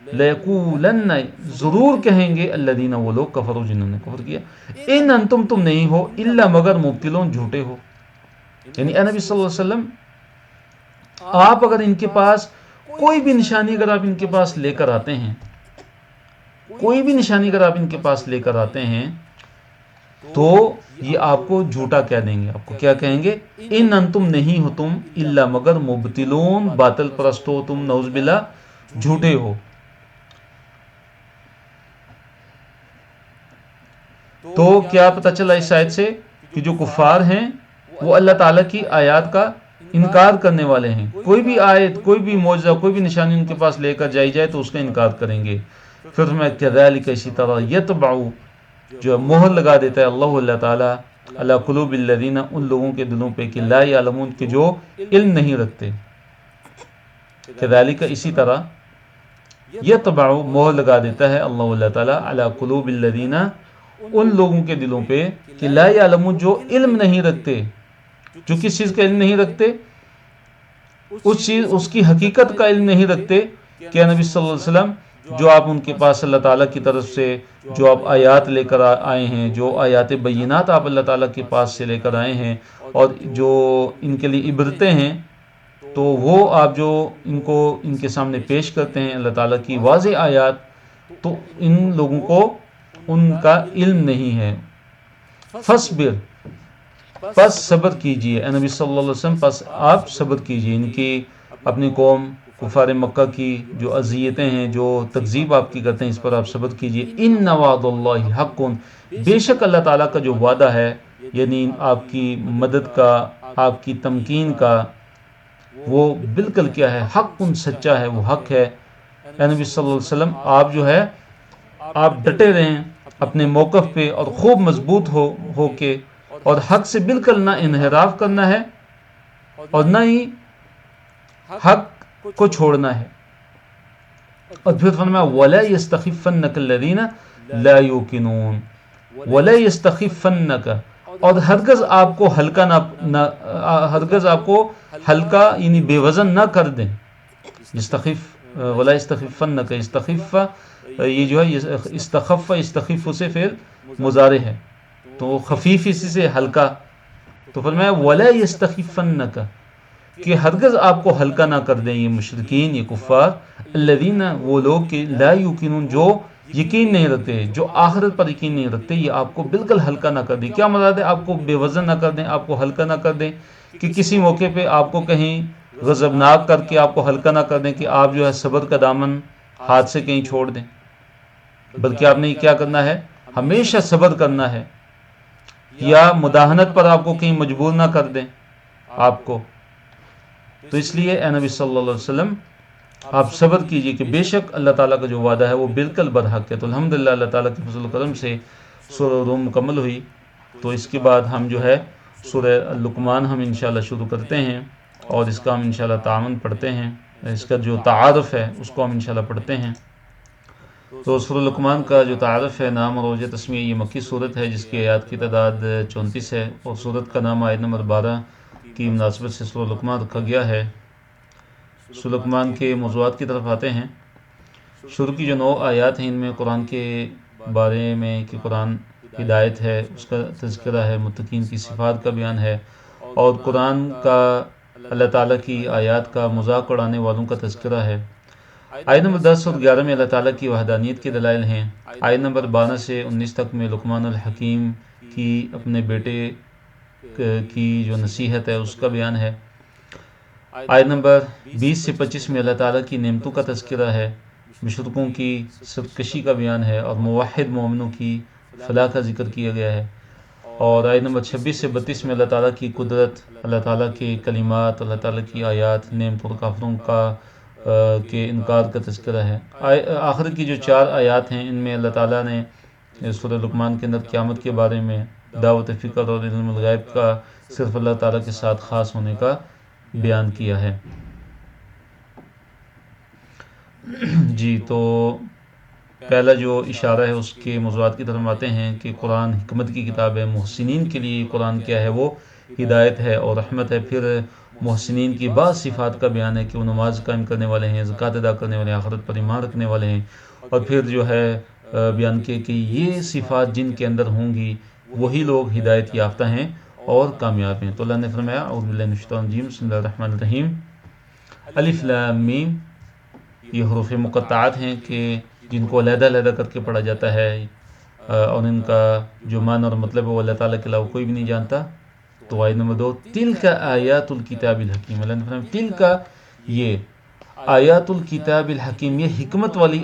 لَيَقُولَنَّ، ضرور کہیں گے، الَّذِينَ، وہ لوگ، کفروا، جنہوں نے کفر کیا، اِنْ أَنْتُمْ، تم نہیں ہو، إِلَّا، مگر، مبتلون، جھوٹے ہو. یعنی اے نبی صلی اللہ علیہ وسلم، آپ اگر ان کے پاس کوئی بھی نشانی اگر آپ ان کے پاس لے کر آتے ہیں، کوئی بھی نشانی اگر آپ ان کے پاس لے کر آتے ہیں، تو یہ آپ کو جھوٹا کہہ دیں گے. آپ کو کیا کہیں گے؟ ان انتم، نہیں ہو تم، الا، مگر، مبتلون، باطل پرست ہو تم، نعوذ باللہ، جھوٹے ہو. تو کیا پتہ چلا اس آیت سے کہ جو کفار ہیں وہ اللہ تعالیٰ کی آیات کا انکار کرنے والے ہیں. کوئی بھی آیت، کوئی بھی معجزہ، کوئی بھی نشانی ان کے پاس لے کر جائی جائے تو اس کا انکار کریں گے. پھر میں کذالک، اسی طرح، یتبع، جو مہر لگا دیتا ہے اللہ تعالیٰ، علی قلوب الذین، ان لوگوں کے دلوں پہ، کہ لا یعلمون، کہ جو علم نہیں رکھتے. کذالک، اسی طرح، یتبع، مہر لگا دیتا ہے اللہ تعالیٰ، علی قلوب الذین، ان لوگوں کے دلوں پہ، کہ لا یعلمون، جو علم نہیں رکھتے. جو کس چیز کا علم نہیں رکھتے؟ اس کی حقیقت کا علم نہیں رکھتے. کہ نبی صلی اللہ علیہ وسلم، جو آپ ان کے پاس اللہ تعالیٰ کی طرف سے جو آپ آیات لے کر آئے ہیں، جو آیات بینات آپ اللہ تعالیٰ کے پاس سے لے کر آئے ہیں، اور جو ان کے لیے عبرتیں ہیں، تو وہ آپ جو ان کے سامنے پیش کرتے ہیں اللہ تعالیٰ کی واضح آیات، تو ان لوگوں کو ان کا علم نہیں ہے. فصبر، پس صبر کیجئے، اے نبی صلی اللہ علیہ وسلم، پس آپ صبر کیجئے، ان کی، اپنی قوم کفار مکہ کی جو اذیتیں ہیں، جو تکذیب آپ کی کرتے ہیں، اس پر آپ صبر کیجئے. ان وعد اللہ حق، بے شک اللہ تعالیٰ کا جو وعدہ ہے، یعنی آپ کی مدد کا، آپ کی تمکین کا، وہ بالکل کیا ہے، حق سچا ہے، وہ حق ہے۔ اے نبی صلی اللہ علیہ وسلم آپ جو ہے آپ ڈٹے رہیں اپنے موقف پہ اور خوب مضبوط ہو کے، اور حق سے بالکل نہ انحراف کرنا ہے اور نہ ہی حق کو چھوڑنا ہے۔ اور پھر فرمایا وَلَا يَسْتَخِفَّنَّكَ الَّذِينَ لَا يُوقِنُونَ، وَلَا يَسْتَخِفَّنَّكَ، اور ہرگز آپ کو ہلکا یعنی بے وزن نہ کر دیں۔ یستخف ولا یستخفنک، استخف یہ جو ہے استخف استخف سے فعل مضارع ہے، تو خفیف اسی سے ہلکا، تو فرمایا ولا یستخفنک کہ ہرگز آپ کو ہلکا نہ کر دیں یہ مشرکین، یہ کفار، الذین وہ لوگ کہ لا یوقنون جو یقین نہیں رکھتے، جو آخرت پر یقین نہیں رکھتے، یہ آپ کو بالکل ہلکا نہ کر دیں۔ کیا مراد ہے؟ آپ کو بے وزن نہ کر دیں، آپ کو ہلکا نہ کر دیں کہ کسی موقع پہ آپ کو کہیں غضبناک کر کے آپ کو ہلکا نہ کر دیں کہ آپ جو ہے صبر کا دامن ہاتھ سے کہیں چھوڑ دیں، بلکہ آپ نے کیا کرنا ہے، ہمیشہ صبر کرنا ہے، یا مداہنت پر آپ کو کہیں مجبور نہ کر دیں آپ کو۔ تو اس لیے اے نبی صلی اللہ علیہ وسلم آپ صبر کیجئے کہ بے شک اللہ تعالیٰ کا جو وعدہ ہے وہ بالکل برحق ہے۔ تو الحمدللہ اللہ تعالیٰ کے فضل و کرم سے سورہ روم مکمل ہوئی، تو اس کے بعد ہم جو ہے سورہ لقمان ہم انشاءاللہ شروع کرتے ہیں، اور اس کا ہم انشاءاللہ تعاون پڑھتے ہیں، اس کا جو تعارف ہے اس کو ہم انشاءاللہ پڑھتے ہیں۔ تو سورہ لقمان کا جو تعارف ہے، نام اور اوجہ تسمیہ، یہ مکی صورت ہے جس کی آیات کی تعداد 34 ہے، اور صورت کا نام آیت نمبر 12 کی مناسبت سے سورہ لقمان رکھا گیا ہے۔ سورہ لقمان کے موضوعات کی طرف آتے ہیں۔ شروع کی جو 9 آیات ہیں ان میں قرآن کے بارے میں کہ قرآن ہدایت ہے اس کا تذکرہ ہے، متقین کی صفات کا بیان ہے، اور قرآن کا اللہ تعالیٰ کی آیات کا مذاق اڑانے والوں کا تذکرہ ہے۔ آیت نمبر 10 اور 11 میں اللہ تعالیٰ کی وحدانیت کے دلائل ہیں۔ آیت نمبر 12 سے 19 تک میں لقمان الحکیم کی اپنے بیٹے کی جو نصیحت ہے اس کا بیان ہے۔ آیت نمبر 20 سے 25 میں اللہ تعالیٰ کی نعمتوں کا تذکرہ ہے، مشرکوں کی سرکشی کا بیان ہے، اور موحد مومنوں کی فلاح کا ذکر کیا گیا ہے۔ اور آیت نمبر 26 سے 32 میں اللہ تعالیٰ کی قدرت، اللہ تعالیٰ کے کلمات، اللہ تعالیٰ کی آیات، نعمتوں اور کافروں کا کے انکار کا تذکرہ ہے۔ آخر کی جو 4 آیات ہیں ان میں اللہ تعالیٰ نے سورہ لقمان کے اندر قیامت کے بارے میں، دعوت فکر اور علم الغیب کا صرف اللہ تعالیٰ کے ساتھ خاص ہونے کا بیان کیا ہے۔ جی، تو پہلا جو اشارہ ہے اس کے موضوعات کی طرف آتے ہیں کہ قرآن حکمت کی کتاب ہے، محسنین کے لیے قرآن کیا ہے، وہ ہدایت ہے اور رحمت ہے۔ پھر محسنین کی بعض صفات کا بیان ہے کہ وہ نماز قائم کرنے والے ہیں، زکوٰۃ ادا کرنے والے ہیں، آخرت پر ایمان رکھنے والے ہیں، اور پھر جو ہے بیان کیا کہ یہ صفات جن کے اندر ہوں گی وہی لوگ ہدایت یافتہ ہیں اور کامیاب ہیں۔ تو اللہ نے فرمایا اعوذ باللہ من الشیطان الرجیم، بسم اللہ الرحمن الرحیم، الف لام میم، یہ حروف مقطعات ہیں کہ جن کو علیحدہ علیحدہ کر کے پڑھا جاتا ہے، اور ان کا جو معنی اور مطلب ہے وہ اللہ تعالیٰ کے علاوہ کوئی بھی نہیں جانتا۔ تو آیت نمبر 2، تلک آیات الکتاب الحکیم، اللہ نے فرمایا تلک، یہ آیات الکتاب الحکیم، یہ حکمت والی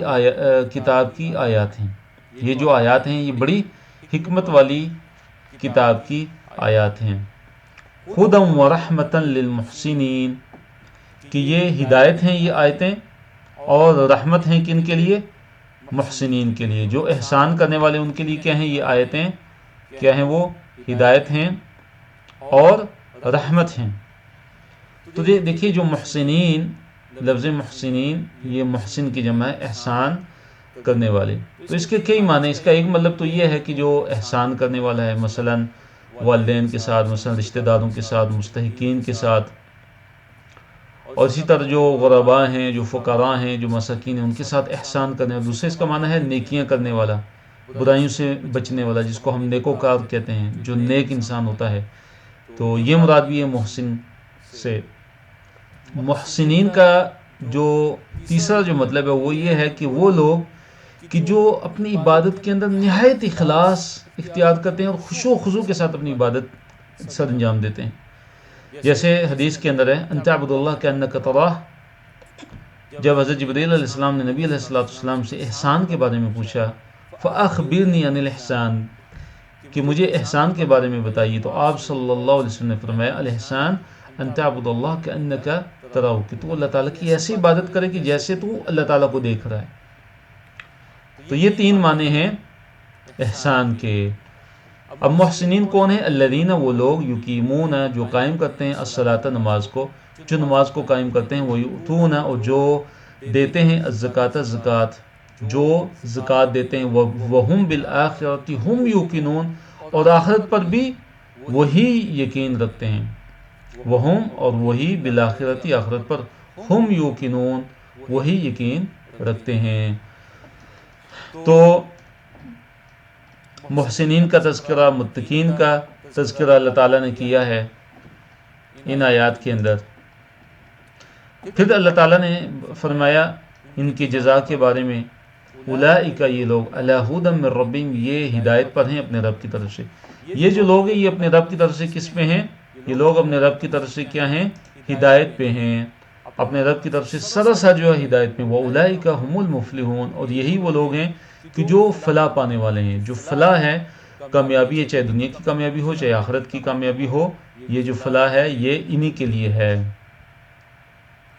کتاب کی آیات ہیں۔ یہ جو آیات ہیں یہ بڑی حکمت والی کتاب کی آیات ہیں۔ ہدی ورحمۃ للمحسنین، کہ یہ ہدایت ہیں یہ آیتیں، اور رحمت ہیں کن کے لیے؟ محسنین کے لیے، جو احسان کرنے والے ان کے لیے کیا ہیں یہ آیتیں، کیا ہیں وہ؟ ہدایت ہیں اور رحمت ہیں۔ تو دیکھیے جو محسنین، لفظ محسنین یہ محسن کی جمع ہے، احسان کرنے والے۔ تو اس کے کئی معنی، اس کا ایک مطلب تو یہ ہے کہ جو احسان کرنے والا ہے، مثلا والدین کے ساتھ، مثلا رشتہ داروں کے ساتھ، مستحقین کے ساتھ، اور اسی طرح جو غرباء ہیں، جو فقراء ہیں، جو مساکین ہیں، ان کے ساتھ احسان کرنے والا۔ دوسرے اس کا معنی ہے نیکیاں کرنے والا، برائیوں سے بچنے والا، جس کو ہم نیکوکار کہتے ہیں، جو نیک انسان ہوتا ہے۔ تو یہ مراد بھی ہے محسن سے۔ محسنین کا جو تیسرا جو مطلب ہے وہ یہ ہے کہ وہ لوگ کہ جو اپنی عبادت کے اندر نہایت اخلاص اختیار کرتے ہیں اور خشوع و خضوع کے ساتھ اپنی عبادت سر انجام دیتے ہیں۔ جیسے حدیث کے اندر ہے ان تعبد اللہ کأنک تراہ، جب حضرت جبرائیل علیہ السلام نے نبی علیہ السلام سے احسان کے بارے میں پوچھا، فأخبرنی عن الإحسان، کہ مجھے احسان کے بارے میں بتائیے، تو آپ صلی اللہ علیہ وسلم نے فرمایا الاحسان ان تعبد اللہ کأنک تراہ، کہ تو اللہ تعالیٰ کی ایسی عبادت کرے کہ جیسے تو اللہ تعالیٰ کو دیکھ رہا ہے۔ تو یہ 3 معنی ہیں احسان کے۔ اب محسنین کون ہیں؟ الذین، وہ لوگ، یقیمون، جو قائم کرتے ہیں، الصلاۃ، نماز کو، جو نماز کو قائم کرتے ہیں، وہ یؤتون، اور جو دیتے ہیں، الزکوٰۃ، زکوٰۃ، جو زکوٰۃ دیتے ہیں، وہم بالآخرۃ ہم یوقنون، اور آخرت پر بھی وہی یقین رکھتے ہیں، وہم، اور وہی، بالآخرۃ، آخرت پر، ہم یوقنون، وہی یقین رکھتے ہیں۔ تو محسنین کا تذکرہ، متقین کا تذکرہ اللہ تعالیٰ نے کیا ہے ان آیات کے اندر۔ پھر اللہ تعالیٰ نے فرمایا ان کی جزا کے بارے میں، اولئک، یہ لوگ، علی ھدی من ربہم، یہ ہدایت پر ہیں اپنے رب کی طرف سے۔ یہ جو لوگ ہیں یہ اپنے رب کی طرف سے کس پہ ہیں؟ یہ لوگ اپنے رب کی طرف سے کیا ہیں؟ ہدایت پہ ہیں، اپنے رب کی طرف سے سراسر جو ہے ہدایت پہ۔ وَأُولَئِكَ هُمُ الْمُفْلِحُونَ، اور یہی وہ لوگ ہیں کہ جو فلاح پانے والے ہیں۔ جو فلاح ہے، کامیابی ہے، چاہے دنیا کی کامیابی ہو چاہے آخرت کی کامیابی ہو، یہ جو فلاح ہے یہ انہی کے لیے ہے۔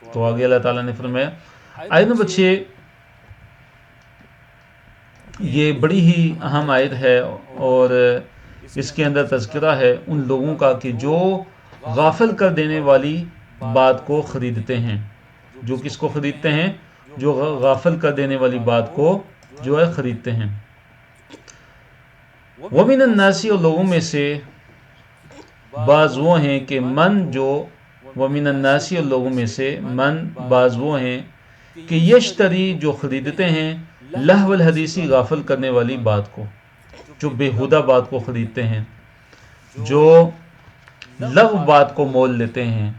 تو آگے اللہ تعالیٰ نے فرمایا، آیت نمبر 6، یہ بڑی ہی اہم آیت ہے، اور اس کے اندر تذکرہ ہے ان لوگوں کا کہ جو غافل کر دینے والی بات کو خریدتے ہیں۔ جو کس کو خریدتے ہیں؟ جو غافل کر دینے والی بات کو جو ہے خریدتے ہیں۔ وَمِنَ النَّاسِ، اور لوگوں میں سے بعض وہ ہیں کہ وَمِنَ النَّاسِ، اور لوگوں میں سے بعض وہ ہیں کہ یشتری، جو خریدتے ہیں، لہو الحدیث، غافل کرنے والی بات کو، جو بےہودہ بات کو خریدتے ہیں، جو لغو بات کو مول لیتے ہیں،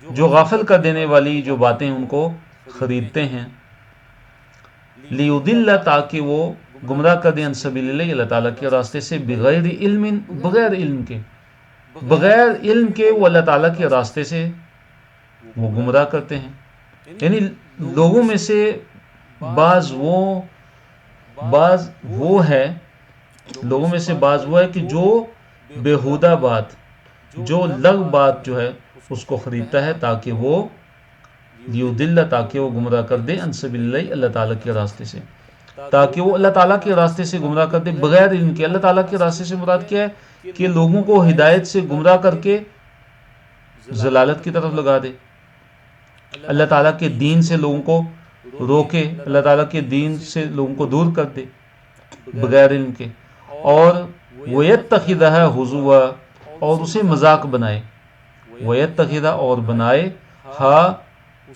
جو غافل کر دینے والی جو باتیں ان کو خریدتے ہیں، لیضل، تاکہ وہ گمراہ کر دیں، عن سبیل اللہ، اللہ تعالیٰ کے راستے سے، بغیر علم، بغیر علم کے، بغیر علم کے وہ اللہ تعالیٰ کے راستے سے وہ گمراہ کرتے ہیں۔ یعنی لوگوں میں سے بعض وہ ہے کہ جو بےہودہ بات، جو لغو بات جو ہے اس کو خریدتا ہے، تاکہ وہ لیضل، تاکہ وہ گمراہ کر دے، عن سبیل اللہ، اللہ تعالیٰ کے راستے سے، تاکہ وہ اللہ تعالیٰ کے راستے سے گمراہ کر دے، بغیر علم کے۔ اللہ تعالیٰ کے راستے سے مراد کیا ہے؟ کہ لوگوں کو ہدایت سے گمراہ کر کے ضلالت کی طرف لگا دے، اللہ تعالیٰ کے دین سے لوگوں کو روکے، اللہ تعالیٰ کے دین سے لوگوں کو دور کر دے بغیر علم کے، اور وَيَتَّخِذَهَا هُزُوًا، اور اسے مذاق بنائے، وَيَتَّخِذَ، اور بنائے،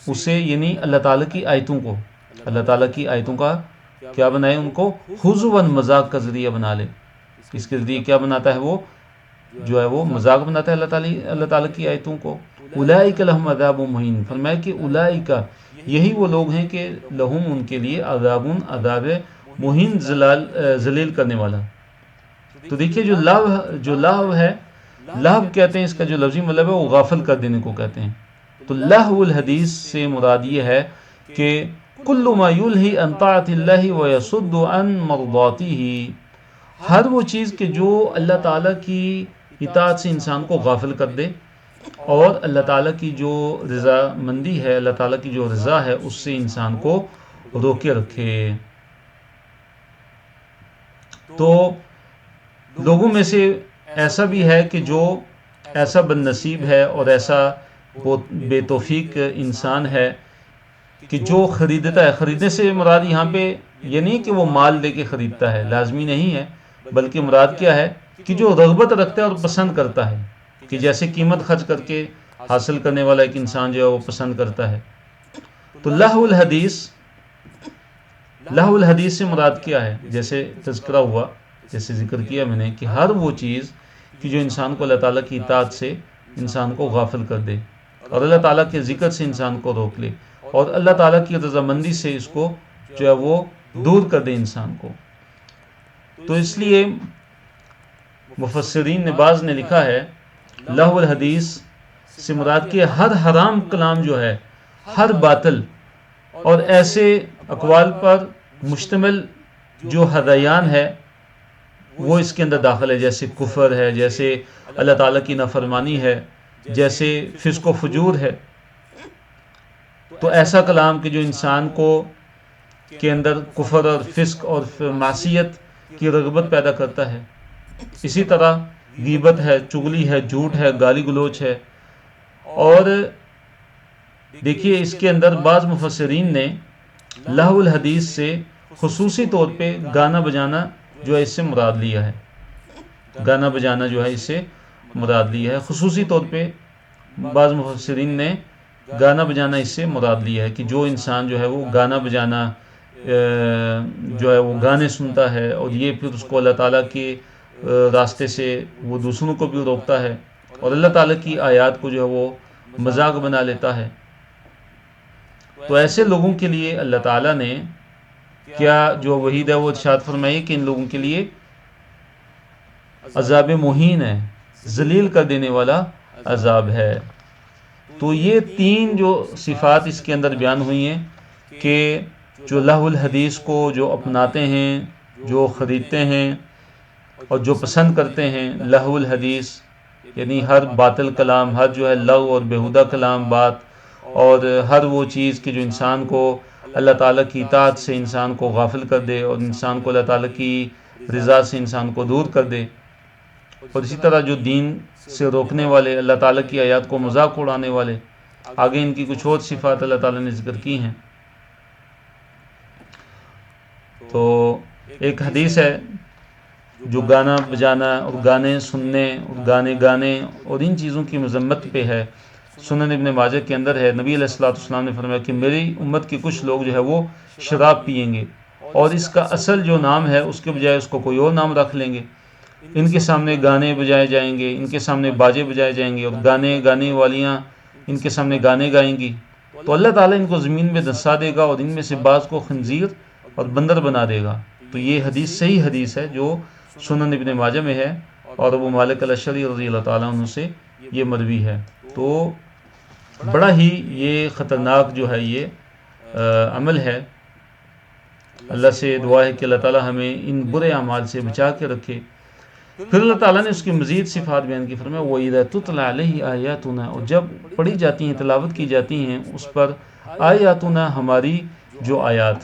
اسے، یعنی اللہ تعالیٰ کی آیتوں کو، اللہ تعالیٰ کی آیتوں کا کیا بنائے؟ ان کو ہزواً، مذاق کا ذریعہ بنا لے۔ اس کے ذریعے کیا بناتا ہے؟ وہ جو ہے وہ مذاق بناتا ہے اللہ تعالیٰ کی آیتوں کو۔ اولئک لہم عذاب مہین، فرمایا کہ اولئک، یہی وہ لوگ ہیں کہ لہم، ان کے لیے، عذاب مہین، ذلیل کرنے والا۔ تو دیکھیے جو لہو ہے، لہو کہتے ہیں، اس کا جو لفظی مطلب ہے وہ غافل کر دینے کو کہتے ہیں۔ تو لہو الحدیث سے مراد یہ ہے کہ کل ما یلہی عن طاعت اللہ ویصد عن مرضاتہ، ہر وہ چیز کہ جو اللہ تعالیٰ کی اطاعت سے انسان کو غافل کر دے، اور اللہ تعالیٰ کی جو رضا مندی ہے، اللہ تعالیٰ کی جو رضا ہے، اس سے انسان کو روکے رکھے۔ تو لوگوں میں سے ایسا بھی ہے کہ جو ایسا بد نصیب ہے اور ایسا بے توفیق انسان ہے کہ جو خریدتا ہے، خریدنے سے مراد یہاں پہ یہ نہیں کہ وہ مال دے کے خریدتا ہے، لازمی نہیں ہے، بلکہ مراد کیا ہے کہ جو رغبت رکھتا ہے اور پسند کرتا ہے، کہ جیسے قیمت خرچ کر کے حاصل کرنے والا ایک انسان جو ہے وہ پسند کرتا ہے۔ تو لہو الحدیث سے مراد کیا ہے؟ جیسے تذکرہ ہوا، جیسے ذکر کیا میں نے، کہ ہر وہ چیز کہ جو انسان کو اللہ تعالیٰ کی اطاعت سے انسان کو غافل کر دے، اور اللہ تعالیٰ کے ذکر سے انسان کو روک لے، اور اللہ تعالیٰ کی رضامندی سے اس کو جو ہے وہ دور کر دے انسان کو۔ تو اس لیے مفسرین بعض نے لکھا ہے لہو الحدیث سے مراد کہ ہر حرام کلام جو ہے، ہر باطل اور ایسے اقوال پر مشتمل جو ہذیان ہے وہ اس کے اندر داخل ہے، جیسے کفر ہے، جیسے اللہ تعالیٰ کی نافرمانی ہے، جیسے فسق و فجور ہے، تو ایسا کلام کہ جو انسان کو کے اندر کفر اور فسق اور معصیت کی رغبت پیدا کرتا ہے. اسی طرح غیبت ہے، چغلی ہے، جھوٹ ہے، گالی گلوچ ہے. اور دیکھیے اس کے اندر بعض مفسرین نے لہو الحدیث سے خصوصی طور پہ گانا بجانا جو ہے اس سے مراد لیا ہے. گانا بجانا جو ہے اس سے مراد لیا ہے. خصوصی طور پہ بعض مفسرین نے گانا بجانا اس سے مراد لیا ہے کہ جو انسان جو ہے وہ گانا بجانا جو ہے وہ گانے سنتا ہے اور یہ پھر اس کو اللہ تعالیٰ کے راستے سے وہ دوسروں کو بھی روکتا ہے اور اللہ تعالیٰ کی آیات کو جو ہے وہ مذاق بنا لیتا ہے. تو ایسے لوگوں کے لیے اللہ تعالیٰ نے کیا جو وحید ہے وہ ارشاد فرمائی کہ ان لوگوں کے لیے عذاب مہین ہے، ذلیل کر دینے والا عذاب ہے. تو یہ تین جو صفات اس کے اندر بیان ہوئی ہیں کہ جو لہو الحدیث کو جو اپناتے ہیں، جو خریدتے ہیں اور جو پسند کرتے ہیں. لہو الحدیث یعنی ہر باطل کلام، ہر جو ہے لغو اور بیہودہ کلام بات، اور ہر وہ چیز کہ جو انسان کو اللہ تعالیٰ کی اطاعت سے انسان کو غافل کر دے اور انسان کو اللہ تعالیٰ کی رضا سے انسان کو دور کر دے. اور اسی طرح جو دین سے روکنے والے، اللہ تعالیٰ کی آیات کو مذاق اڑانے والے. آگے ان کی کچھ اور صفات اللہ تعالیٰ نے ذکر کی ہیں. تو ایک حدیث ہے جو گانا بجانا اور گانے سننے اور گانے گانے اور ان چیزوں کی مذمت پہ ہے. سنن ابن ماجہ کے اندر ہے، نبی علیہ الصلوۃ والسلام نے فرمایا کہ میری امت کے کچھ لوگ جو ہے وہ شراب پئیں گے اور اس کا اصل جو نام ہے اس کے بجائے اس کو کوئی اور نام رکھ لیں گے. ان کے سامنے گانے بجائے جائیں گے، ان کے سامنے باجے بجائے جائیں گے اور گانے والیاں ان کے سامنے گانے گائیں گی. تو اللہ تعالیٰ ان کو زمین میں دھنسا دے گا اور ان میں سے بعض کو خنزیر اور بندر بنا دے گا. تو یہ حدیث صحیح حدیث ہے جو سنن ابن ماجہ میں ہے اور ابو مالک الاشعری رضی اللہ تعالیٰ عنہ سے یہ مروی ہے. تو بڑا ہی یہ خطرناک جو ہے یہ عمل ہے. اللہ سے دعا ہے کہ اللہ تعالیٰ ہمیں ان برے اعمال سے بچا کے رکھے. پھر اللہ تعالیٰ نے اس کی مزید صفات بیان کی، فرمایا وَإِذَا تُتْلَى عَلَيْهِ آيَاتُنَا، اور جب پڑھی جاتی ہیں، تلاوت کی جاتی ہیں اس پر آیاتنا، ہماری جو آیات،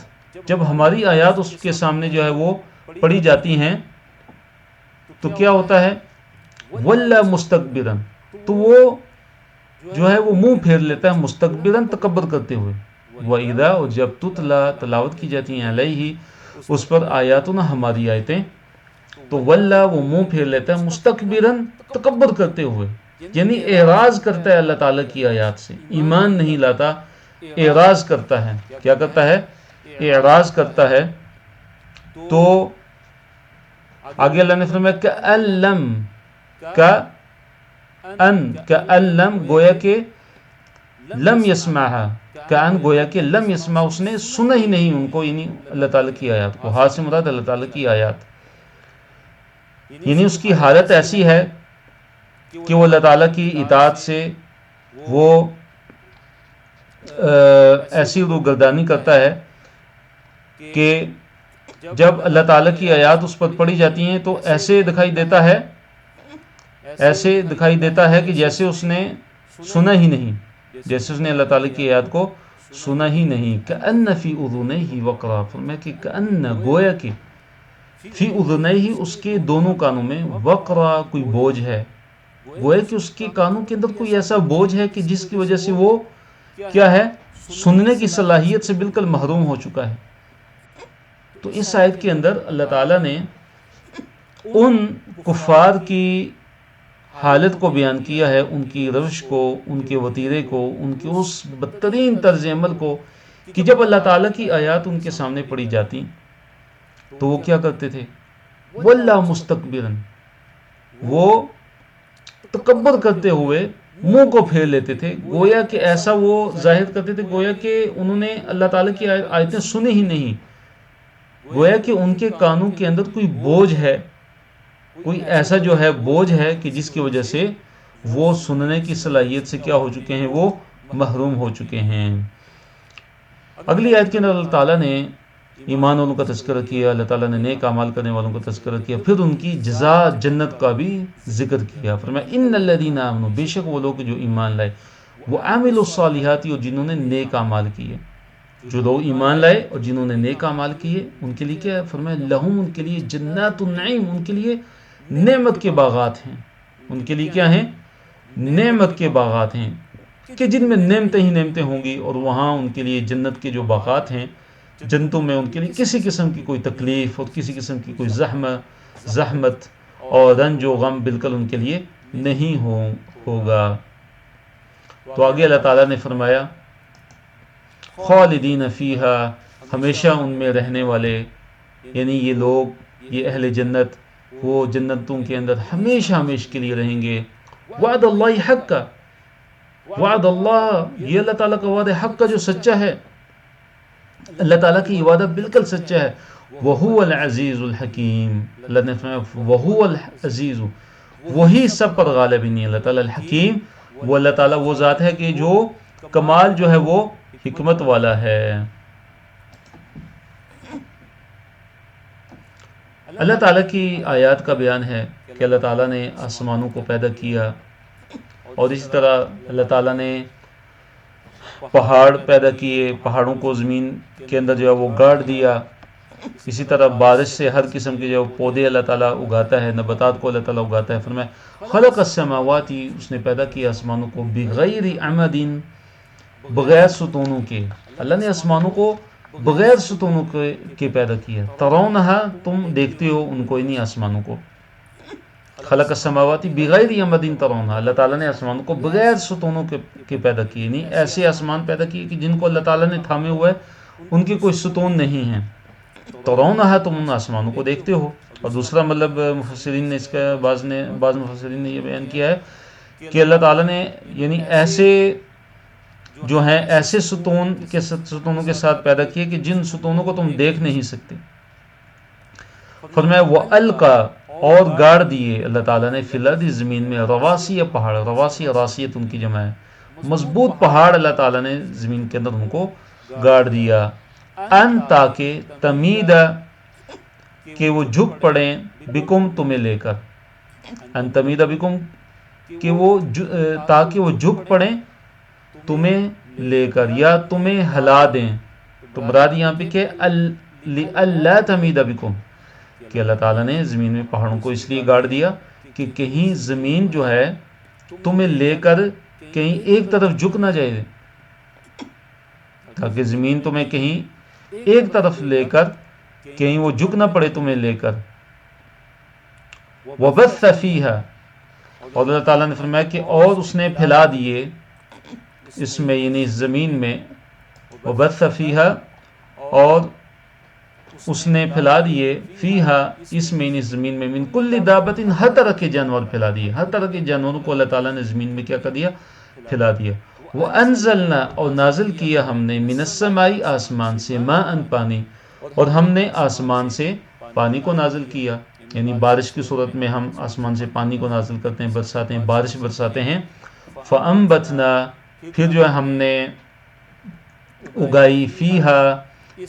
جب ہماری آیات اس کے سامنے جو ہے وہ پڑھی جاتی ہیں تو کیا ہوتا ہے؟ وَلَّا مُسْتَكْبِرًا، تو وہ جو ہے وہ منہ پھیر لیتا ہے، مستکبراً تکبر کرتے ہوئے. وَإِذَا، اور جب تتلا تلاوت کی جاتی ہیں، علیہ اس پر آیاتنا، ہماری آیتیں، تو وَلَّا وہ منہ پھیر لیتا ہے، مستکبراً تکبر کرتے ہوئے، یعنی اعراض کرتا ہے اللہ تعالیٰ کی آیات سے، ایمان نہیں لاتا، اعراض کرتا ہے. کیا کرتا ہے؟ اعراض کرتا ہے. تو آگے اللہ نے فرمایا کأن گویا کہ لم یسمعها، کأن گویا کہ لم یسمع، اس نے سنا ہی نہیں ان کو، یعنی اللہ تعالیٰ کی آیات کو. ہاتھ سے مراد اللہ تعالیٰ کی آیات، یعنی اس کی حالت ایسی ہے کہ وہ اللہ تعالیٰ کی اطاعت سے وہ ایسی روگردانی کرتا ہے کہ جب اللہ تعالیٰ کی آیات اس پر پڑھی جاتی ہیں تو ایسے دکھائی دیتا ہے کہ جیسے اس نے سنا ہی نہیں، جیسے اس نے اللہ تعالیٰ کی آیات کو سنا ہی نہیں. کأن فی اذنیہ وقرا، فرمایا کہ کأن گویا کہ فی اذنیہ اس کے دونوں کانوں میں وقرا کوئی بوجھ ہے، گویا کہ اس کے کانوں کے اندر کوئی ایسا بوجھ ہے کہ جس کی وجہ سے وہ کیا ہے، سننے کی صلاحیت سے بالکل محروم ہو چکا ہے. تو اس آیت کے اندر اللہ تعالیٰ نے ان کفار کی حالت کو بیان کیا ہے، ان کی روش کو، ان کے وتیرے کو، ان کے اس بدترین طرز عمل کو کہ جب اللہ تعالیٰ کی آیات ان کے سامنے پڑھی جاتی تو وہ کیا کرتے تھے؟ وَلَّا مُسْتَكْبِرًا، وہ تکبر کرتے ہوئے منہ کو پھیر لیتے تھے، گویا کہ ایسا وہ ظاہر کرتے تھے گویا کہ انہوں نے اللہ تعالیٰ کی آیتیں سنی ہی نہیں، گویا کہ ان کے کانوں کے اندر کوئی بوجھ ہے، کوئی ایسا جو ہے بوجھ ہے کہ جس کی وجہ سے وہ سننے کی صلاحیت سے کیا ہو چکے ہیں، وہ محروم ہو چکے ہیں. اگلی آیت کے اندر اللہ تعالیٰ نے ایمان والوں کا تذکرہ کیا، اللہ تعالیٰ نے نیک اعمال کرنے والوں کا تذکرہ کیا، پھر ان کی جزا جنت کا بھی ذکر کیا۔ فرمایا ان الذین آمنوا، بے شک وہ لوگ جو ایمان لائے، وہ عاملوا الصالحات، اور جنہوں نے نیک اعمال کیے، جو لوگ ایمان لائے اور جنہوں نے نیک اعمال کیے، ان کے لیے کیا ہے؟ فرمایا لہم، ان کے لیے جنات النعیم، ان کے لیے نعمت کے باغات ہیں۔ ان کے لیے کیا ہیں؟ نعمت کے باغات ہیں، کہ جن میں نعمتیں ہی نعمتیں ہوں گی، اور وہاں ان کے لیے جنت کے جو باغات ہیں، جنتوں میں ان کے لیے کسی قسم کی کوئی تکلیف اور کسی قسم کی کوئی زحمت اور رنج و غم بالکل ان کے لیے نہیں ہوگا۔ تو آگے اللہ تعالیٰ نے فرمایا خالدین فیہا، ہمیشہ ان میں رہنے والے، یعنی یہ لوگ، یہ اہل جنت، وہ جنتوں کے اندر ہمیشہ ہمیشہ کے لیے رہیں گے۔ وعد اللہ حق کا، وعد اللہ، یہ اللہ تعالیٰ کا وعدہ حق کا جو سچا ہے، اللہ تعالیٰ کی یہ وعدہ بالکل سچا ہے۔ وَهُوَ الْعَزِيزُ الْحَكِيمُ، اللہ نے فرمایا وَهُوَ الْعَزِيزُ، وہی سب پر غالب ہی نہیں، اللہ تعالیٰ الحکیم، وہ اللہ تعالیٰ وہ ذات ہے کہ جو کمال جو ہے وہ حکمت والا ہے۔ اللہ تعالیٰ کی آیات کا بیان ہے کہ اللہ تعالیٰ نے آسمانوں کو پیدا کیا، اور اسی طرح اللہ تعالیٰ نے پہاڑ پیدا کیے، پہاڑوں کو زمین کے اندر جو ہے وہ گاڑ دیا، اسی طرح بارش سے ہر قسم کے جو پودے اللہ تعالیٰ اگاتا ہے، نباتات کو اللہ تعالیٰ اگاتا ہے۔ فرمایا خلق السماوات، اس نے پیدا کیا آسمانوں کو، بغیر عمد، بغیر ستونوں کے، اللہ نے آسمانوں کو بغیر ستونوں کے پیدا کیا۔ ترونہا، تم دیکھتے ہو ان کو، انہی آسمانوں کو۔ خلق السماوات بغیر عمد ترونہا، اللہ تعالیٰ نے آسمانوں کو بغیر ستونوں کے پیدا کیے، نہیں ایسے آسمان پیدا کیے کہ جن کو اللہ تعالیٰ نے تھامے ہوئے، ان کے کوئی ستون نہیں ہیں۔ ترونہا، تم ان آسمانوں کو دیکھتے ہو۔ اور دوسرا مطلب مفسرین نے اس کا، بعض مفسرین نے یہ بیان کیا ہے کہ اللہ تعالیٰ نے یعنی ایسے جو ہیں، ایسے ستونوں کے ساتھ پیدا کیے کہ جن ستونوں کو تم دیکھ نہیں سکتے۔ فرمایا وَأَلْقَى، اور گاڑ دیے اللہ تعالیٰ نے، فِي الْأَرْضِ، زمین میں، رواسی پہاڑ، رواسی راسیت ان کی جمع ہے، مضبوط پہاڑ اللہ تعالیٰ نے زمین کے اندر ان کو گاڑ دیا۔ ان، تاکہ، تمید، کہ وہ جھک پڑیں، بکم، تمہیں لے کر، ان تمید بکم، کہ وہ تاکہ وہ جھک پڑیں تمہیں لے کر، یا تمہیں ہلا دیں۔ تو مراد یہاں پہ کہ لِأَلَّا تَمِيدَ بِكُمْ، کہ اللہ تعالیٰ نے زمین میں پہاڑوں کو اس لیے گاڑ دیا کہ کہیں زمین جو ہے تمہیں لے کر کہیں ایک طرف جھک نہ جائے، تاکہ زمین تمہیں کہیں ایک طرف لے کر کہیں وہ جھک نہ پڑے تمہیں لے کر۔ وَبَثَّ فِيهَا، اور اللہ تعالیٰ نے فرمایا کہ اور اس نے پھیلا دیے اس میں، یعنی زمین میں، وَبَثَّ فِيهَا، اور اس نے پھیلا دیے، فیہا، اس میں، یعنی زمین میں، من کل دابت، ہر طرح کے جانور پھیلا دیے، ہر طرح کے جانوروں کو اللہ تعالیٰ نے زمین میں کیا کر دیا؟ پھیلا دیا۔ وَأَنزَلْنَا، اور نازل کیا ہم نے، من السماء، آسمان سے، ماءً، پانی، اور ہم نے آسمان سے پانی کو نازل کیا، یعنی بارش کی صورت میں ہم آسمان سے پانی کو نازل کرتے ہیں، برساتے ہیں، بارش برساتے ہیں۔ فَأَنبَتْنَا، پھر جو ہے ہم نے اگائی، فیہا،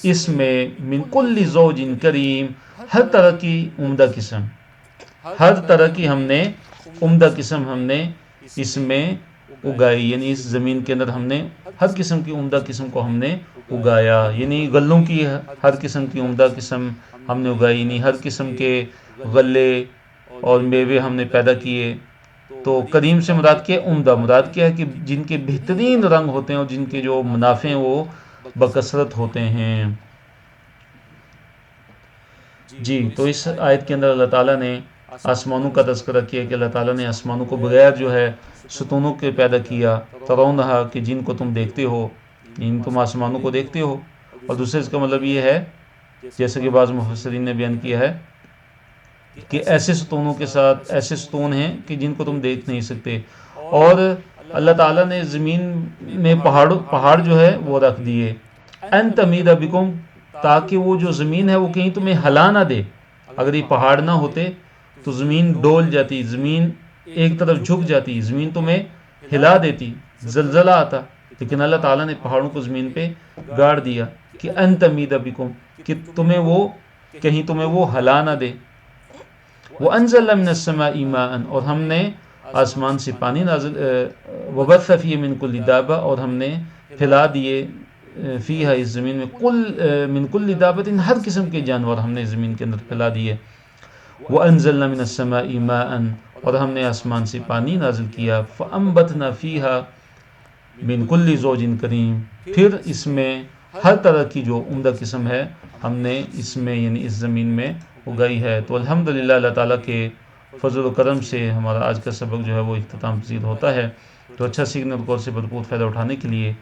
اس میں، من کل زوج کریم، ہر طرح کی عمدہ قسم، ہر طرح کی ہم نے عمدہ قسم ہم نے اس میں اگائی، یعنی اس زمین کے اندر ہم نے ہر قسم کی عمدہ قسم کو ہم نے اگایا، یعنی غلوں کی ہر قسم کی عمدہ قسم ہم نے اگائی، یعنی ہر قسم کے غلے اور میوے ہم نے پیدا کیے۔ تو کریم سے مراد کیا؟ عمدہ، مراد کیا ہے کہ جن کے بہترین رنگ ہوتے ہیں اور جن کے جو منافع ہیں وہ بکثرت ہوتے ہیں۔ جی، تو اس آیت کے اندر اللہ تعالیٰ نے آسمانوں کا تذکرہ کیا کہ اللہ تعالیٰ نے آسمانوں کو بغیر جو ہے ستونوں کے پیدا کیا، ترونہا، کہ جن کو تم دیکھتے ہو، یعنی تم آسمانوں کو دیکھتے ہو۔ اور دوسرے اس کا مطلب یہ ہے، جیسے کہ بعض مفسرین نے بیان کیا ہے، کہ ایسے ستونوں کے ساتھ، ایسے ستون ہیں کہ جن کو تم دیکھ نہیں سکتے۔ اور اللہ تعالیٰ نے زمین میں پہاڑ جو ہے وہ رکھ دیے، ان تمید بکم، تاکہ وہ جو زمین ہے وہ کہیں تمہیں ہلا نہ دے۔ اگر یہ پہاڑ نہ ہوتے تو زمین ڈول جاتی، زمین ایک طرف جھک جاتی، زمین تمہیں ہلا دیتی، زلزلہ آتا، لیکن اللہ تعالیٰ نے پہاڑوں کو زمین پہ گاڑ دیا کہ ان تمید بکم، کہ کہیں تمہیں وہ ہلا نہ دے. وَأَنزَلْنَا مِنَ السَّمَاءِ مَاءً اور ہم نے آسمان سے پانی نازل وَبَثَّ فِيهِ مِن كُلِّ دَابَّةٍ اور ہم نے پھیلا دیے فیہا اس زمین میں من کل دابت ہر قسم کے جانور ہم نے زمین کے اندر پھیلا دیے. وَأَنزَلْنَا مِنَ السَّمَاءِ مَاءً اور ہم نے آسمان سے پانی نازل کیا. فَأَنبَتْنَا فِيهَا مِن كُلِّ زَوْجٍ كَرِيمٍ پھر اس میں ہر طرح کی جو عمدہ قسم ہے ہم نے اس میں یعنی اس زمین میں اگائی ہے. تو الحمدللہ اللہ تعالیٰ کے فضل و کرم سے ہمارا آج کا سبق جو ہے وہ اختتام پذیر ہوتا ہے. تو اچھا سیکھنے اور سے بھرپور فائدہ اٹھانے کے لیے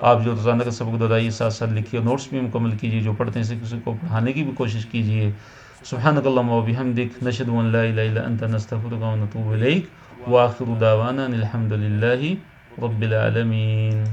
آپ جو روزانہ کا سبق دہرائیے، ساتھ ساتھ لکھیے اور نوٹس بھی مکمل کیجیے. جو پڑھتے ہیں کسی کو پڑھانے کی بھی کوشش کیجیے. سبحانک اللہم و بحمدک نشہد ان لا الہ الا انت نستغفرک و نتوب الیک. وآخر دعوانا الحمدللہ رب العالمین.